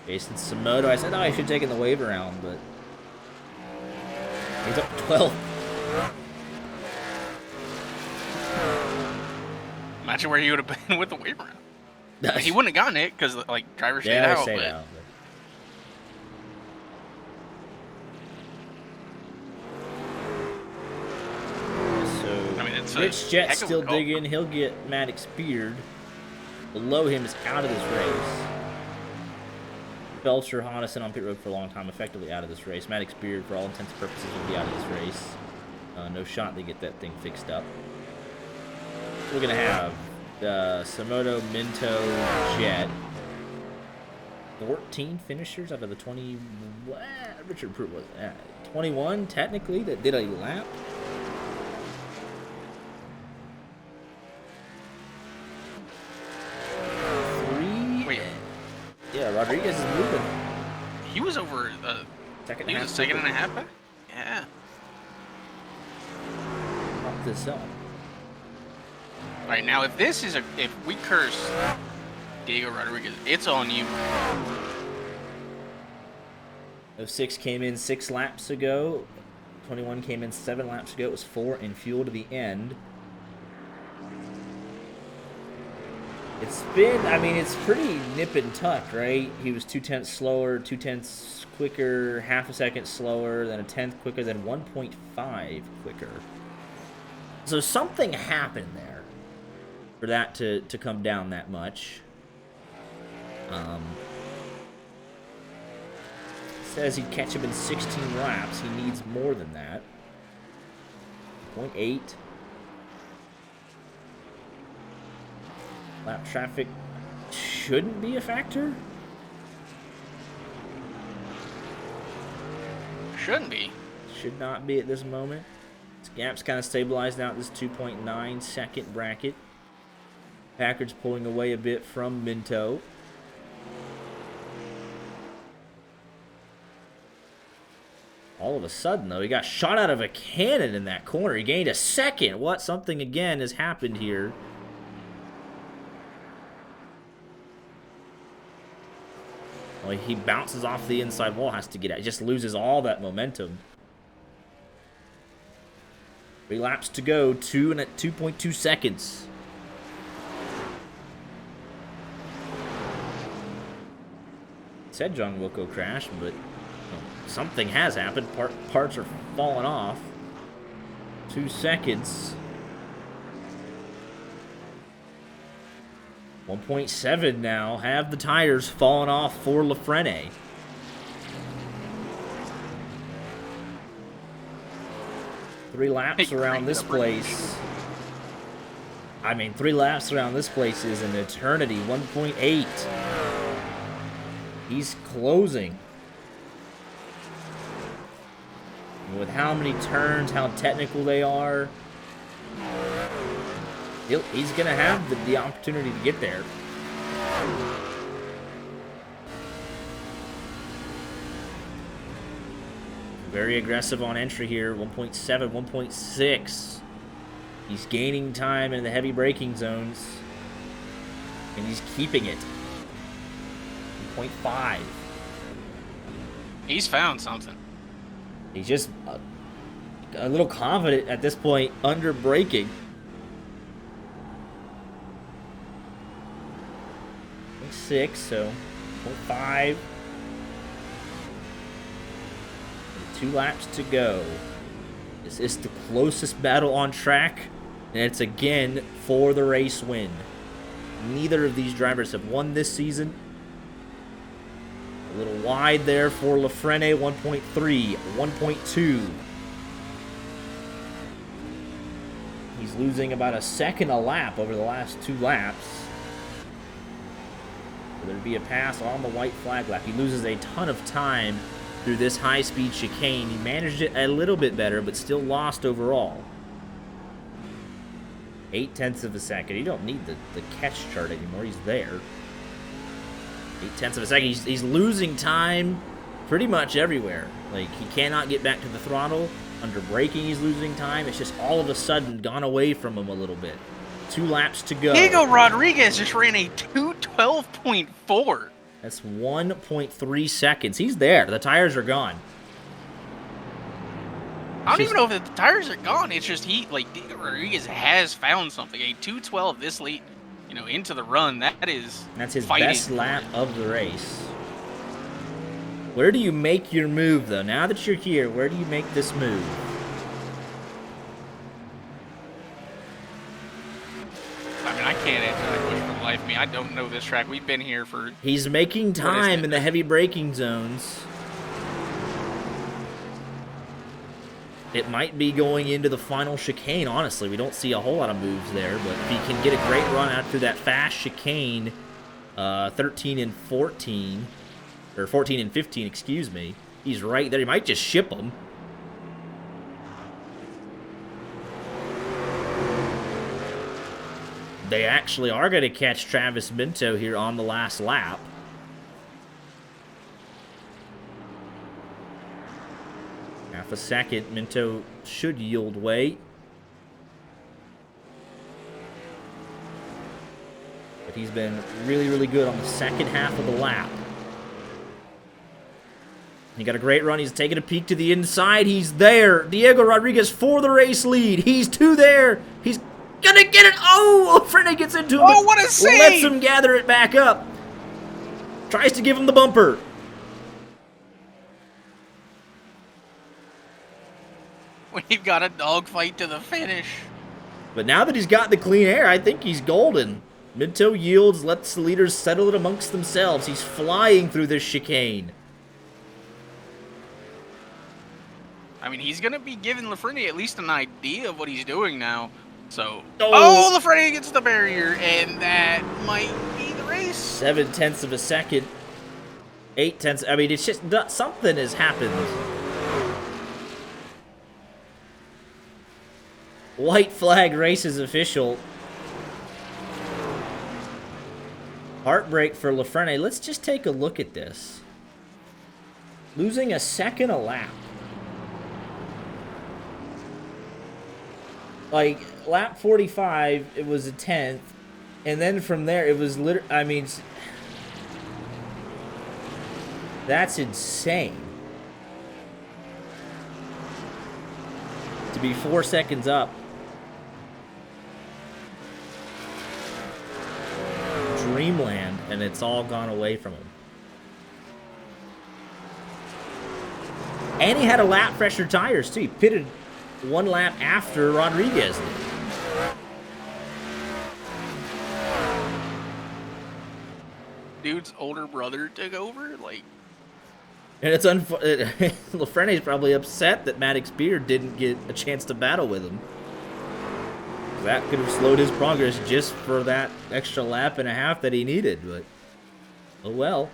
Jason Samoto, I said, I should have taken the wave around, but he's up 12. Imagine where he would have been with the wave around. He wouldn't have gotten it because, drivers stayed out. But... So, Rich Jet's still digging. He'll get Maddox Beard. Below him is out of this race. Belcher, Hodison on pit road for a long time, effectively out of this race. Maddox Beard, for all intents and purposes, will be out of this race. No shot they get that thing fixed up. We're going to have Samoto, Minto, Jet. 14 finishers out of the 20. What? Richard Pruitt was 21, technically, that did a lap. Yeah, Rodriguez is moving. He was over second and a half back? Yeah. Pop this up. Right now, if we curse Diego Rodriguez, it's on you. 06 came in 6 laps ago. 21 came in 7 laps ago. It was 4 and fuel to the end. It's been, I mean, it's pretty nip and tuck, right? He was 2/10 slower, 2/10 quicker, half a second slower, then a 1/10 quicker, then 1.5 quicker. So something happened there for that to come down that much. Says he'd catch him in 16 laps. He needs more than that. 0.8. Lap traffic shouldn't be a factor. Shouldn't be. Should not be at this moment. This gap's kind of stabilized now at this 2.9 second bracket. Packard's pulling away a bit from Minto. All of a sudden, though, he got shot out of a cannon in that corner. He gained a second. What? Something again has happened here. Well, he bounces off the inside wall, has to get out. He just loses all that momentum. 3 laps to go, 2.2 seconds. Said John Wilco crashed, but something has happened. Parts are falling off. 2 seconds. 1.7 now. Have the tires fallen off for Lafrene. Three laps around this place. I mean, 3 laps around this place is an eternity. 1.8. He's closing. With how many turns, how technical they are, he's going to have the opportunity to get there. Very aggressive on entry here. 1.7, 1.6. He's gaining time in the heavy braking zones. And he's keeping it. 1.5. He's found something. He's just a little confident at this point under braking. 0.6, so 0.5. 2 laps to go. This is the closest battle on track, and it's again for the race win. Neither of these drivers have won this season. A little wide there for Lafrene, 1.3, 1.2. He's losing about a second a lap over the last 2 laps. Will there be a pass on the white flag lap? He loses a ton of time through this high-speed chicane. He managed it a little bit better, but still lost overall. 0.8 of a second. You don't need the catch chart anymore. He's there. 0.8 of a second. He's losing time pretty much everywhere. Like, he cannot get back to the throttle. Under braking, he's losing time. It's just all of a sudden gone away from him a little bit. 2 laps to go. Diego Rodriguez just ran a 2:12.4. That's 1.3 seconds. He's there. The tires are gone. I don't even know if the tires are gone. It's just Diego Rodriguez has found something. A 2:12 this late, into the run. That's his fighting. Best lap of the race. Where do you make your move, though? Now that you're here, where do you make this move? I mean, I can't answer that question for the life of me. I don't know this track. We've been here for... He's making time in the heavy braking zones. It might be going into the final chicane, honestly. We don't see a whole lot of moves there, but if he can get a great run out through that fast chicane, 13 and 14, or 14 and 15, excuse me, he's right there. He might just ship him. They actually are going to catch Travis Minto here on the last lap. Half a second. Minto should yield way. But he's been really, really good on the second half of the lap. He got a great run. He's taking a peek to the inside. He's there. Diego Rodriguez for the race lead. He's 2 there. He's gonna get it. Oh, Frene gets into him. Oh, what a save! Lets him gather it back up. Tries to give him the bumper. We've got a dogfight to the finish. But now that he's got the clean air, I think he's golden. Mid-toe yields, lets the leaders settle it amongst themselves. He's flying through this chicane. I mean, he's going to be giving Lafreniere at least an idea of what he's doing now. So, Oh. Lafreniere gets the barrier, and that might be the race. 0.7 of a second. 0.8. I mean, it's just something has happened. White flag race is official. Heartbreak for Lafreniere. Let's just take a look at this. Losing a second a lap. Like, lap 45, it was a 10th. And then from there, it was literally, I mean, that's insane. To be 4 seconds up. Dreamland, and it's all gone away from him. And he had a lap fresher tires, too. He pitted 1 lap after Rodriguez did. Dude's older brother took over, like... And it's Lafreniere's probably upset that Maddox Beard didn't get a chance to battle with him. That could have slowed his progress just for that extra lap and a half that he needed, but oh well.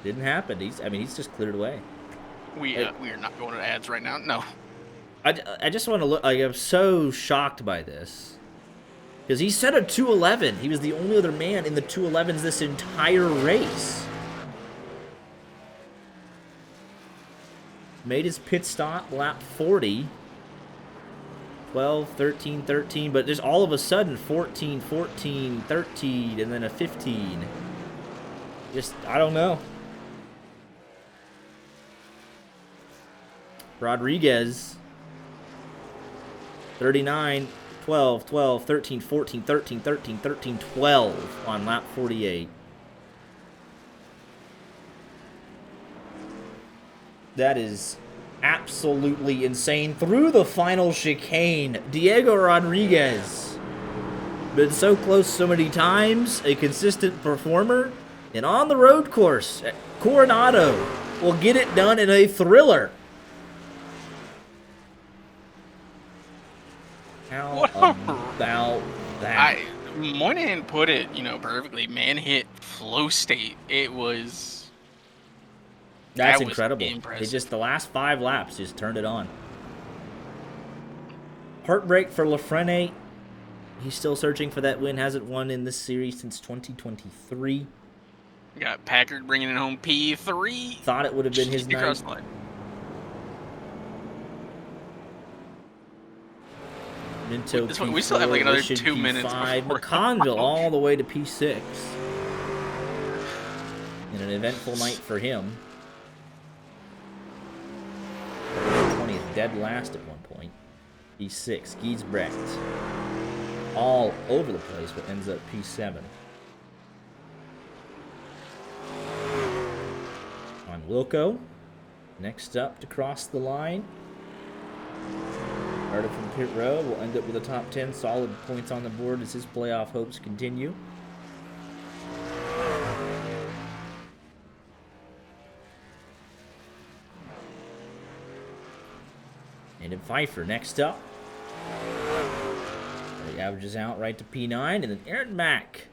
Didn't happen. He's just cleared away. We are not going to ads right now. No. I just want to look. Like, I'm so shocked by this because he set a 2:11. He was the only other man in the 2:11s this entire race. Made his pit stop lap 40. 12, 13, 13, but just all of a sudden 14, 14, 13, and then a 15. Just, I don't know. Rodriguez, 39, 12, 12, 13, 14, 13, 13, 13, 12 on lap 48. That is absolutely insane. Through the final chicane, Diego Rodriguez. Been so close so many times, a consistent performer, and on the road course at Coronado will get it done in a thriller. How about that? Moynihan put it, perfectly. Man hit flow state. It was... That's that incredible. They just, the last 5 laps, just turned it on. Heartbreak for Lafreniere. He's still searching for that win. Hasn't won in this series since 2023. We got Packard bringing it home P3. Thought it would have been his night. Minto P4, we still have like another Richard 2 minutes. P5, McConville all the way to P6. In an eventful night for him. 20th, dead last at one point. P6, Giesbrecht. All over the place, but ends up P7. On Wilco. Next up to cross the line. Started from pit road, will end up with a top 10. Solid points on the board as his playoff hopes continue. And in Pfeiffer, next up. He averages out right to P9, and then Aaron Mack.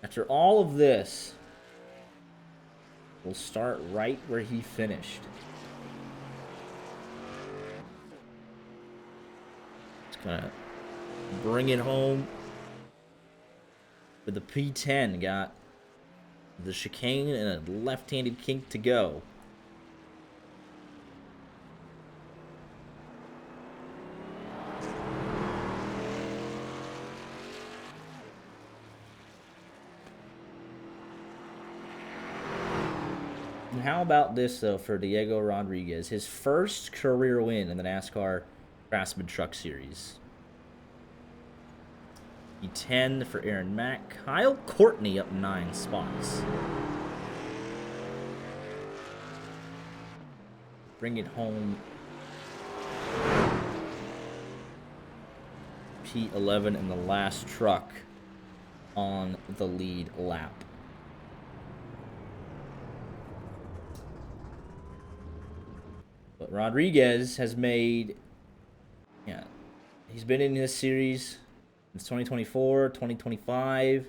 After all of this, will start right where he finished. Gonna bring it home with the P10. Got the chicane and a left-handed kink to go. how about this, though, for Diego Rodriguez? His first career win in the NASCAR Craftsman Truck Series. P10 for Aaron Mack. Kyle Courtney up 9 spots. Bring it home. P11 in the last truck on the lead lap. But Rodriguez has made, he's been in this series since 2024, 2025.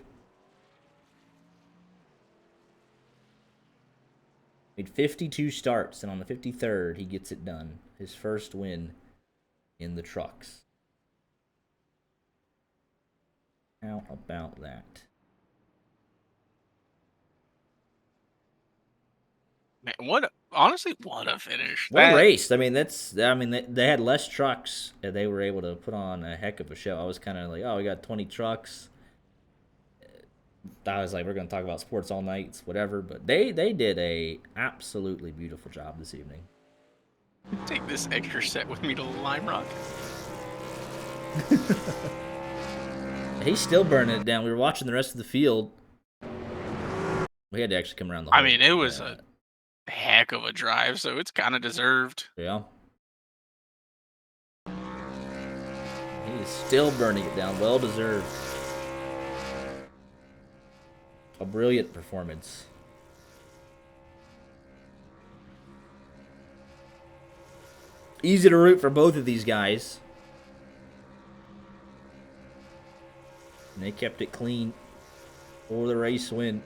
Made 52 starts, and on the 53rd, he gets it done. His first win in the trucks. How about that? Man, what a finish. What a race. I mean, they had less trucks, and they were able to put on a heck of a show. I was kind of like, oh, we got 20 trucks. I was like, we're going to talk about sports all night, it's whatever. But they did a absolutely beautiful job this evening. Take this extra set with me to Lime Rock. He's still burning it down. We were watching the rest of the field. We had to actually come around the whole, it was a heck of a drive, so it's kind of deserved. Yeah. He is still burning it down. Well deserved. A brilliant performance. Easy to root for both of these guys. And they kept it clean for the race win.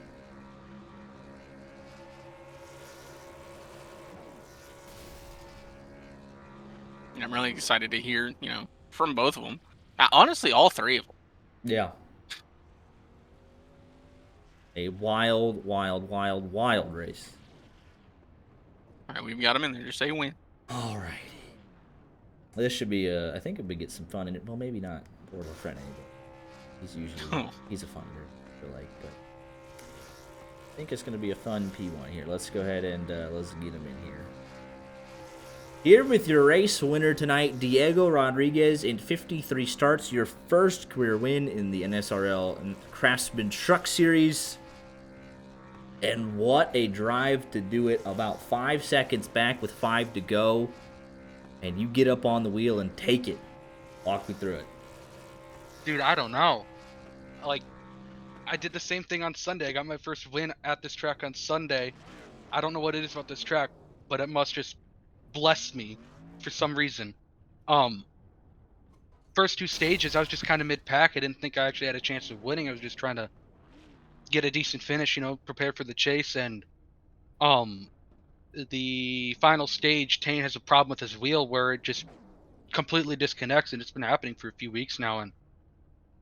And I'm really excited to hear, from both of them. Honestly, all three of them. Yeah. A wild, wild, wild, wild race. All right, we've got them in there. Just say win. All righty. This should be I think it would get some fun in it. Well, maybe not Portal Frene, but he's usually he's a fun girl, I feel like. But I think it's going to be a fun P1 here. Let's go ahead and let's get him in here. Here with your race winner tonight, Diego Rodriguez, in 53 starts, your first career win in the NSRL Craftsman Truck Series. And what a drive to do it, about 5 seconds back with 5 to go. And you get up on the wheel and take it. Walk me through it. Dude, I don't know. Like, I did the same thing on Sunday. I got my first win at this track on Sunday. I don't know what it is about this track, but it must just bless me for some reason. First 2 stages, I was just kind of mid-pack. I didn't think I actually had a chance of winning. I was just trying to get a decent finish, prepare for the chase. And the final stage, Tane has a problem with his wheel where it just completely disconnects, and it's been happening for a few weeks now. And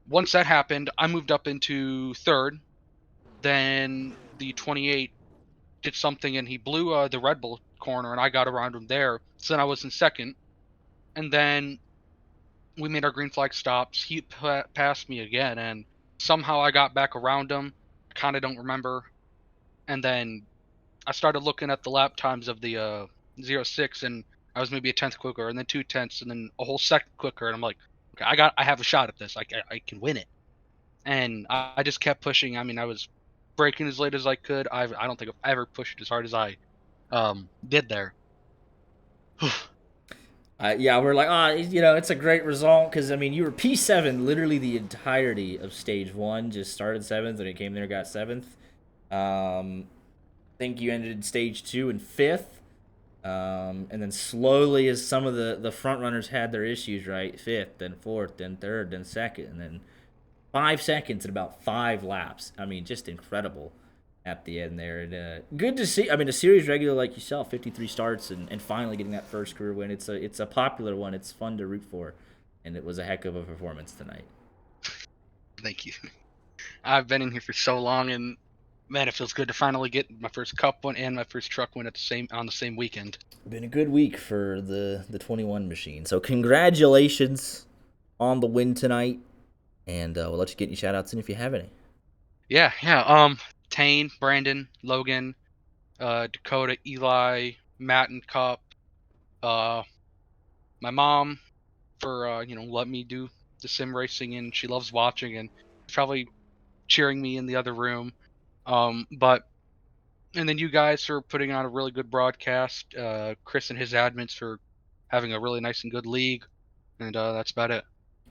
once that happened, I moved up into 3rd. Then the 28 did something, and he blew the Red Bull corner, and I got around him there. So then I was in 2nd, and then we made our green flag stops. He passed me again, and somehow I got back around him. I kind of don't remember. And then I started looking at the lap times of the 06, and I was maybe a 10th quicker, and then 2 tenths, and then a whole second quicker. And I'm like, okay, I have a shot at this. I can win it. And I just kept pushing. I mean, I was braking as late as I could. I don't think I've ever pushed as hard as I did there. Yeah, we're like, it's a great result because, I mean, you were P7 literally the entirety of stage 1, just started 7th, and it came there, got 7th. I think you ended stage 2 in 5th. And then slowly, as some of the front runners had their issues, right? 5th, then 4th, then 3rd, then 2nd, and then 5 seconds in about 5 laps. I mean, just incredible at the end there. And good to see. I mean, a series regular like yourself, 53 starts, and finally getting that first career win. It's a popular one. It's fun to root for, and it was a heck of a performance tonight. Thank you. I've been in here for so long, and man, it feels good to finally get my first cup win and my first truck win on the same weekend. Been a good week for the 21 machine. So congratulations on the win tonight, and we'll let you get your shout outs in if you have any. Yeah. Tane, Brandon, Logan, Dakota, Eli, Matt, and Cup. My mom for letting me do the sim racing, and she loves watching, and probably cheering me in the other room. But and then you guys for putting on a really good broadcast. Chris and his admins for having a really nice and good league, and that's about it.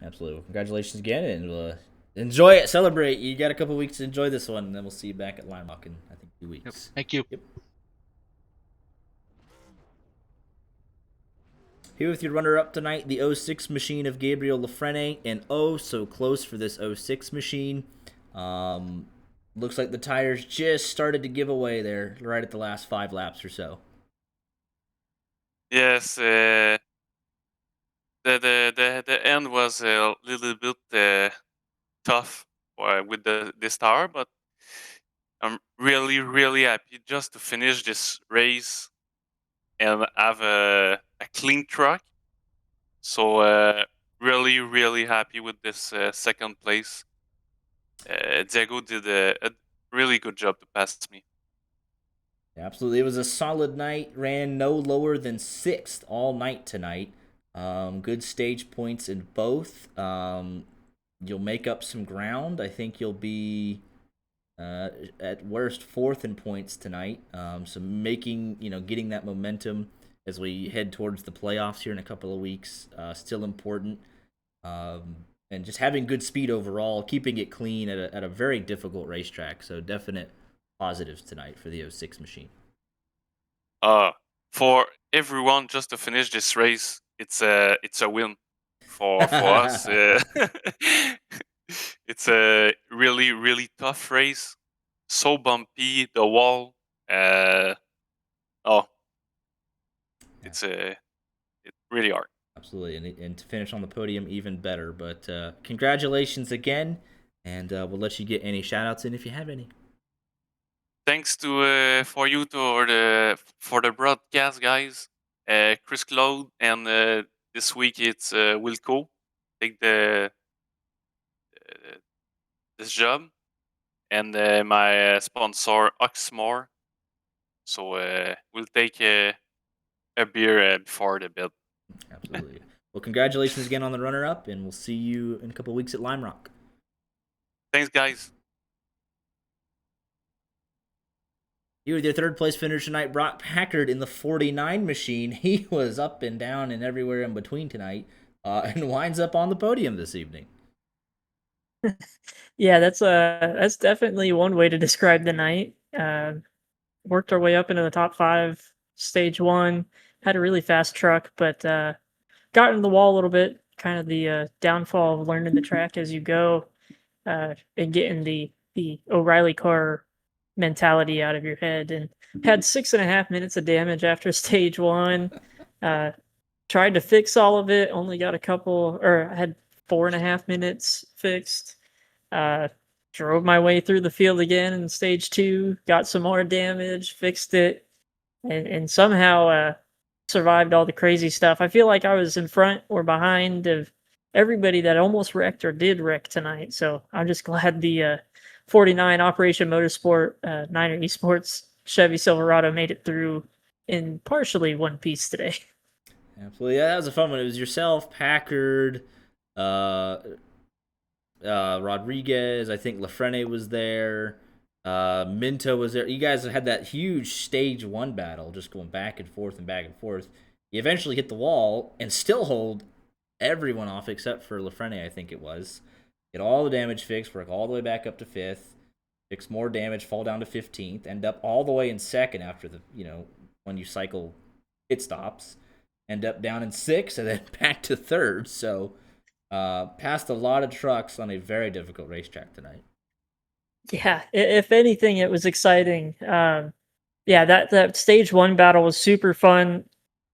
Absolutely. Well, congratulations again, and enjoy it, celebrate. You got a couple weeks to enjoy this one, and then we'll see you back at Lime Rock in, I think, 2 weeks. Yep. Thank you. Yep. Here with your runner-up tonight, the 06 machine of Gabriel Lafrene, and oh, so close for this 06 machine. Looks like the tires just started to give away there, right at the last 5 laps or so. Yes, the end was a little bit tough with this tower, but I'm really happy just to finish this race and have a clean truck. So really happy with this second place. Diego did a really good job to pass me. Absolutely. It was a solid night. Ran no lower than 6th all night tonight. Good stage points in both. You'll make up some ground. I think you'll be at worst 4th in points tonight. So getting that momentum as we head towards the playoffs here in a couple of weeks, still important. And just having good speed overall, keeping it clean at a very difficult racetrack. So definite positives tonight for the 06 machine. For everyone, just to finish this race, it's a win for us. It's a really tough race. So bumpy, the wall. It's really hard. Absolutely, and to finish on the podium, even better. But congratulations again, and we'll let you get any shout-outs in if you have any. Thanks to for you for the broadcast, guys. Chris Claude, and this week it's Wilco take this job, and my sponsor Oxmore. So we'll take a beer before the bid. Absolutely. Well, congratulations again on the runner-up, and we'll see you in a couple of weeks at Lime Rock. Thanks, guys. Here with your 3rd place finisher tonight, Brock Packard in the 49 machine. He was up and down and everywhere in between tonight, and winds up on the podium this evening. Yeah, that's definitely one way to describe the night. Worked our way up into the top 5, stage 1. Had a really fast truck, but got in the wall a little bit. Kind of the downfall of learning the track as you go, and getting the O'Reilly car mentality out of your head. And had 6.5 minutes of damage after stage 1. Tried to fix all of it. Only got I had 4.5 minutes fixed. Drove my way through the field again in stage 2, got some more damage, fixed it, and somehow survived all the crazy stuff. I feel like I was in front or behind of everybody that almost wrecked or did wreck tonight. So I'm just glad the 49 Operation Motorsport Niner Esports Chevy Silverado made it through in partially one piece today. Absolutely. Yeah, that was a fun one. It was yourself, Packard, Rodriguez, I think Lafrene was there, Minto was there. You guys had that huge stage 1 battle, just going back and forth and back and forth. You eventually hit the wall and still hold everyone off except for Lafrene, I think it was. Get all the damage fixed, work all the way back up to 5th, fix more damage, fall down to 15th, end up all the way in 2nd after when you cycle pit stops, end up down in 6th and then back to 3rd. So passed a lot of trucks on a very difficult racetrack tonight. Yeah, if anything, it was exciting. Yeah, that stage 1 battle was super fun.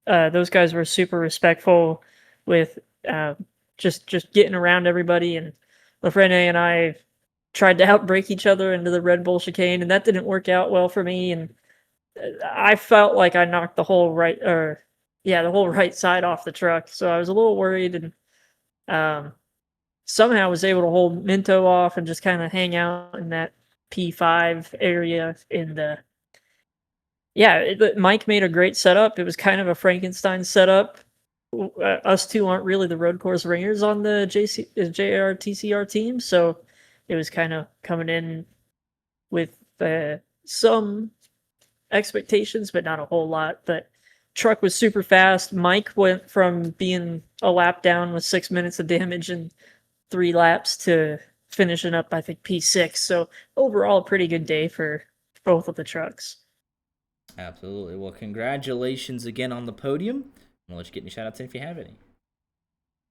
Those guys were super respectful with just getting around everybody, and Lafrene and I tried to outbreak each other into the Red Bull chicane, and that didn't work out well for me. And I felt like I knocked the whole right side off the truck, so I was a little worried, and somehow was able to hold Minto off and just kind of hang out in that P5 area in the Yeah, Mike made a great setup. It was kind of a Frankenstein setup. Us two aren't really the road course ringers on the JRTCR team, so it was kind of coming in with some expectations, but not a whole lot. But truck was super fast. Mike went from being a lap down with 6 minutes of damage and 3 laps to finishing up, I think, P6. So overall, a pretty good day for both of the trucks. Absolutely. Well, congratulations again on the podium. I'll let you get any shout outs in if you have any.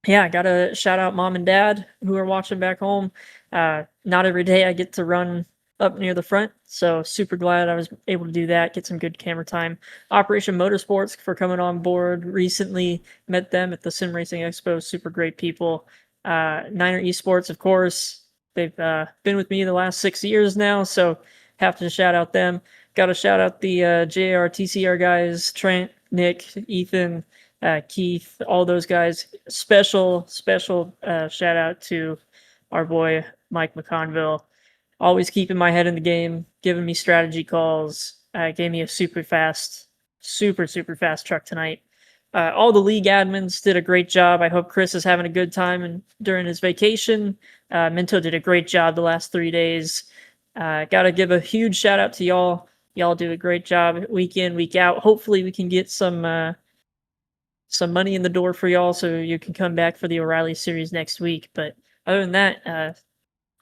Yeah, I gotta shout out mom and dad who are watching back home. Not every day I get to run up near the front, so super glad I was able to do that, get some good camera time. Operation Motorsports for coming on board recently, met them at the Sim Racing Expo, super great people. Niner Esports, of course, they've been with me the last 6 years now, so have to shout out them. Got to shout out the JR TCR guys, Trent, Nick, Ethan, Keith, all those guys. Special shout out to our boy Mike McConville. Always keeping my head in the game, giving me strategy calls. Gave me a super fast truck tonight. All the league admins did a great job. I hope Chris is having a good time and during his vacation. Minto did a great job the last 3 days. Got to give a huge shout out to y'all. Y'all do a great job week in, week out. Hopefully, we can get some money in the door for y'all so you can come back for the O'Reilly series next week. But other than that,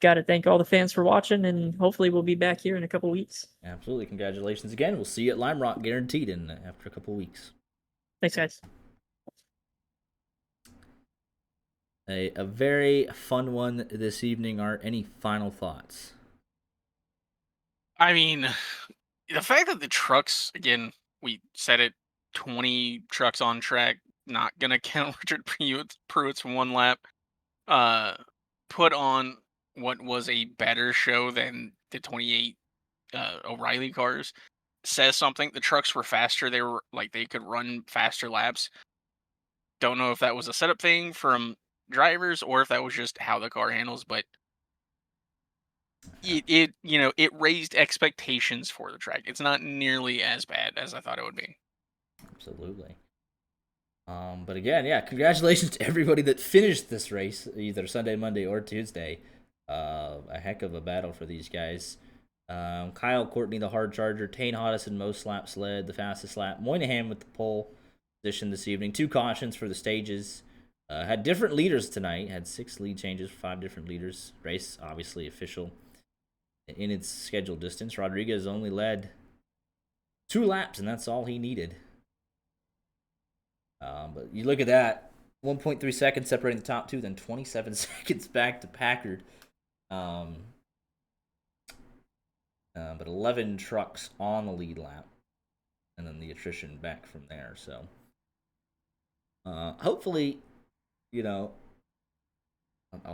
got to thank all the fans for watching, and hopefully we'll be back here in a couple weeks. Absolutely. Congratulations again. We'll see you at Lime Rock, guaranteed, after a couple weeks. Thanks, guys. A very fun one this evening. Art, any final thoughts? I mean, the fact that the trucks, again, we said it, 20 trucks on track, not going to count Richard Pruitt's 1 lap, put on what was a better show than the 28 O'Reilly cars, says something. The trucks were faster. They were like, they could run faster laps. Don't know if that was a setup thing from drivers or if that was just how the car handles, but it raised expectations for the track. It's not nearly as bad as I thought it would be. Absolutely. But again, yeah, congratulations to everybody that finished this race, either Sunday, Monday, or Tuesday. A heck of a battle for these guys. Kyle Courtney, the hard charger, Tane Hoddison, most laps led, the fastest lap. Moynihan with the pole position this evening. 2 cautions for the stages. Had different leaders tonight. Had 6 lead changes, 5 different leaders. Race obviously official in its scheduled distance. Rodriguez only led 2 laps, and that's all he needed. But you look at that, 1.3 seconds separating the top 2, then 27 seconds back to Packard. But 11 trucks on the lead lap, and then the attrition back from there. So hopefully, I'll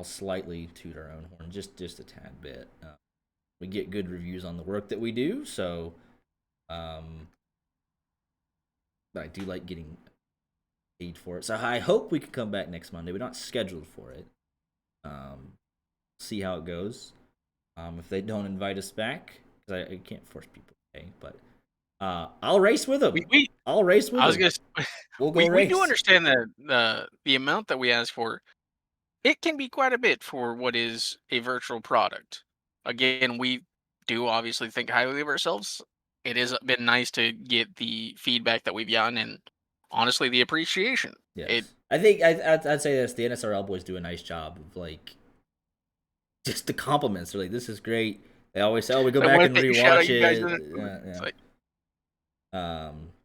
slightly toot our own horn, just a tad bit. We get good reviews on the work that we do, so I do like getting paid for it. So I hope we can come back next Monday. We're not scheduled for it. See how it goes. If they don't invite us back, because I can't force people to pay, but I'll race with them. I'll race with them. I was gonna. We'll go race. We do understand that the amount that we ask for, it can be quite a bit for what is a virtual product. Again, we do obviously think highly of ourselves. It has been nice to get the feedback that we've gotten, and honestly, the appreciation. Yes. I think I'd say this: the NSRL boys do a nice job of just the compliments. They're like, "This is great." They always say, "Oh, we go back and rewatch it."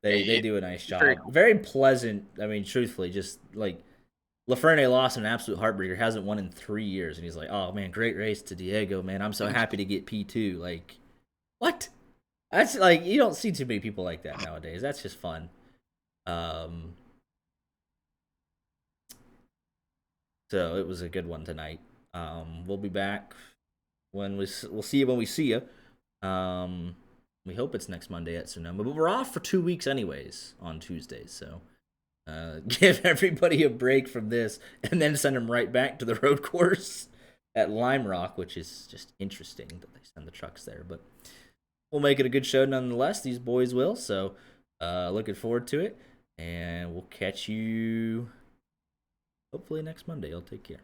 They do a nice job. Cool. Very pleasant. I mean, truthfully, just like LaFernet lost an absolute heartbreaker. Hasn't won in 3 years, and he's like, "Oh man, great race to Diego, man. I'm so happy to get P2." Like, what? That's like you don't see too many people like that nowadays. That's just fun. So it was a good one tonight. We'll be back we'll see you when we see you. We hope it's next Monday at Sonoma, but we're off for 2 weeks anyways on Tuesdays. So give everybody a break from this, and then send them right back to the road course at Lime Rock, which is just interesting that they send the trucks there. But we'll make it a good show nonetheless. These boys will. So, looking forward to it, and we'll catch you hopefully next Monday. Y'all take care.